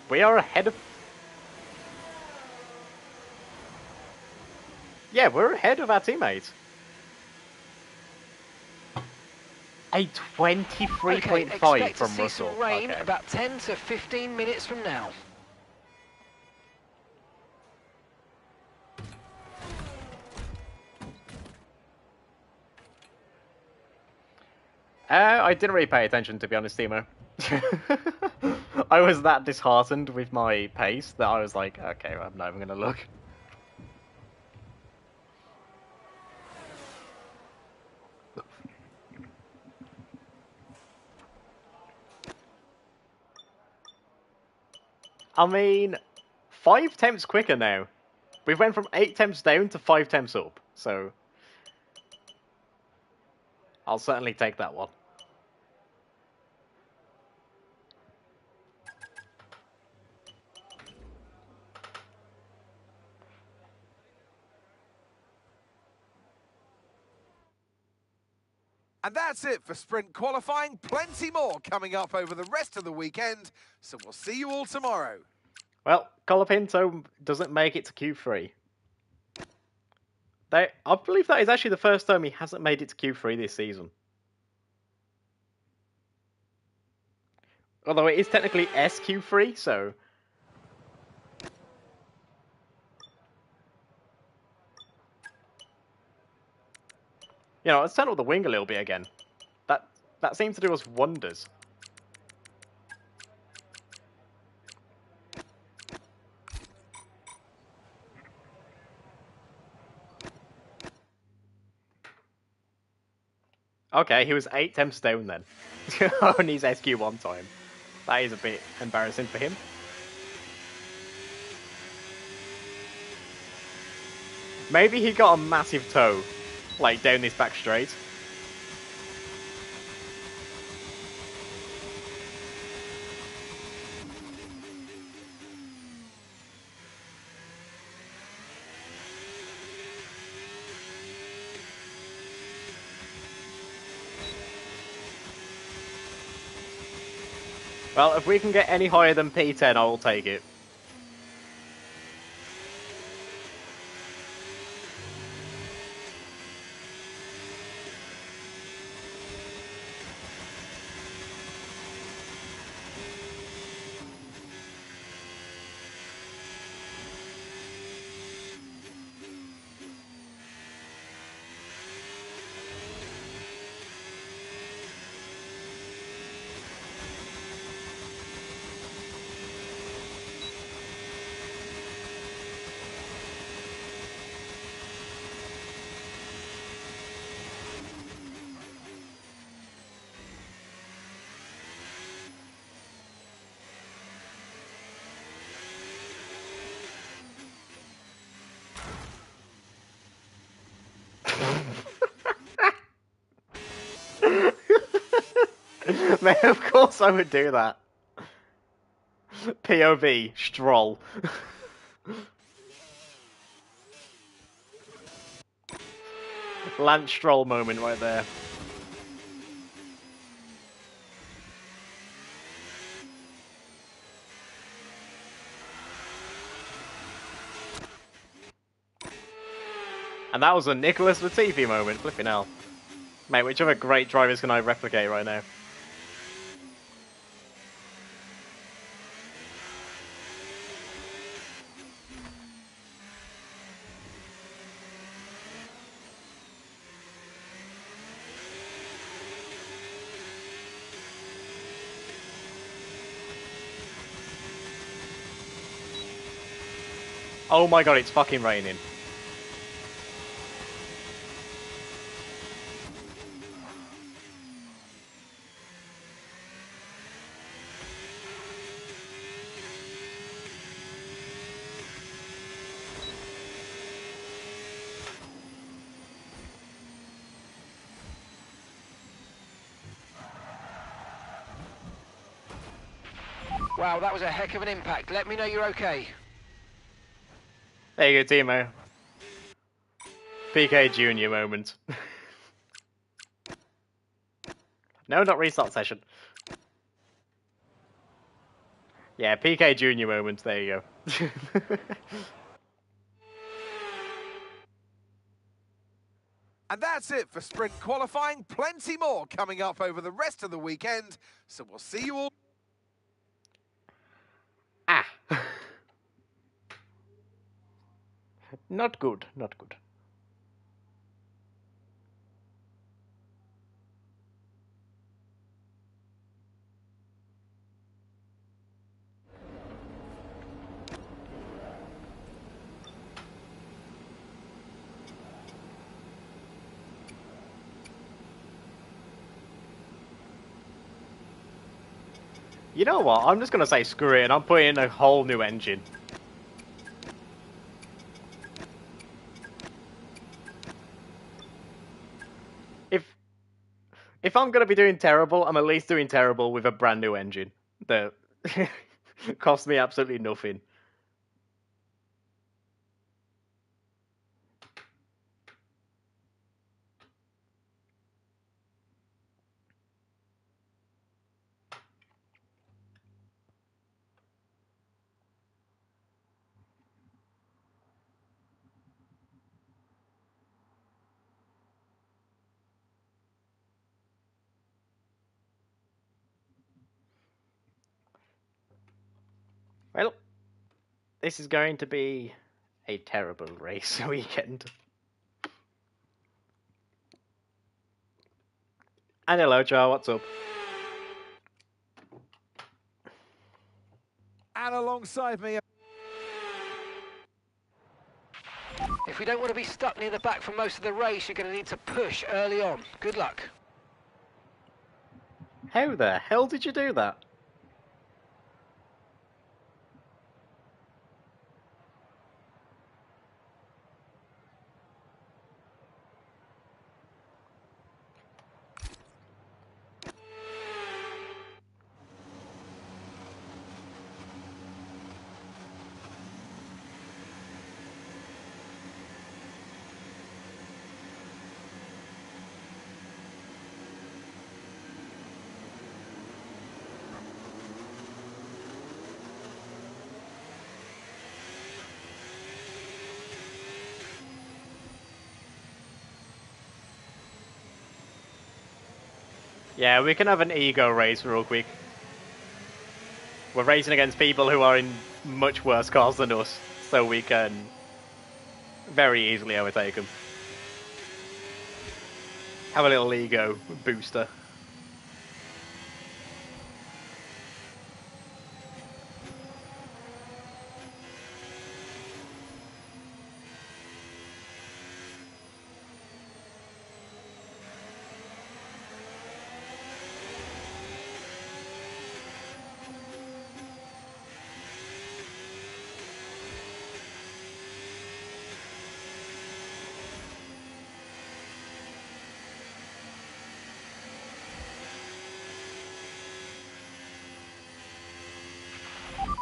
We are ahead of... Yeah, we're ahead of our teammates. A 23.5 expect from to see Russell. some rain Okay. about 10 to 15 minutes from now. I didn't really pay attention, to be honest, Timo. I was that disheartened with my pace that I was like, okay, I'm not even going to look. I mean, 5 temps quicker now. We went from 8 temps down to 5 temps up, so I'll certainly take that one. And that's it for sprint qualifying. Plenty more coming up over the rest of the weekend. So we'll see you all tomorrow. Well, Colapinto doesn't make it to Q3. I believe that is actually the first time he hasn't made it to Q3 this season. Although it is technically SQ3, so... You know, let's turn up the wing a little bit again. That seems to do us wonders. Okay, he was 8 temps down then. On his SQ1 time. That is a bit embarrassing for him. Maybe he got a massive toe, like down this back straight. Well, if we can get any higher than P10, I will take it. Man, of course I would do that. POV, Stroll. Lance Stroll moment right there. And that was a Nicholas Latifi moment, flipping hell. Mate, which other great drivers can I replicate right now? Oh my god, it's fucking raining. Wow, that was a heck of an impact. Let me know you're okay. There you go, Timo. PK Junior moment. No, not restart session. Yeah, PK Junior moment, there you go. And that's it for sprint qualifying. Plenty more coming up over the rest of the weekend. So we'll see you all. Ah. Not good, not good. You know what? I'm just gonna say screw it and I'm putting in a whole new engine. If I'm gonna be doing terrible, I'm at least doing terrible with a brand new engine that cost me absolutely nothing. Well, this is going to be a terrible race weekend. And hello, Char, what's up? And alongside me. If we don't want to be stuck near the back for most of the race, you're going to need to push early on. Good luck. How the hell did you do that? Yeah, we can have an ego race real quick. We're racing against people who are in much worse cars than us, so we can very easily overtake them. Have a little ego booster.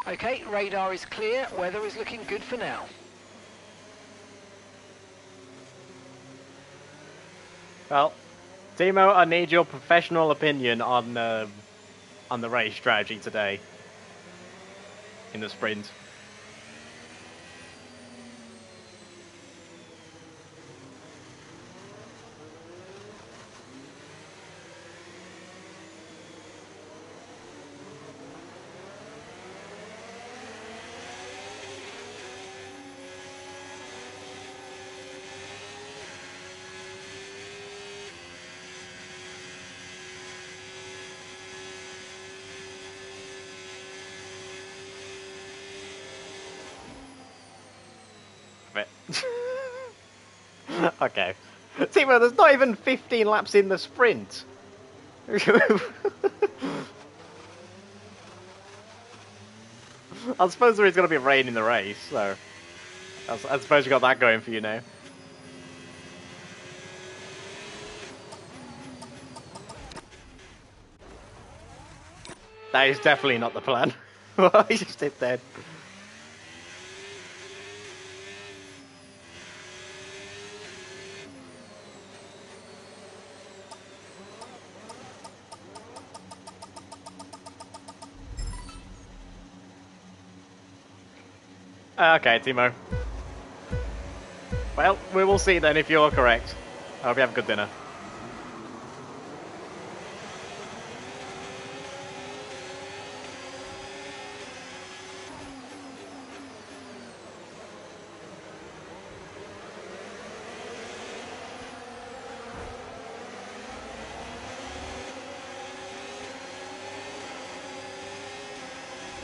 Okay, radar is clear. Weather is looking good for now. Well, Timo, I need your professional opinion on the race strategy today in the sprint. it. Okay. Timo, there's not even 15 laps in the sprint. I suppose there is going to be rain in the race, so I suppose you got that going for you now. That is definitely not the plan. He just did dead. Okay, Timo. Well, we will see then if you're correct. I hope you have a good dinner.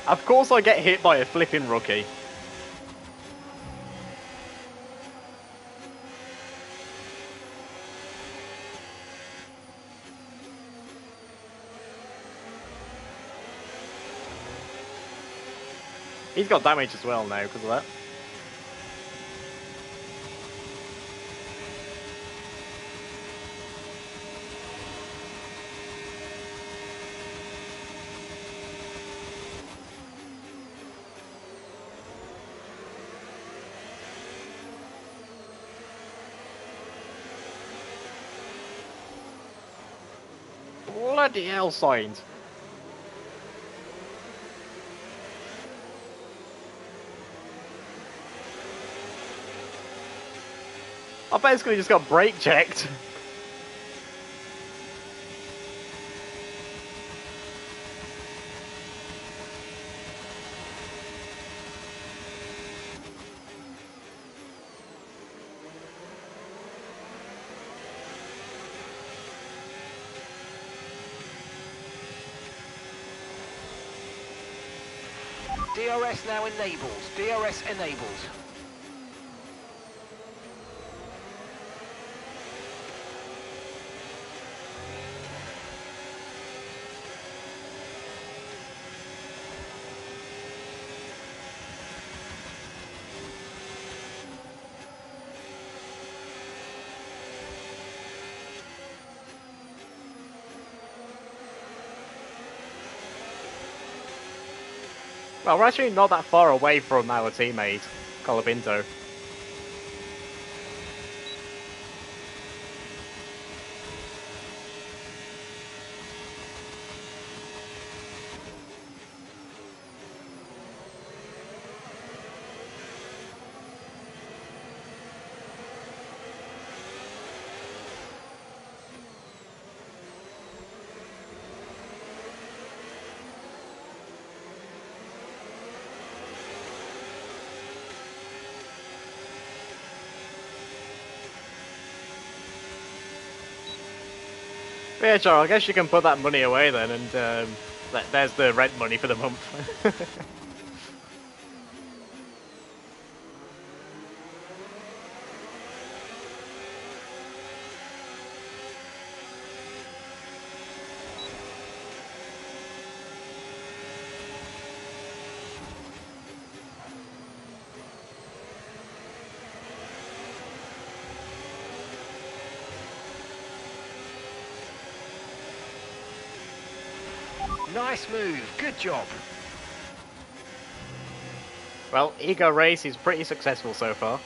Of course I get hit by a flipping rookie. He's got damage as well now because of that. Bloody hell, signs. I basically just got brake checked. DRS now enabled. DRS enabled. Well, we're actually not that far away from our teammate, Colapinto. Yeah, sure, I guess you can put that money away then, and there's the rent money for the month. Nice move. Good job. Well, Ego Race is pretty successful so far.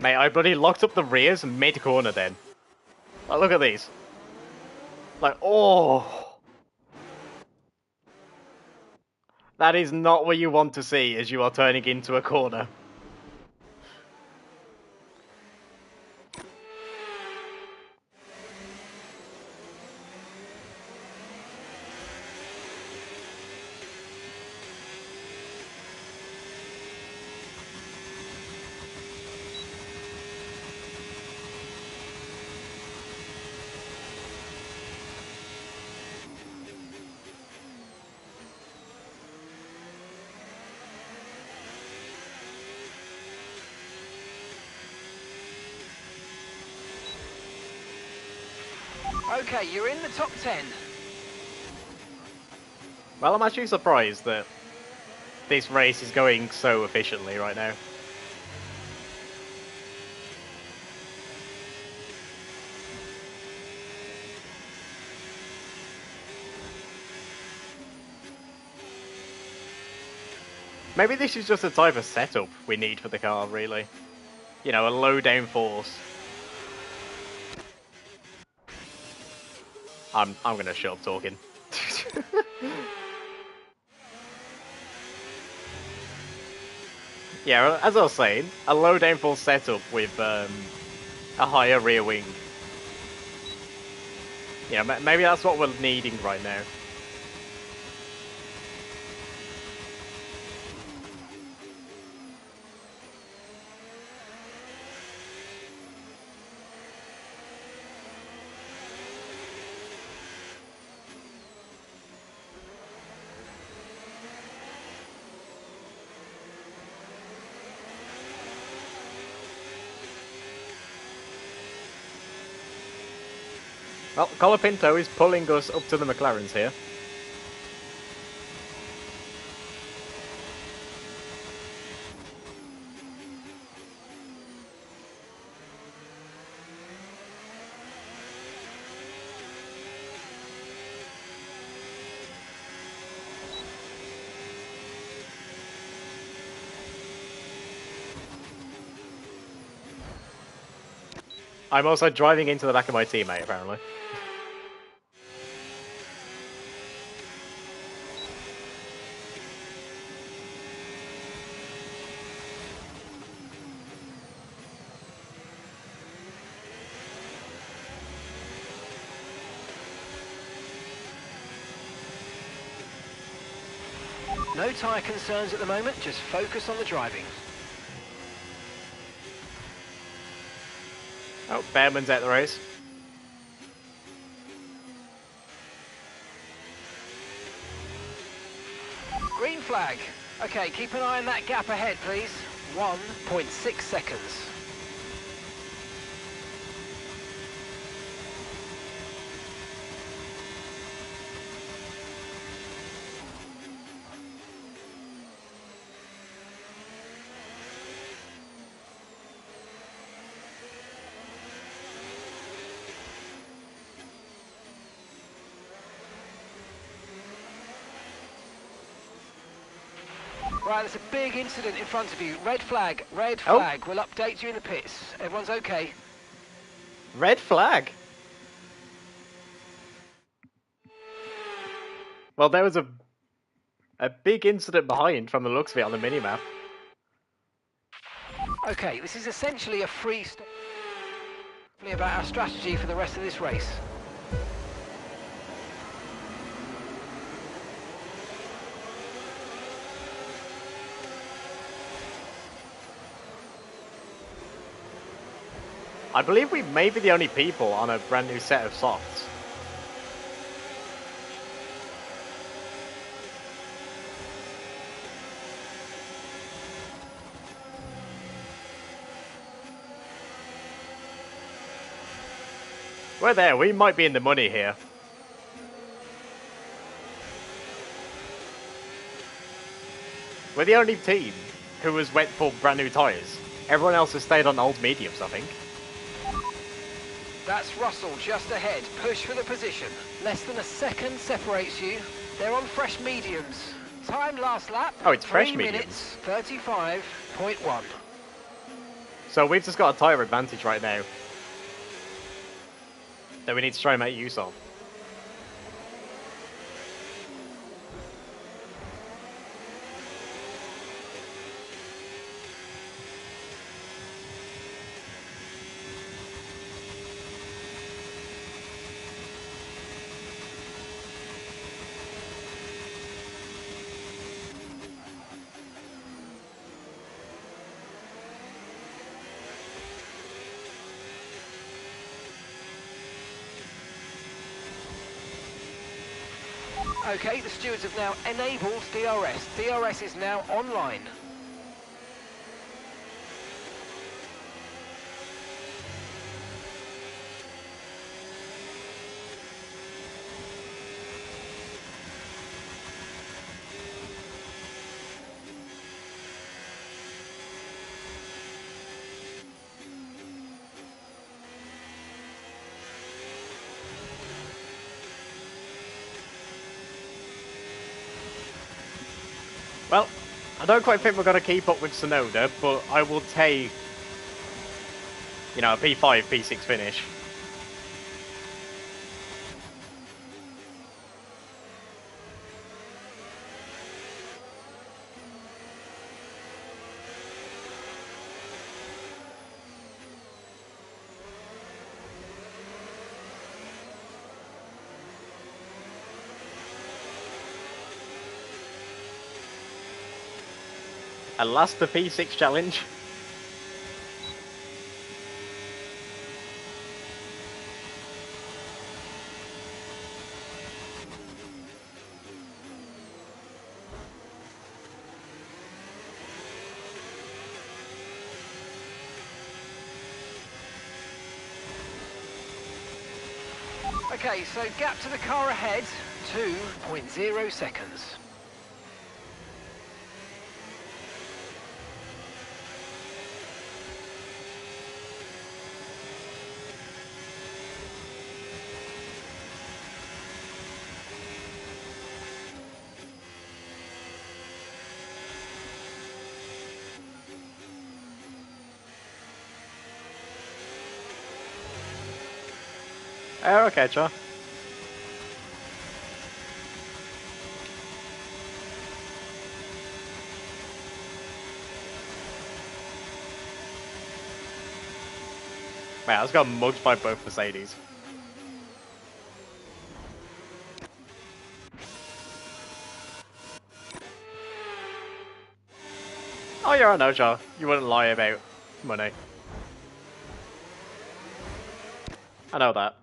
Mate, I bloody locked up the rears mid-corner then. Oh, look at these. Like, oh, that is not what you want to see as you are turning into a corner. Okay, you're in the top 10. Well, I'm actually surprised that this race is going so efficiently right now. Maybe this is just the type of setup we need for the car, really. You know, a low downforce. I'm gonna shut up talking. Yeah, as I was saying, a low downforce setup with a higher rear wing. Yeah, maybe that's what we're needing right now. Well, Colapinto is pulling us up to the McLarens here. I'm also driving into the back of my teammate, apparently. No tyre concerns at the moment, just focus on the driving. Oh, Behrman's at the race. Green flag. Okay, keep an eye on that gap ahead, please. 1.6 seconds. Right, there's a big incident in front of you. Red flag, red flag. Oh. We'll update you in the pits. Everyone's okay. Red flag? Well, there was a big incident behind from the looks of it on the minimap. Okay, this is essentially a free step about our strategy for the rest of this race. I believe we may be the only people on a brand new set of softs. We're there, we might be in the money here. We're the only team who was went for brand new tyres. Everyone else has stayed on old mediums, I think. That's Russell just ahead. Push for the position. Less than a second separates you. They're on fresh mediums. Time last lap. Oh, it's fresh 3 mediums. minutes, 35.1. So we've just got a tyre advantage right now that we need to try and make use of. Okay, the stewards have now enabled DRS. DRS is now online. Well, I don't quite think we're going to keep up with Tsunoda, but I will take, you know, a P5, P6 finish. And last the P6 challenge. Okay, so gap to the car ahead, 2.0 seconds. Oh, okay, sure. Man, I just got mugged by both Mercedes. Oh yeah, I know, Joe. You wouldn't lie about money. I know that.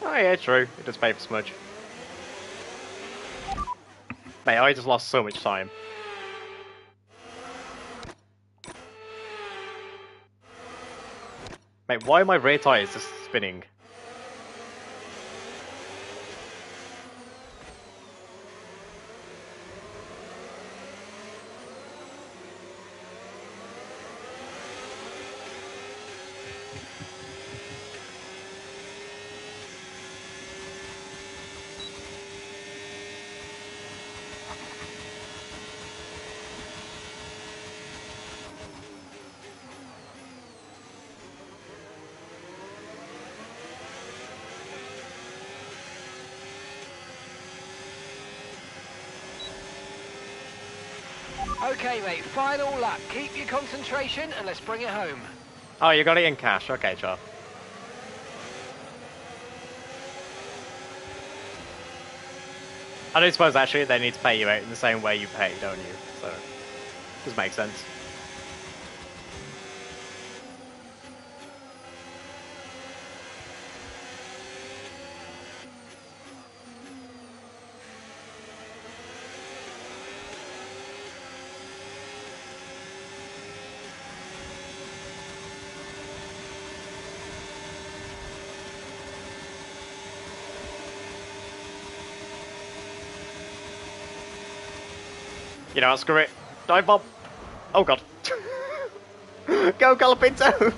Oh yeah, true. It does pay for smudge. Mate, I just lost so much time. Mate, why are my rear tyres just spinning? Okay, mate, final lap. Keep your concentration and let's bring it home. Oh, you got it in cash. Okay, Joe. I don't suppose actually they need to pay you out in the same way you pay, don't you? So, does make sense. You know, screw it. Dive bomb. Oh god. Go, Colapinto!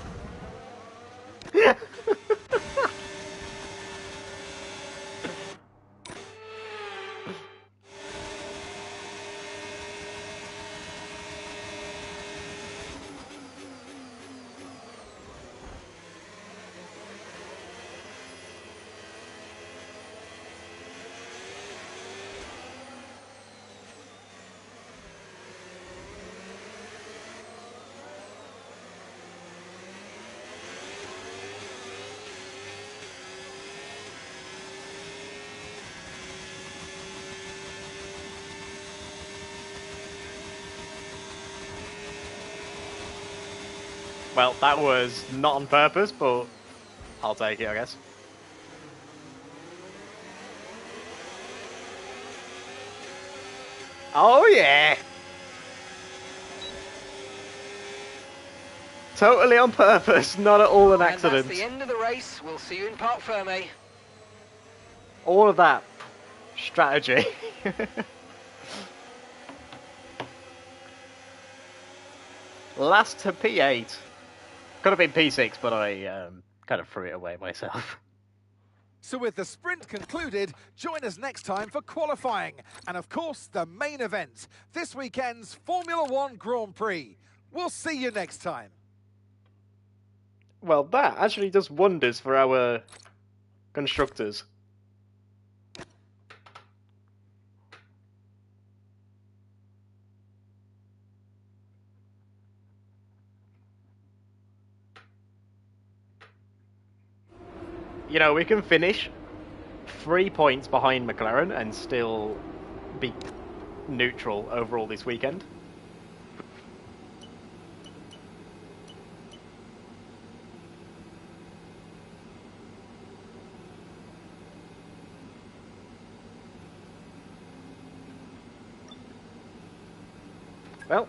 Well, that was not on purpose, but I'll take it, I guess. Oh, yeah! Totally on purpose, not at all an accident. And that's the end of the race. We'll see you in Parc Ferme. All of that strategy. Last to P8. Could have been P6, but I kind of threw it away myself. So with the sprint concluded, join us next time for qualifying. And of course, the main event, this weekend's Formula One Grand Prix. We'll see you next time. Well, that actually does wonders for our constructors. You know, we can finish 3 points behind McLaren and still be neutral overall this weekend. Well,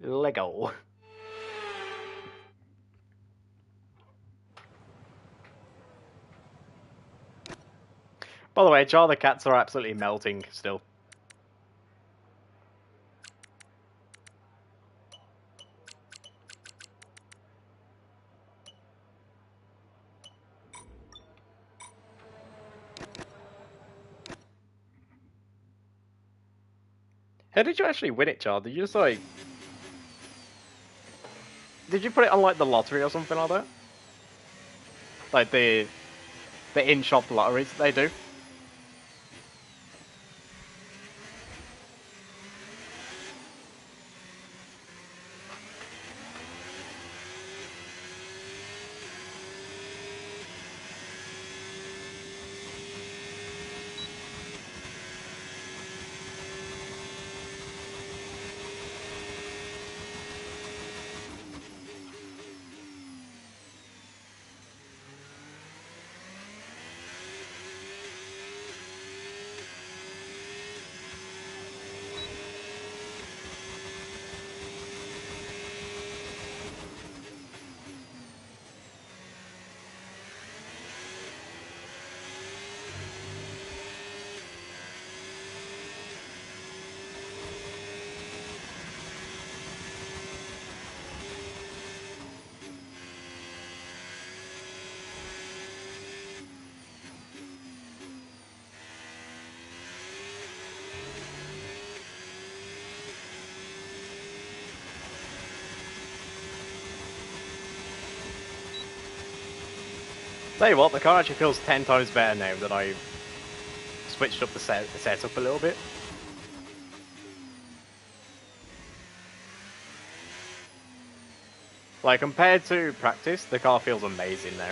Lego. By the way, Jar the cats are absolutely melting still. How did you actually win it, Jar? Did you just like... Did you put it on like the lottery or something like that? Like the in-shop lotteries they do? Tell you what, the car actually feels 10 times better now that I've switched up the setup a little bit. Like, compared to practice, the car feels amazing now.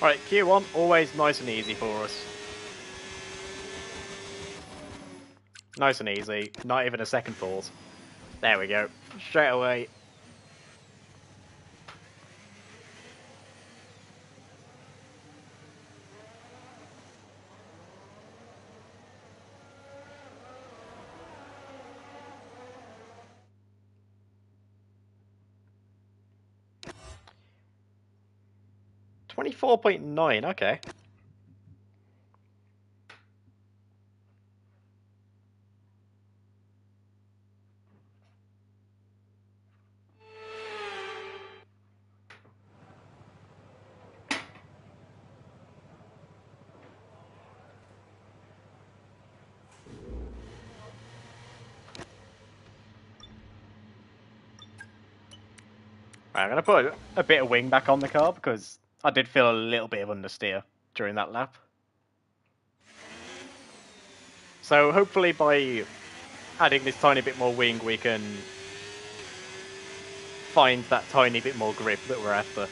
Alright, Q1, always nice and easy for us. Nice and easy, not even a second thought. There we go, straight away. $24.9, okay. Right, I'm going to put a bit of wing back on the car because I did feel a little bit of understeer during that lap. So hopefully by adding this tiny bit more wing, we can find that tiny bit more grip that we're after.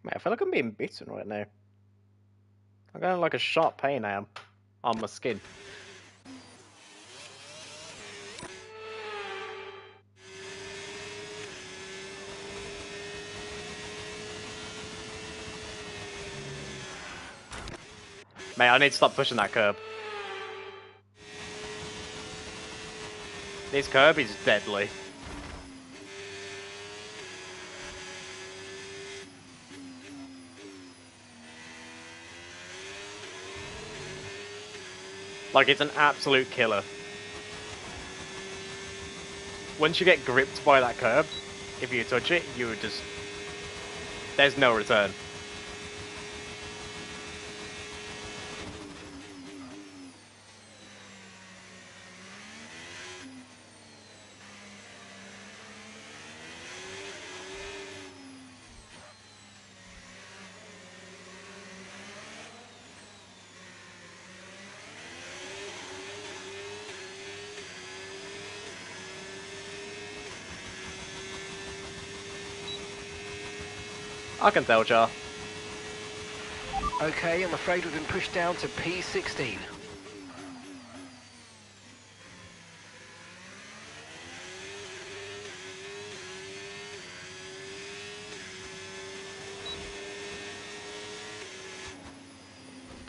Man, I feel like I'm being bitten right now. I'm getting like a sharp pain now on my skin. Mate, I need to stop pushing that curb. This curb is deadly. Like, it's an absolute killer. Once you get gripped by that curb, if you touch it, you would just... There's no return. I can tell, Jar. Okay, I'm afraid we've been pushed down to P16.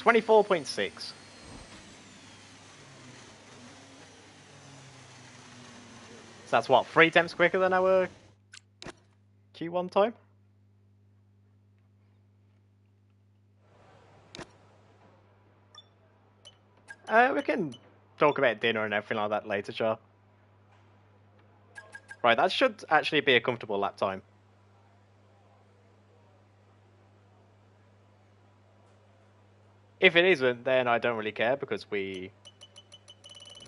.6. So that's what, 3 tenths quicker than our Q1 time? We can talk about dinner and everything like that later, Jar. Right, that should actually be a comfortable lap time. If it isn't, then I don't really care because we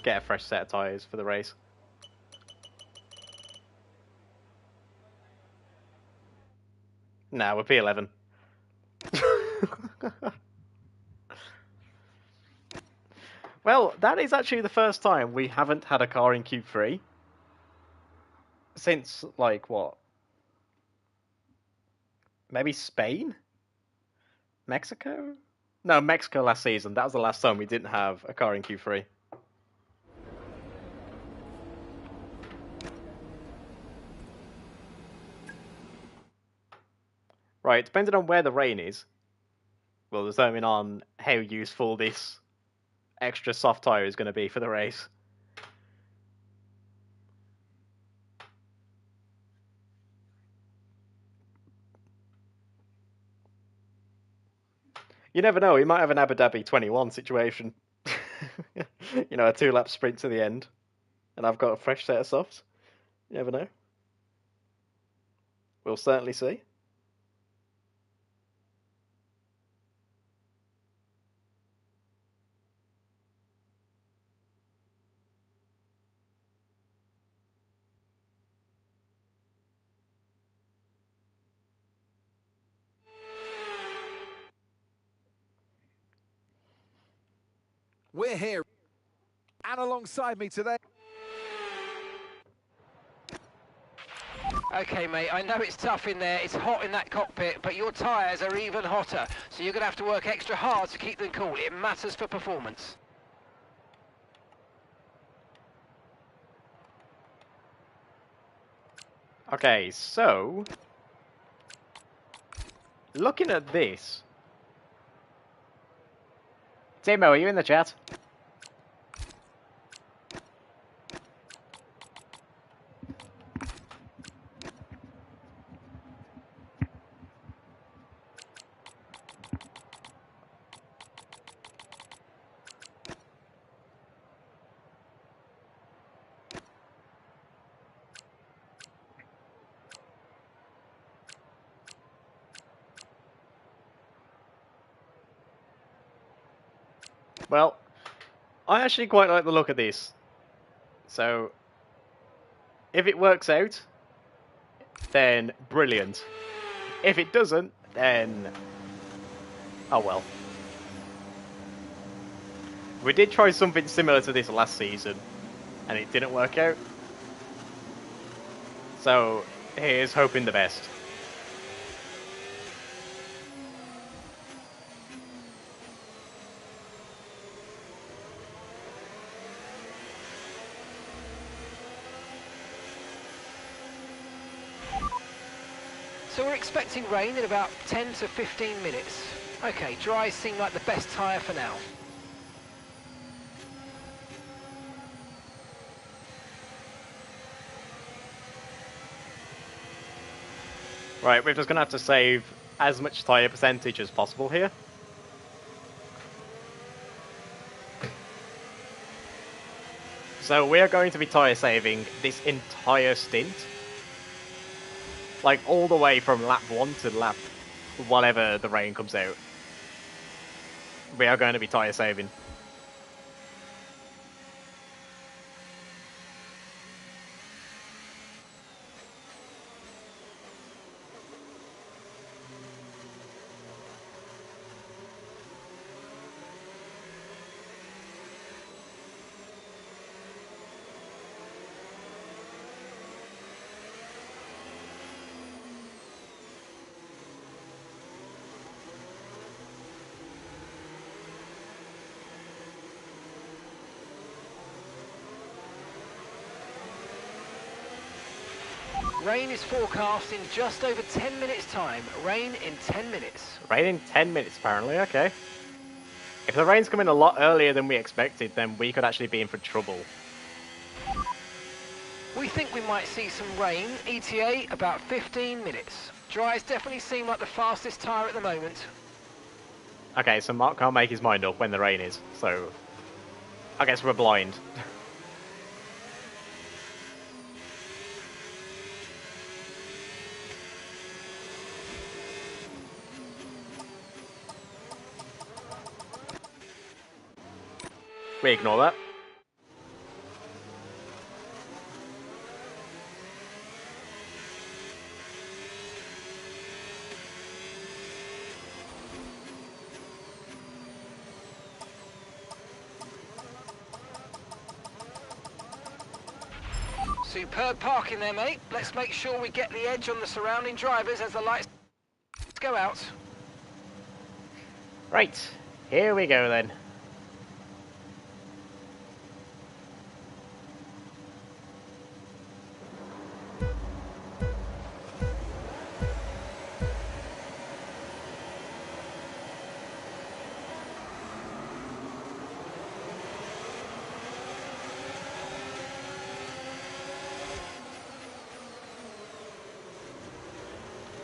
get a fresh set of tyres for the race. Nah, we're P11. Well, that is actually the first time we haven't had a car in Q3 since, like, what? Maybe Spain? Mexico? No, Mexico last season. That was the last time we didn't have a car in Q3. Right, depending on where the rain is, will determine on how useful this extra soft tyre is going to be for the race. You never know, he might have an Abu Dhabi 21 situation. You know, a 2-lap sprint to the end, and I've got a fresh set of softs. You never know. We'll certainly see. We're here. And alongside me today. Okay, mate, I know it's tough in there, it's hot in that cockpit, but your tyres are even hotter, so you're going to have to work extra hard to keep them cool. It matters for performance. Okay, so... looking at this... Timo, are you in the chat? Well, I actually quite like the look of this. So, if it works out, then brilliant. If it doesn't, then... oh well. We did try something similar to this last season, and it didn't work out. So, here's hoping the best. So we're expecting rain in about 10 to 15 minutes. Okay, dries seem like the best tyre for now. Right, we're just going to have to save as much tyre percentage as possible here. So we are going to be tyre saving this entire stint. Like, all the way from lap 1 to lap whatever the rain comes out. We are going to be tyre saving. Rain is forecast in just over 10 minutes time. Rain in 10 minutes. Rain in 10 minutes, apparently, okay. If the rain's coming a lot earlier than we expected, then we could actually be in for trouble. We think we might see some rain, ETA about 15 minutes. Dries definitely seem like the fastest tyre at the moment. Okay, so Mark can't make his mind up when the rain is, so... I guess we're blind. We ignore that. Superb parking there, mate. Let's make sure we get the edge on the surrounding drivers as the lights go out. Right, here we go then.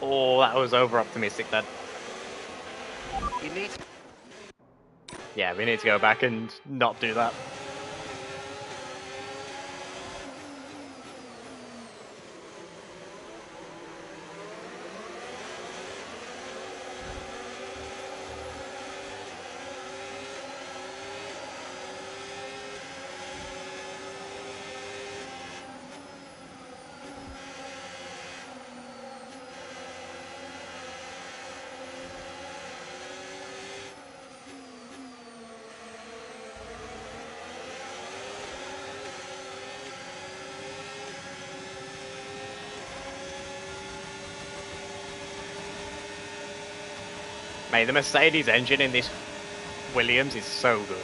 Oh, that was over-optimistic then. You need to... Yeah, we need to go back and not do that. Mate, the Mercedes engine in this Williams is so good.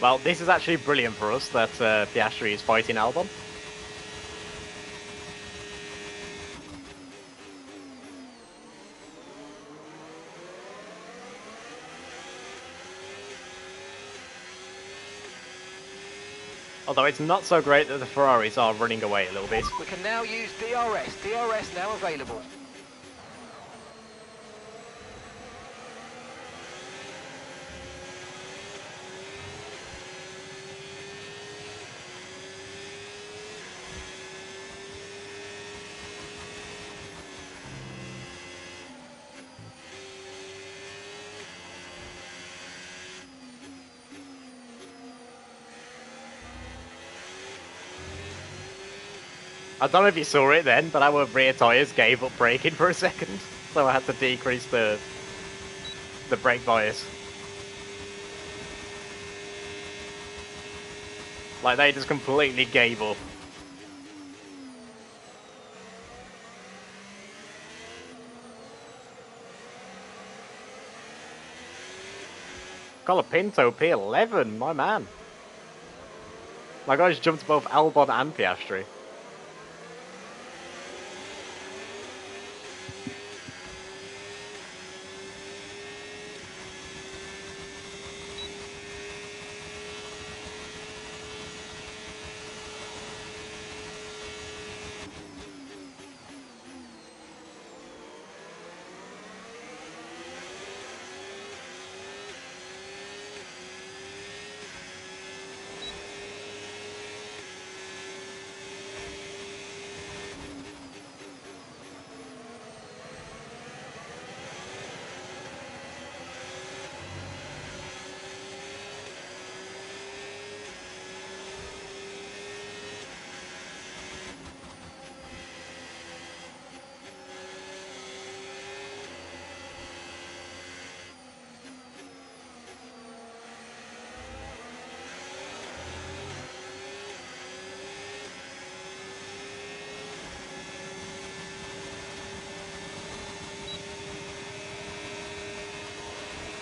Well, this is actually brilliant for us that Piastri is fighting Albon. Although it's not so great that the Ferraris are running away a little bit. We can now use DRS. DRS now available. I don't know if you saw it then, but our rear tyres gave up braking for a second, so I had to decrease the brake bias. Like, they just completely gave up. Colapinto P11, my man. My guys jumped both Albon and Piastri.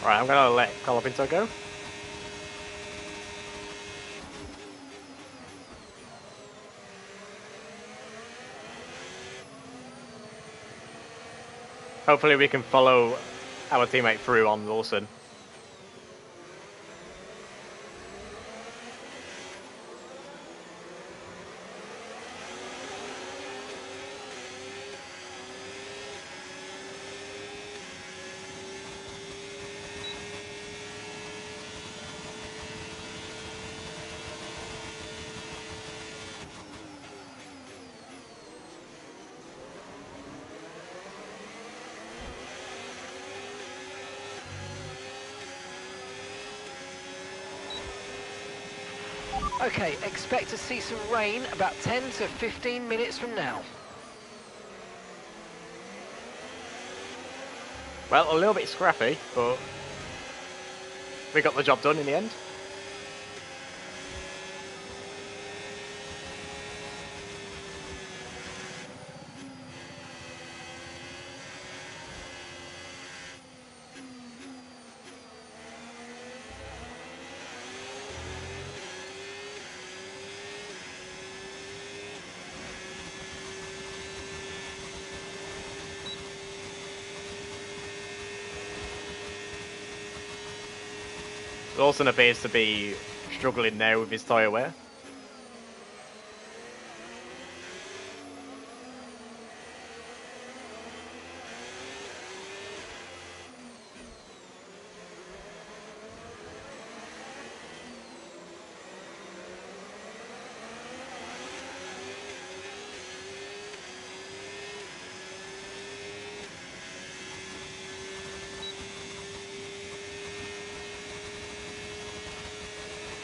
Alright, I'm gonna let Colapinto go. Hopefully we can follow our teammate through on Lawson. Okay, expect to see some rain about 10 to 15 minutes from now. Well, a little bit scrappy, but we got the job done in the end. Lawson appears to be struggling now with his tyre wear.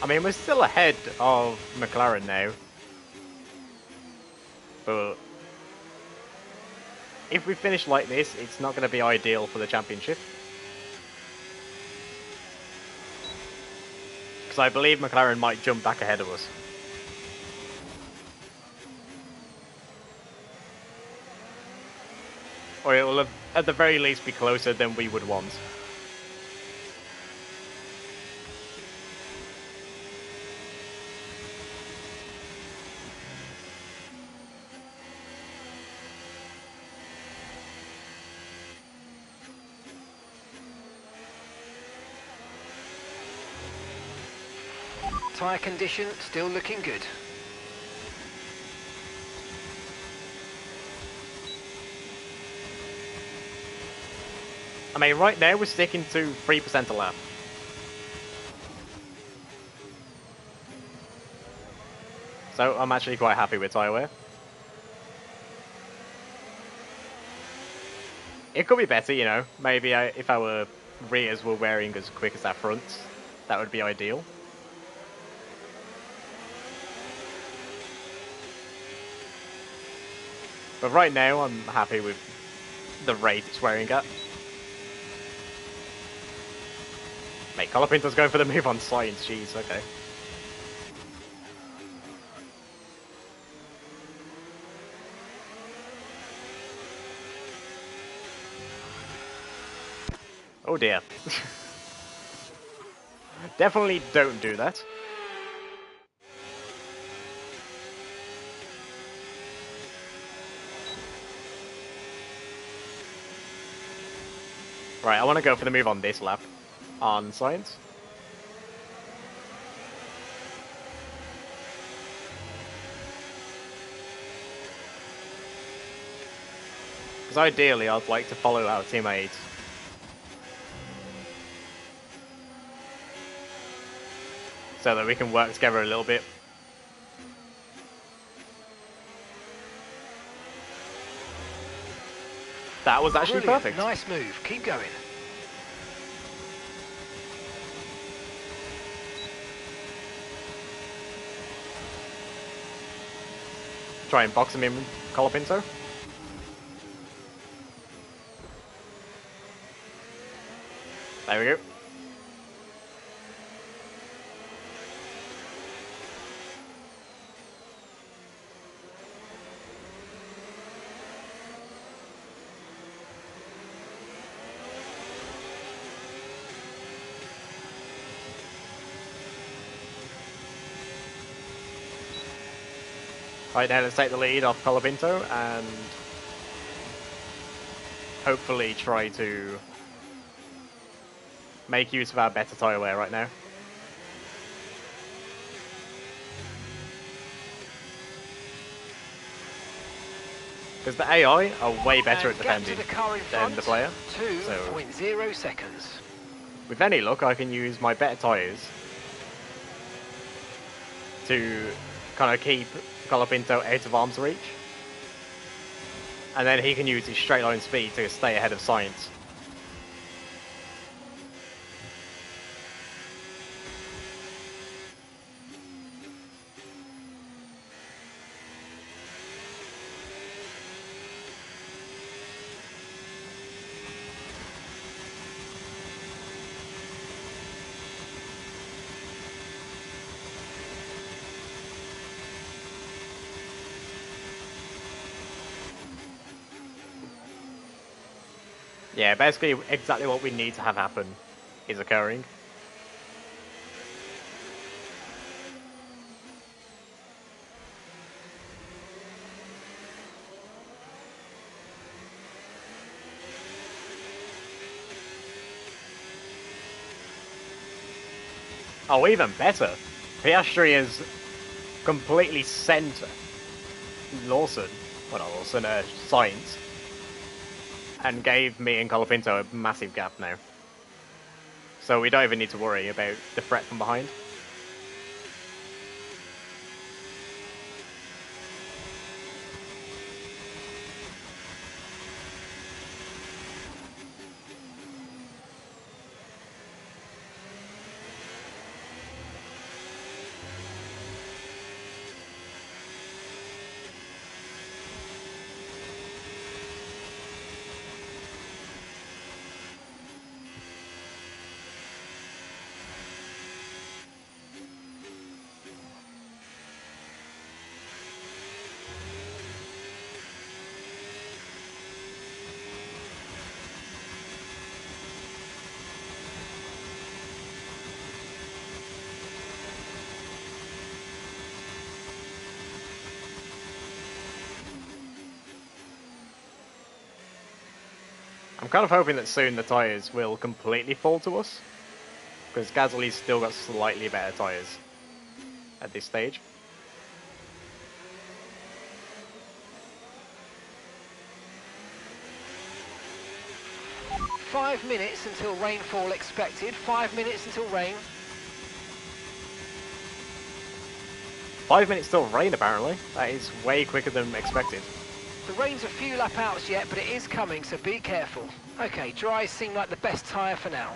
I mean, we're still ahead of McLaren now. But if we finish like this, it's not going to be ideal for the championship. Because I believe McLaren might jump back ahead of us. Or it will, at the very least, be closer than we would want. Tyre condition still looking good. I mean, right now we're sticking to 3% a lap. So I'm actually quite happy with tyre wear. It could be better, you know. Maybe if our rears were wearing as quick as our fronts, that would be ideal. But right now, I'm happy with the rate it's wearing at. Mate, Colapinto's going for the move on science, jeez, okay. Oh dear. Definitely don't do that. Right, I want to go for the move on this lap. On science. Because ideally, I'd like to follow our teammates. So that we can work together a little bit. That was actually Brilliant. perfect. Nice move. Keep going. Try and box him in, Colapinto. There we go. Right now, let's take the lead off Colapinto and hopefully try to make use of our better tyre wear right now. Because the AI are way better at defending than the player. 2.0 seconds. With any luck, I can use my better tyres to kind of keep Colapinto out of arm's reach. And then he can use his straight line speed to stay ahead of Science. Yeah, basically exactly what we need to have happen is occurring. Oh, even better. Piastri has completely sent Lawson, well not Lawson, Sainz, and gave me and Colapinto a massive gap now. So we don't even need to worry about the threat from behind. I'm kind of hoping that soon the tyres will completely fall to us, because Gasly's still got slightly better tyres. at this stage. Five minutes until rainfall expected. 5 minutes until rain. 5 minutes till rain, apparently. That is way quicker than expected. The rain's a few lap outs yet, but it is coming, so be careful. Okay, dry seem like the best tyre for now.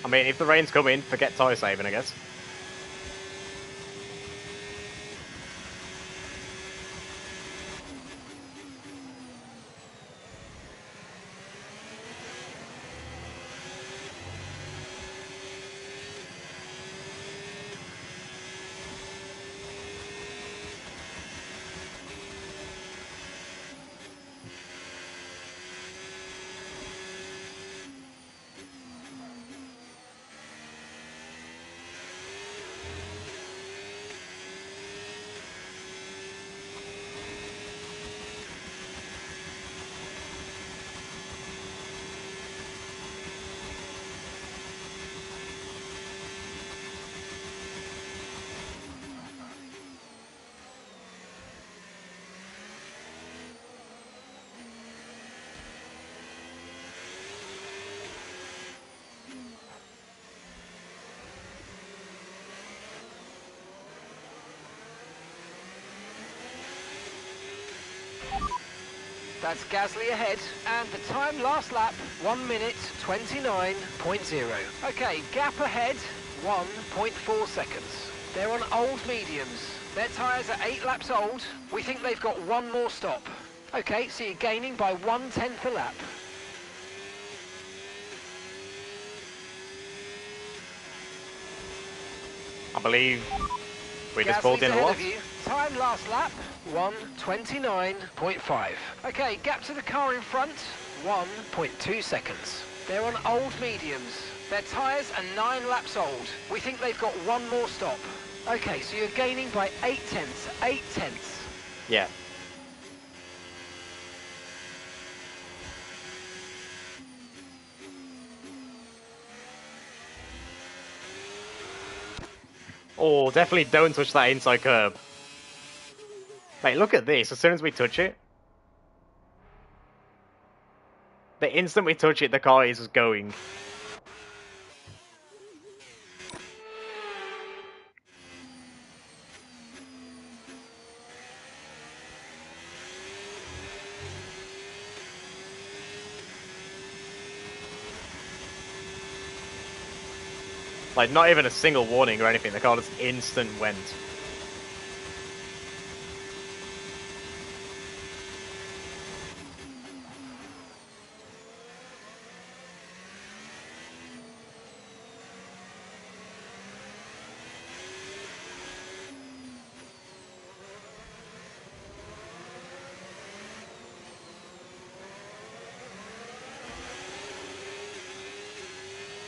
I mean, if the rain's coming, forget tyre saving, I guess. That's Gasly ahead, and the time last lap, 1 minute 29.0. Okay, gap ahead, 1.4 seconds. They're on old mediums. Their tyres are 8 laps old. We think they've got one more stop. Okay, so you're gaining by 1/10 a lap. I believe we just pulled Gasly's in a ahead lot. of you. Time last lap, 1:29.5. Okay, gap to the car in front, 1.2 seconds. They're on old mediums. Their tyres are 9 laps old. We think they've got one more stop. Okay, so you're gaining by 8 tenths. 8 tenths. Yeah. Oh, definitely don't touch that inside curb. Mate, look at this. As soon as we touch it, the instant we touch it, the car is just going. Like, not even a single warning or anything. The car just instant went.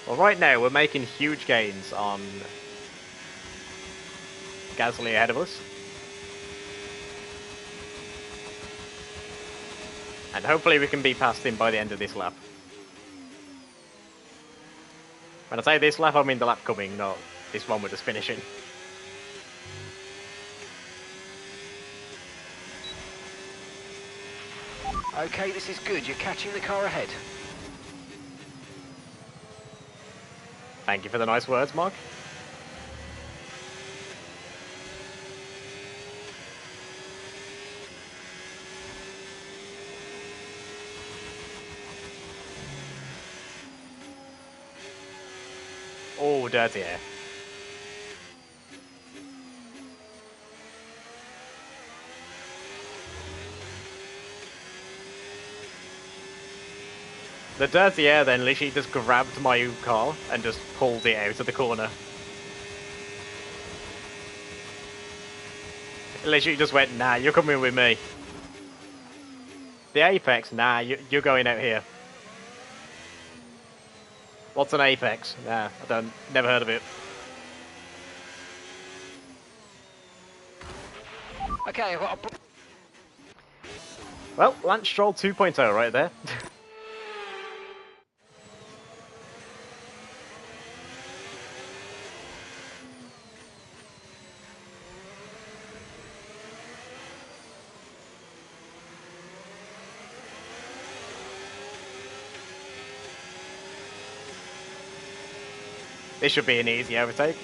Well, right now, we're making huge gains on Gasly ahead of us. And hopefully we can be past him by the end of this lap. When I say this lap, I mean the lap coming, not this one we're just finishing. Okay, this is good. You're catching the car ahead. Thank you for the nice words, Mark. Oh, dirty air. The dirty air then literally just grabbed my car and just pulled it out of the corner. It literally just went, nah, you're coming with me. The apex, nah, you're going out here. What's an apex? Nah, never heard of it. Okay, I've got a... Well, Lance Stroll 2.0 right there. This should be an easy overtake.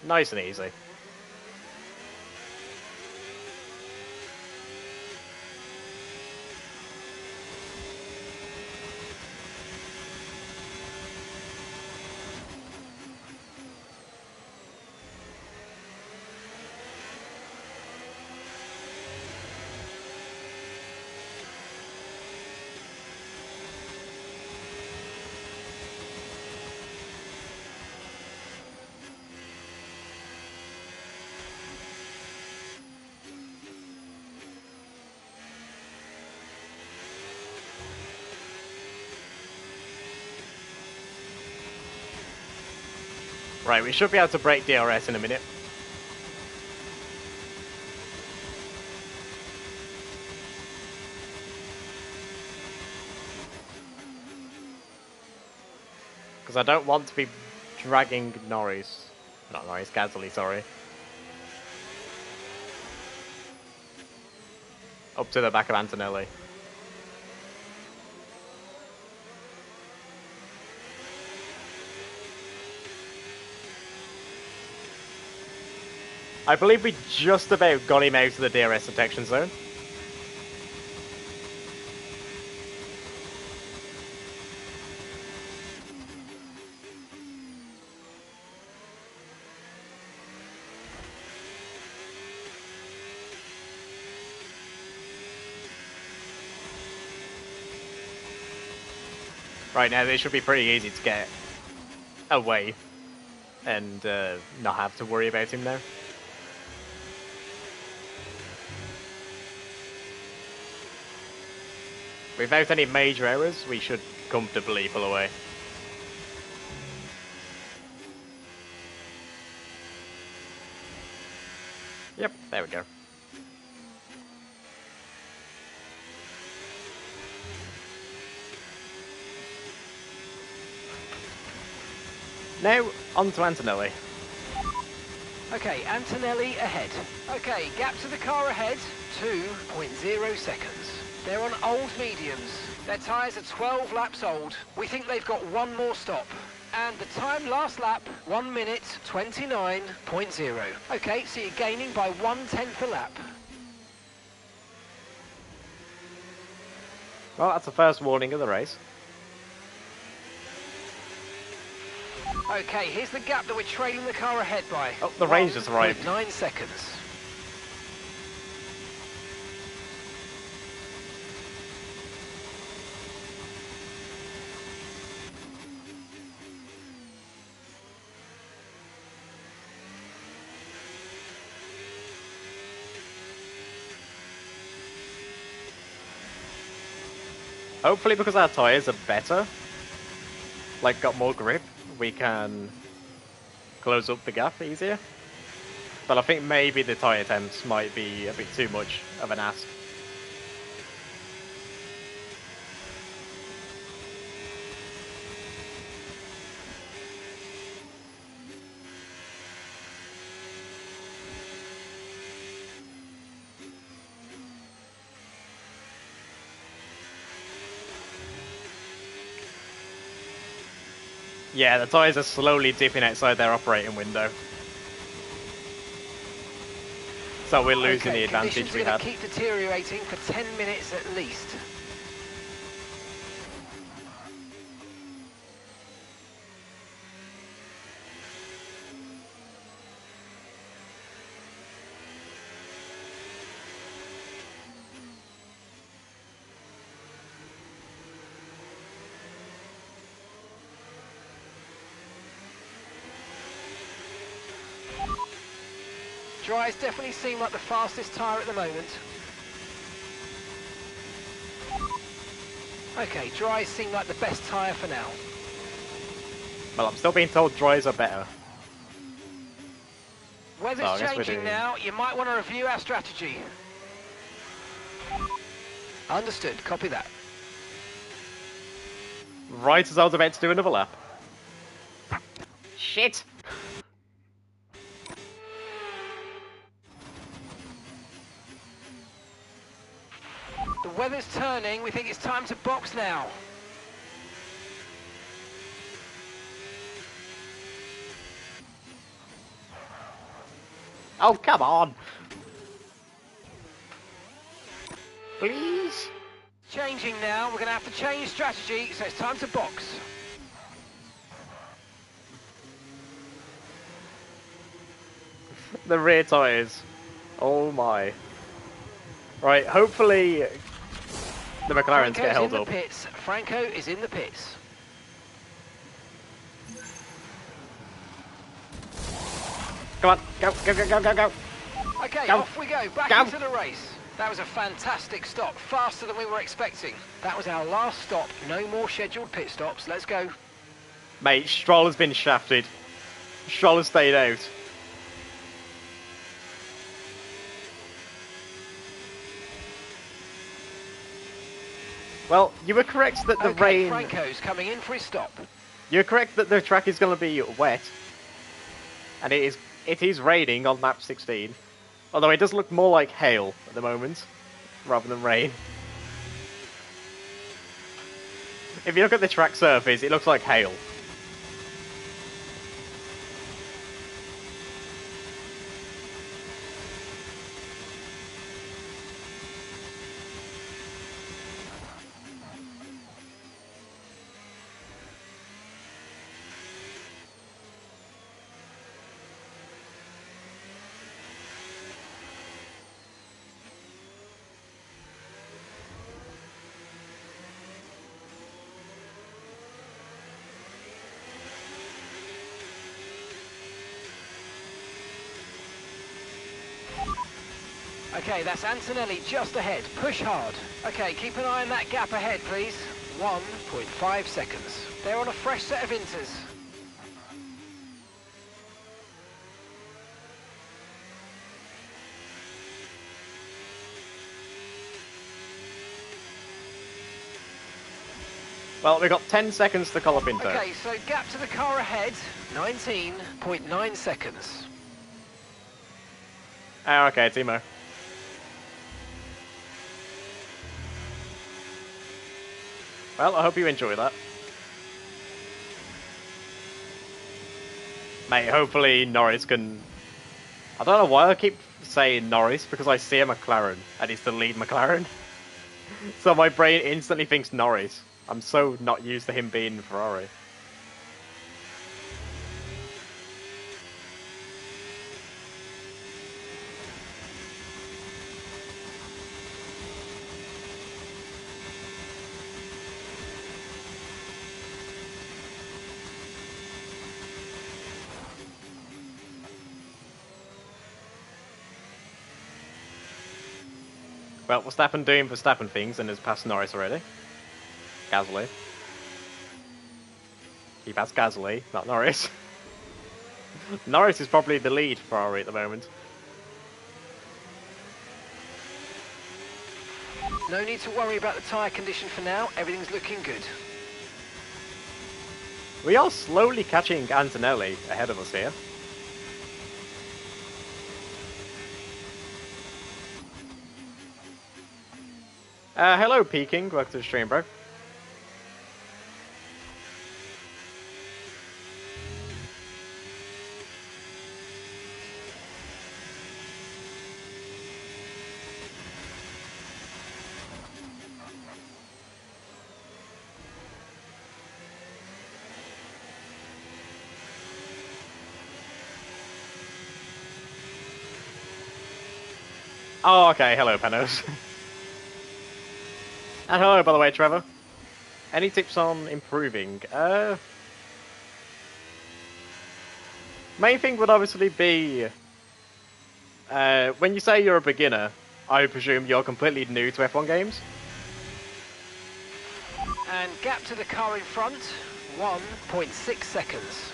Nice and easy. Right, we should be able to break DRS in a minute. Because I don't want to be dragging Norris. Not Norris, Gasly, sorry. Up to the back of Antonelli. I believe we just about got him out of the DRS detection zone. Right now, this should be pretty easy to get away and not have to worry about him now. Without any major errors, we should comfortably pull away. Yep, there we go. Now, on to Antonelli. Okay, Antonelli ahead. Okay, gap to the car ahead, 2.0 seconds. They're on old mediums. Their tyres are 12 laps old. We think they've got one more stop. And the time last lap, 1 minute 29.0. Okay, so you're gaining by 1/10 a lap. Well, that's the first warning of the race. Okay, here's the gap that we're trailing the car ahead by. Oh, the range just arrived. 9 seconds. Hopefully, because our tyres are better, like got more grip, we can close up the gap easier. But I think maybe the tyre temps might be a bit too much of an ask. Yeah, the tyres are slowly dipping outside their operating window. So we're losing the advantage we had. Keep deteriorating for 10 minutes at least. Dries definitely seem like the fastest tyre at the moment. Okay, dries seem like the best tyre for now. Well, I'm still being told dries are better. Weather's changing now, you might want to review our strategy. Understood, copy that. Right as I was about to do another lap. Shit! The weather's turning. We think it's time to box now. Oh, come on! Please? Changing now. We're going to have to change strategy, so it's time to box. The rear tyres. Oh my. Right, hopefully the McLarens get held up. Pits. Franco is in the pits. Come on, go, go, go, go, go, go. Okay, Go. off we go. Back Go. into the race. That was a fantastic stop. Faster than we were expecting. That was our last stop. No more scheduled pit stops. Let's go. Mate, Stroll has been shafted. Stroll has stayed out. Well, you were correct that the rain... Franco's coming in for his stop. You're correct that the track is going to be wet. And it is raining on map 16. Although it does look more like hail at the moment, rather than rain. If you look at the track surface, it looks like hail. Okay, that's Antonelli just ahead. Push hard. Okay, keep an eye on that gap ahead, please. 1.5 seconds. They're on a fresh set of inters. Well, we've got 10 seconds to call up Inter. Okay, so gap to the car ahead, 19.9 seconds. Ah, okay, Timo. Well, I hope you enjoy that. Mate, hopefully Norris can... I don't know why I keep saying Norris, because I see a McLaren, and it's the lead McLaren. So my brain instantly thinks Norris. I'm so not used to him being Ferrari. Well, Verstappen doing Verstappen things and has passed Norris already. Gasly. He passed Gasly, not Norris. Norris is probably the lead Ferrari at the moment. No need to worry about the tyre condition for now. Everything's looking good. We are slowly catching Antonelli ahead of us here. Hello, Peking. Welcome to the stream, bro. Oh, okay. Hello, Panos. And hello, by the way, Trevor. Any tips on improving? Main thing would obviously be... when you say you're a beginner, I presume you're completely new to F1 games? And gap to the car in front, 1.6 seconds.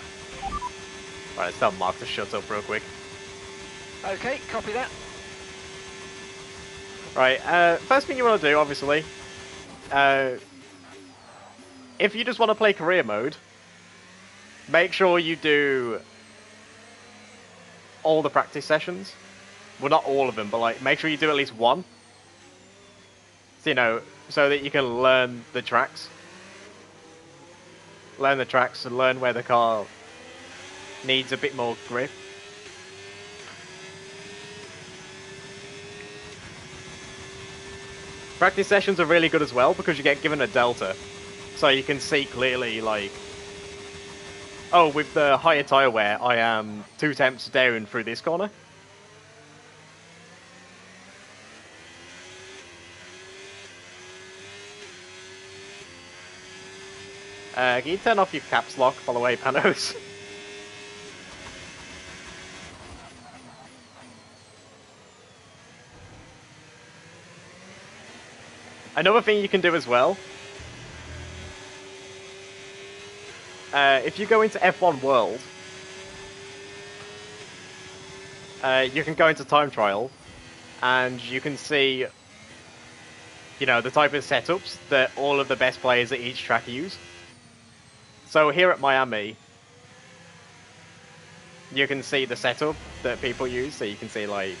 Right, let's tell Mark to shut up real quick. Okay, copy that. Right, first thing you want to do, obviously, if you just want to play career mode, make sure you do all the practice sessions. Well, not all of them, but like make sure you do at least one. So, you know, so that you can learn the tracks. Learn the tracks and learn where the car needs a bit more grip. Practice sessions are really good as well because you get given a delta. So you can see clearly, like, oh, with the higher tyre wear, I am 2 temps down through this corner. Can you turn off your caps lock, by the way, Panos? Another thing you can do as well, if you go into F1 World, you can go into time trial, and you can see, you know, the type of setups that all of the best players at each track use. So here at Miami, you can see the setup that people use, so you can see, like,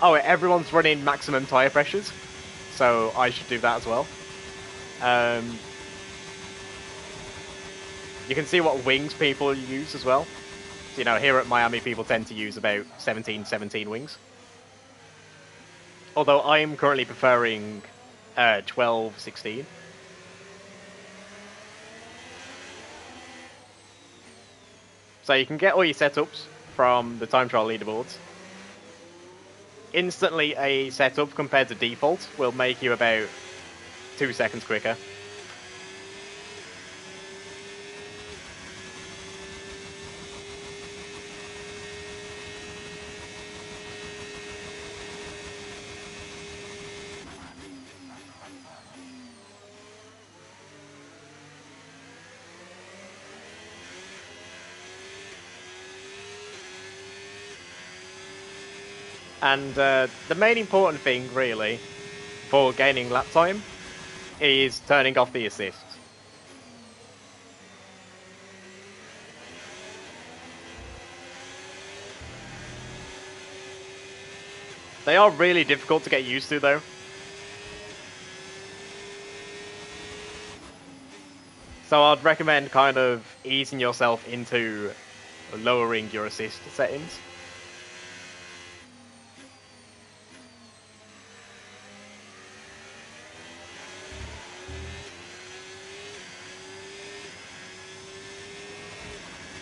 oh, everyone's running maximum tyre pressures, so I should do that as well. You can see what wings people use as well. So, you know, here at Miami, people tend to use about 17 wings. Although I am currently preferring 12, 16. So you can get all your setups from the time trial leaderboards. Instantly, a setup compared to default will make you about 2 seconds quicker. And the main important thing, really, for gaining lap time is turning off the assists. They are really difficult to get used to, though. So I'd recommend kind of easing yourself into lowering your assist settings.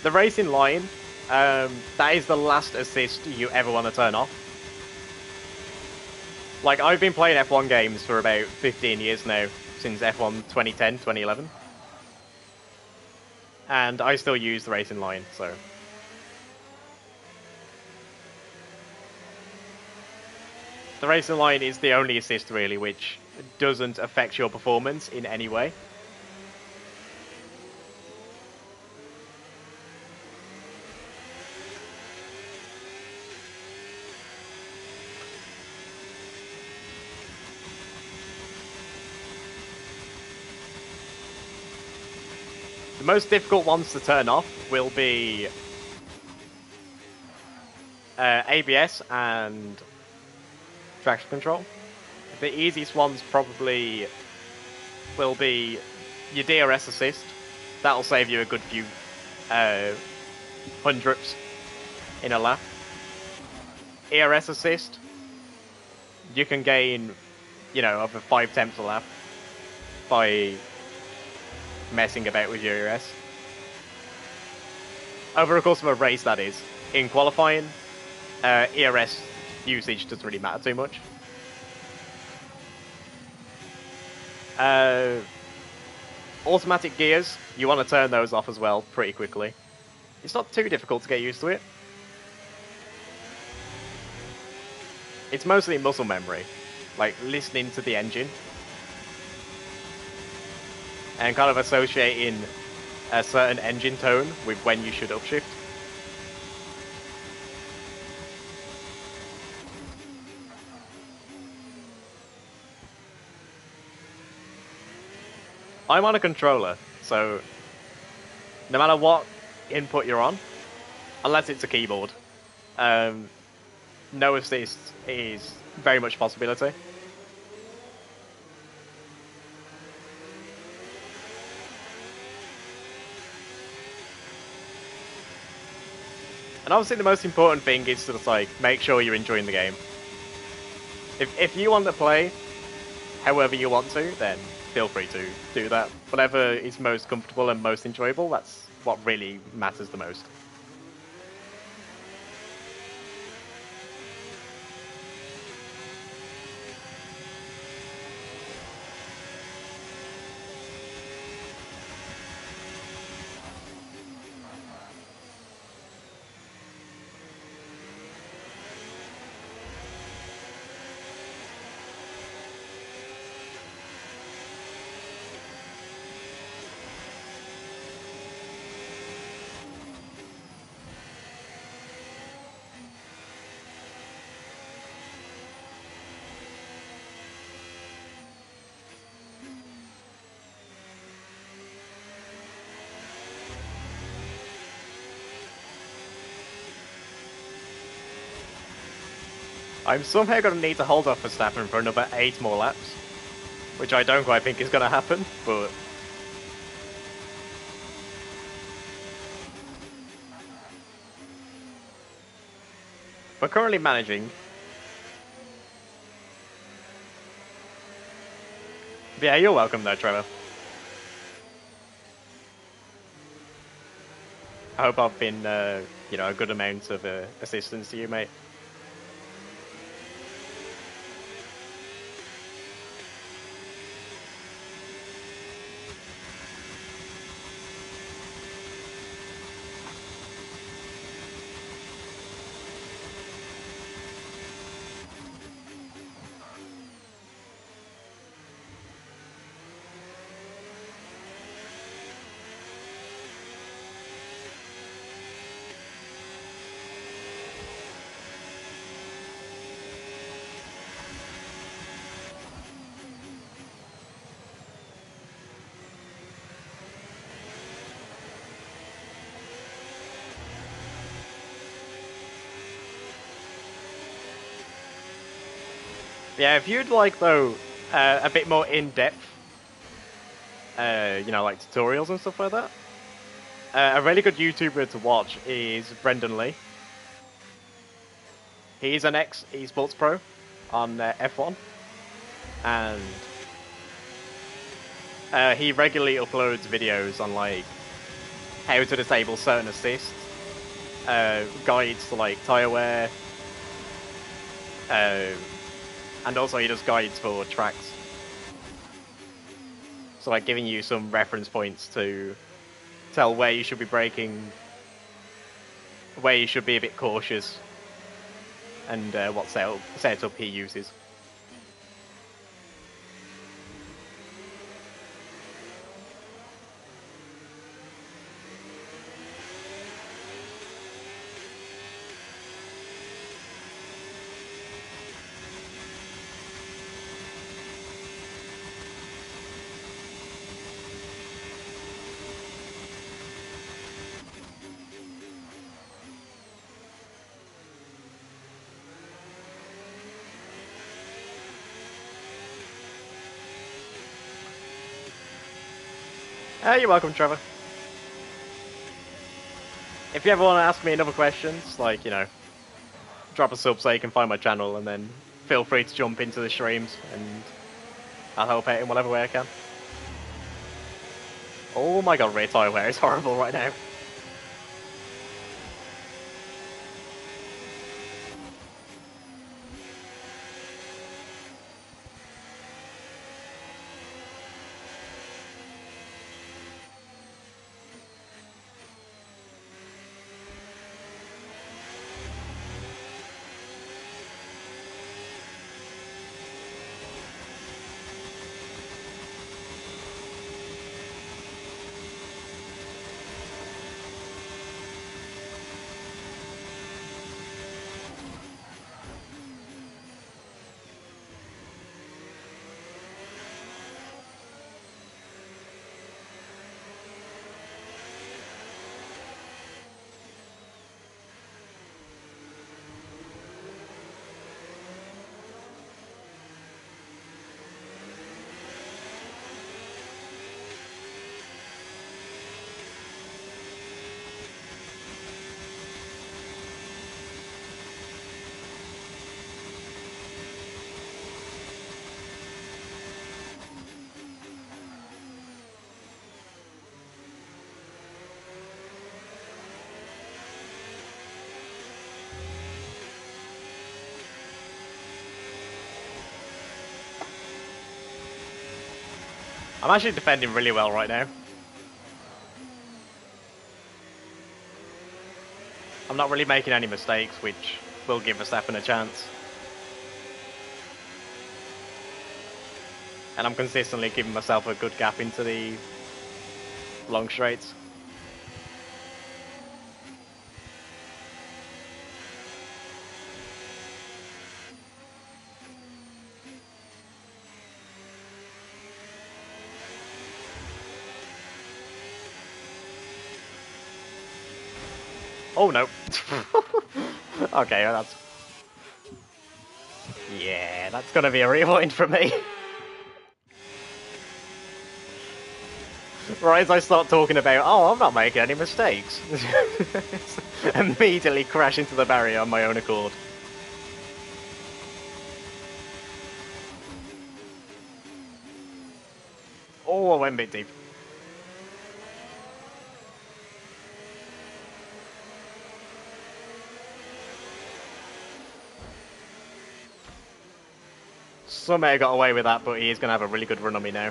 The racing line, that is the last assist you ever want to turn off. Like, I've been playing F1 games for about 15 years now, since F1 2010, 2011. And I still use the racing line, so... The racing line is the only assist, really, which doesn't affect your performance in any way. The most difficult ones to turn off will be ABS and traction control. The easiest ones probably will be your DRS assist. That'll save you a good few hundredths in a lap. ERS assist, you can gain, you know, over 5 tenths a lap by messing about with your ERS. Over the course of a race, that is. In qualifying, ERS usage doesn't really matter too much. Automatic gears, you want to turn those off as well pretty quickly. It's not too difficult to get used to it. It's mostly muscle memory, like listening to the engine and kind of associating a certain engine tone with when you should upshift. I'm on a controller, so no matter what input you're on, unless it's a keyboard, no assists is very much a possibility. And obviously the most important thing is to just like make sure you're enjoying the game. If you want to play however you want to, then feel free to do that. Whatever is most comfortable and most enjoyable, that's what really matters the most. I'm somehow going to need to hold off Verstappen for another 8 more laps, which I don't quite think is going to happen, but... We're currently managing. Yeah, you're welcome though, Trevor. I hope I've been, you know, a good amount of assistance to you, mate. Yeah, if you'd like, though, a bit more in-depth, you know, like tutorials and stuff like that, a really good YouTuber to watch is Brendan Lee. He's an ex-esports pro on F1, and he regularly uploads videos on, like, how to disable certain assists, guides to, like, tyre wear, and also he does guides for tracks. So like giving you some reference points to tell where you should be braking, where you should be a bit cautious, and what setup he uses. You're welcome, Trevor. If you ever want to ask me another questions, like, you know, drop a sub so you can find my channel, and then feel free to jump into the streams, and I'll help out in whatever way I can. Oh my god, rear tyre wear is horrible right now. I'm actually defending really well right now. I'm not really making any mistakes, which will give Verstappen a chance. And I'm consistently giving myself a good gap into the long straights. Oh no. Okay, that's... Yeah, that's gonna be a rewind for me. Right as I start talking about, oh, I'm not making any mistakes. Immediately crash into the barrier on my own accord. Oh, I went a bit deep. Somehow got away with that, but he is going to have a really good run on me now.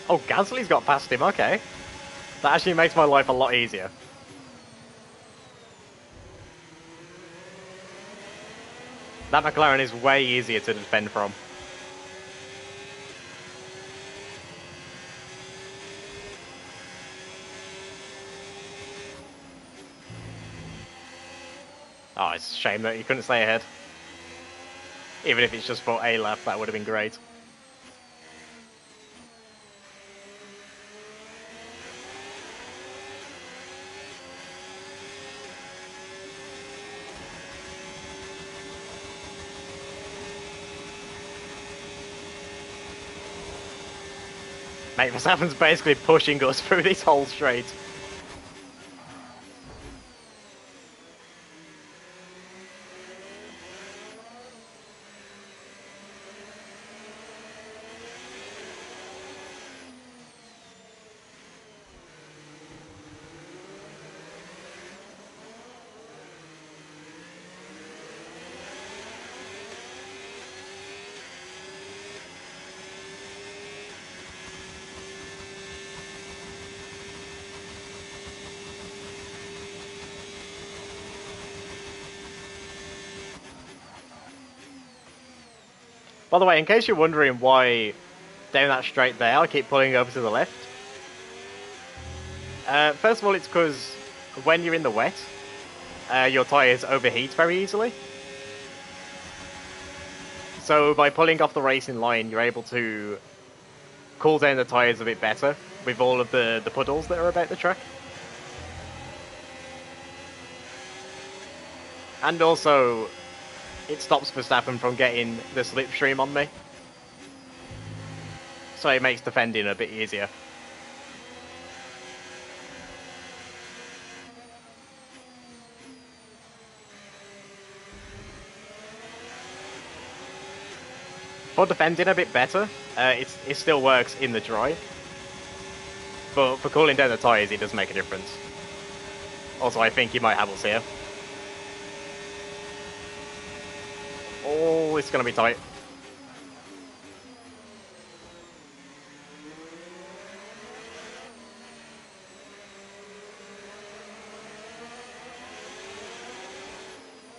Oh, Gasly's got past him, okay. That actually makes my life a lot easier. That McLaren is way easier to defend from. Oh, it's a shame that you couldn't stay ahead. Even if it's just for a lap, that would have been great. Mate, Verstappen's basically pushing us through this whole straight. By the way, in case you're wondering why down that straight there I keep pulling over to the left. First of all, it's because when you're in the wet, your tyres overheat very easily. So by pulling off the racing line, you're able to cool down the tyres a bit better with all of the puddles that are about the track. And also, it stops Verstappen from getting the slipstream on me. So it makes defending a bit easier. For defending a bit better, it still works in the dry. But for cooling down the tyres, it does make a difference. Also, I think he might have us here. Oh, it's going to be tight.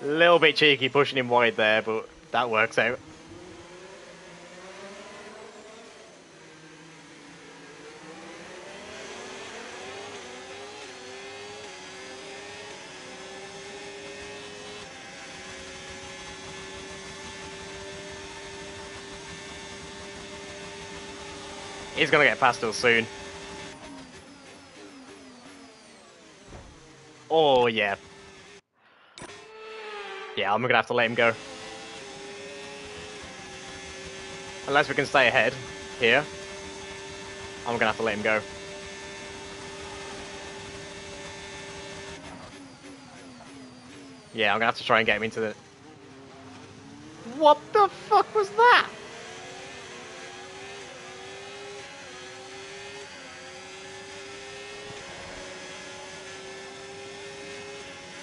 A little bit cheeky pushing him wide there, but that works out. He's going to get past us soon. Oh, yeah. Yeah, I'm going to have to let him go. Unless we can stay ahead here. I'm gonna have to let him go. Yeah, I'm gonna have to try and get him into the... What the fuck was that?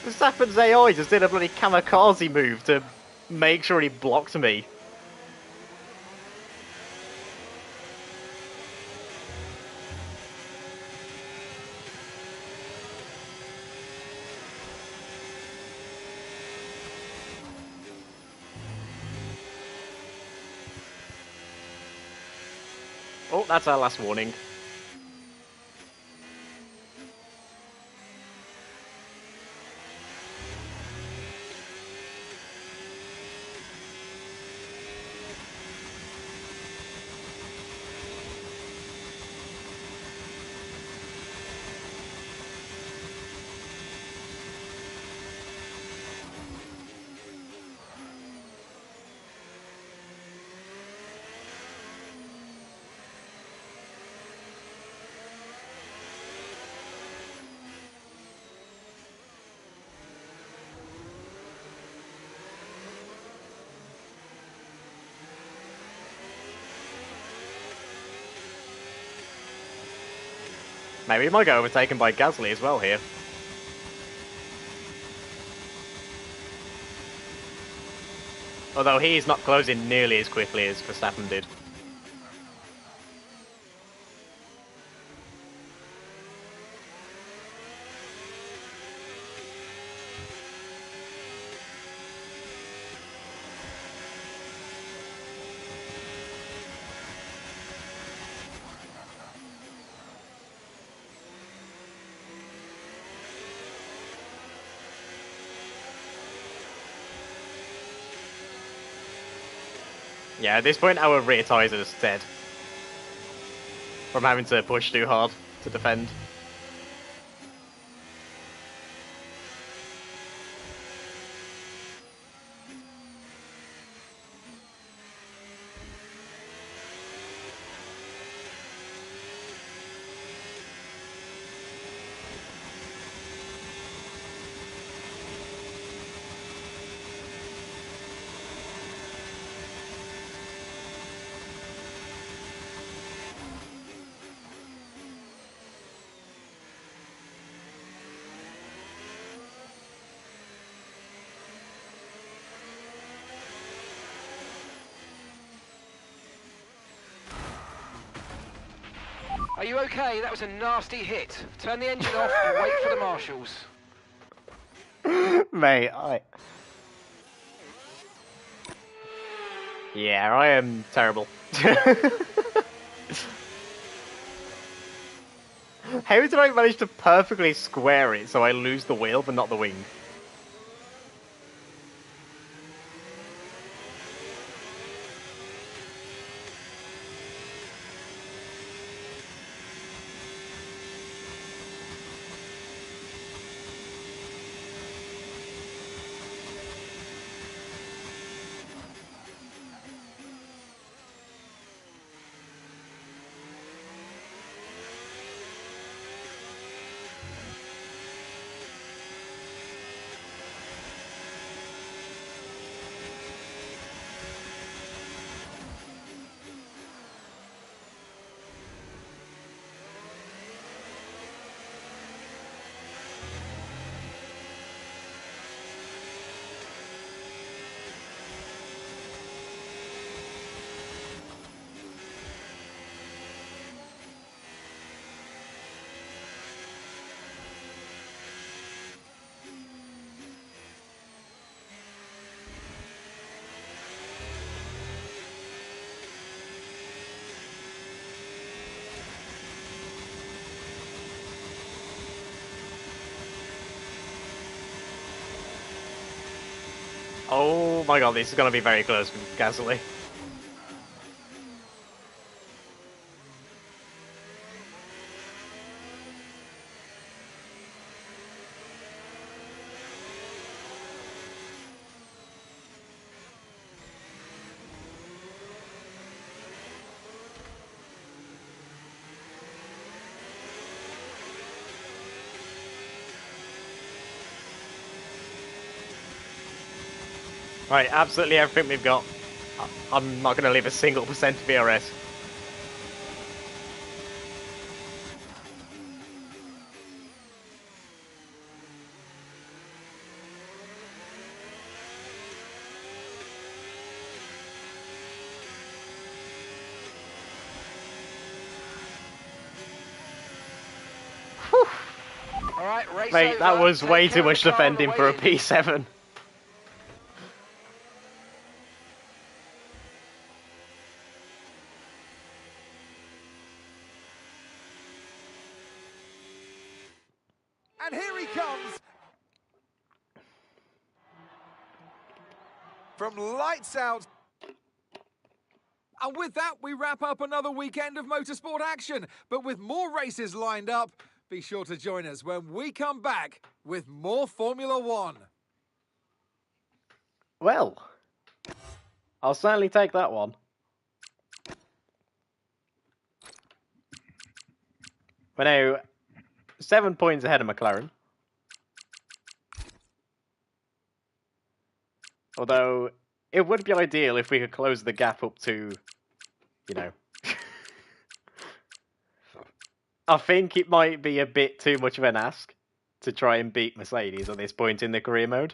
Verstappen's AI just did a bloody kamikaze move to make sure he blocked me. Oh, that's our last warning. Maybe he might get overtaken by Gasly as well here. Although he's not closing nearly as quickly as Verstappen did. Yeah, at this point our rear tyres are just dead. From having to push too hard to defend. Are you okay? That was a nasty hit. Turn the engine off and wait for the marshals. Mate, Yeah, I am terrible. How did I manage to perfectly square it so I lose the wheel but not the wing? Oh my god, this is going to be very close with Gasly. Right, absolutely everything we've got. I'm not going to leave a single percent of VRS. All right, race Mate, over. that was Take way care too of the much car on the defending way for a in. P7. And here he comes. From lights out. And with that, we wrap up another weekend of motorsport action. But with more races lined up, be sure to join us when we come back with more Formula One. Well, I'll certainly take that one. We're now 7 points ahead of McLaren. Although, it would be ideal if we could close the gap up to, you know... I think it might be a bit too much of an ask to try and beat Mercedes at this point in the career mode.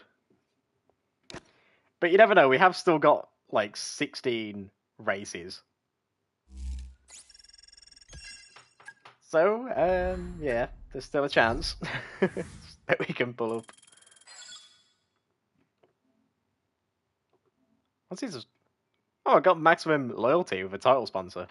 But you never know, we have still got, like, 16 races. So, yeah, there's still a chance that we can pull up. What's his... Oh, I got maximum loyalty with a title sponsor.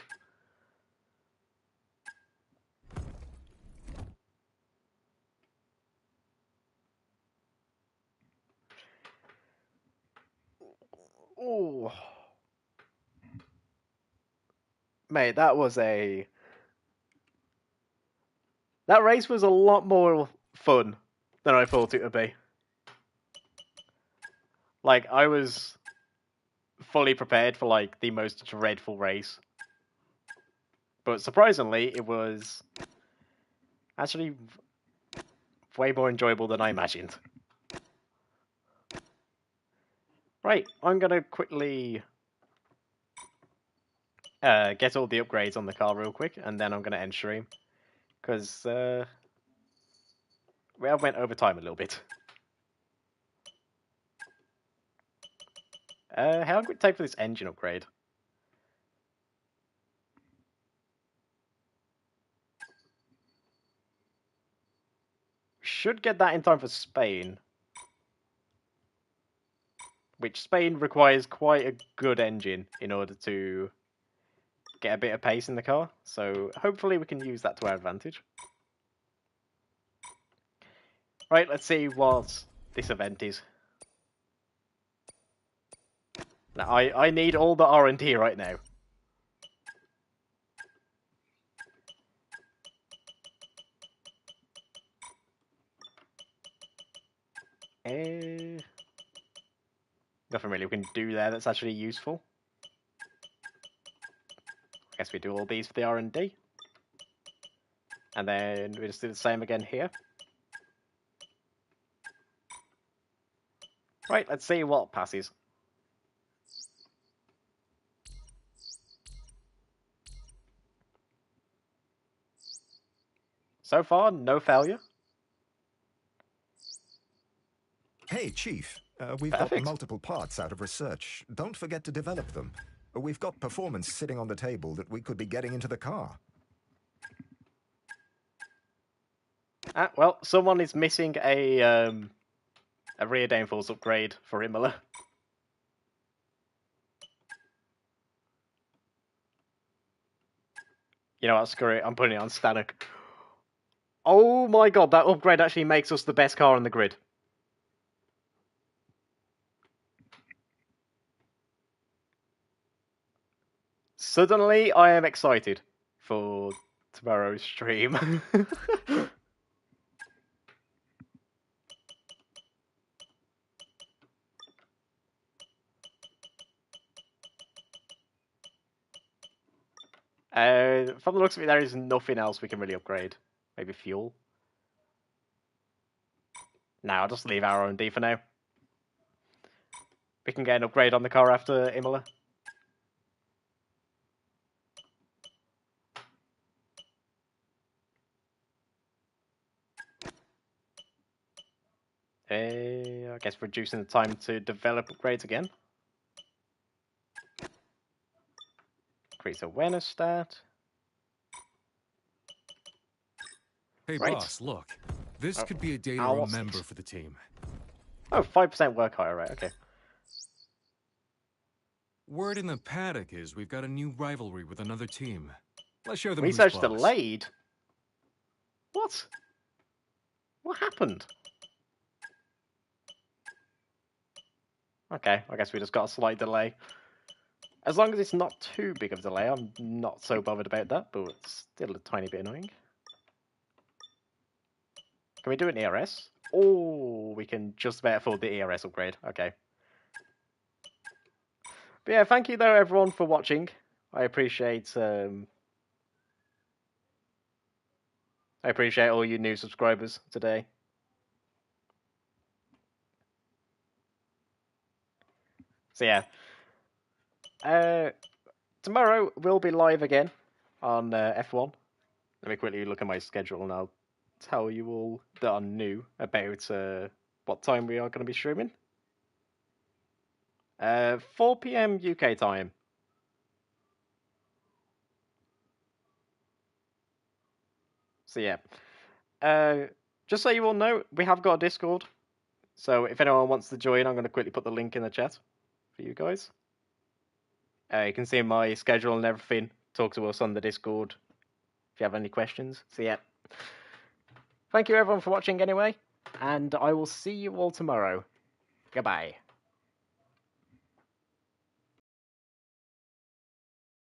Ooh. Mate, that was a... That race was a lot more fun than I thought it would be. Like, I was fully prepared for, like, the most dreadful race. But surprisingly, it was actually way more enjoyable than I imagined. Right, I'm going to quickly get all the upgrades on the car real quick, and then I'm going to end stream. Because we have went over time a little bit. How long would it take for this engine upgrade? Should get that in time for Spain. Which Spain requires quite a good engine in order to get a bit of pace in the car. So hopefully we can use that to our advantage. Right, let's see what this event is. Now, I need all the R&D right now. Nothing really we can do there that's actually useful. I guess we do all these for the R&D. And then we just do the same again here. Right, let's see what passes. So far, no failure. Hey, Chief. We've Perfect. got multiple parts out of research. Don't forget to develop them. We've got performance sitting on the table that we could be getting into the car. Well, someone is missing a rear downforce upgrade for Imola. You know what, screw it, I'm putting it on Stanek. Oh my god, that upgrade actually makes us the best car on the grid. Suddenly, I am excited for tomorrow's stream. From the looks of it, there is nothing else we can really upgrade. Maybe fuel? No, I'll just leave our R&D for now. we can get an upgrade on the car after Imola. I guess reducing the time to develop upgrades again. Increase awareness stat. Hey, Right. boss, look. This could be a day to I'll watch remember it. for the team. Oh, 5% work higher, right, okay. Word in the paddock is we've got a new rivalry with another team. Let's show them Research who's boss. delayed? What? What happened? Okay, I guess we just got a slight delay. As long as it's not too big of a delay, I'm not so bothered about that, but it's still a tiny bit annoying. Can we do an ERS? Oh, we can just about afford the ERS upgrade. Okay. But yeah, thank you though everyone for watching. I appreciate all you new subscribers today. So yeah. Tomorrow we'll be live again on F1. Let me quickly look at my schedule and I'll tell you all that are new about what time we are going to be streaming. 4 PM UK time. So yeah. Just so you all know, we have got a Discord. So if anyone wants to join, I'm going to quickly put the link in the chat for you guys. You can see my schedule and everything. Talk to us on the Discord if you have any questions. So yeah. Thank you everyone for watching anyway, and I will see you all tomorrow. Goodbye.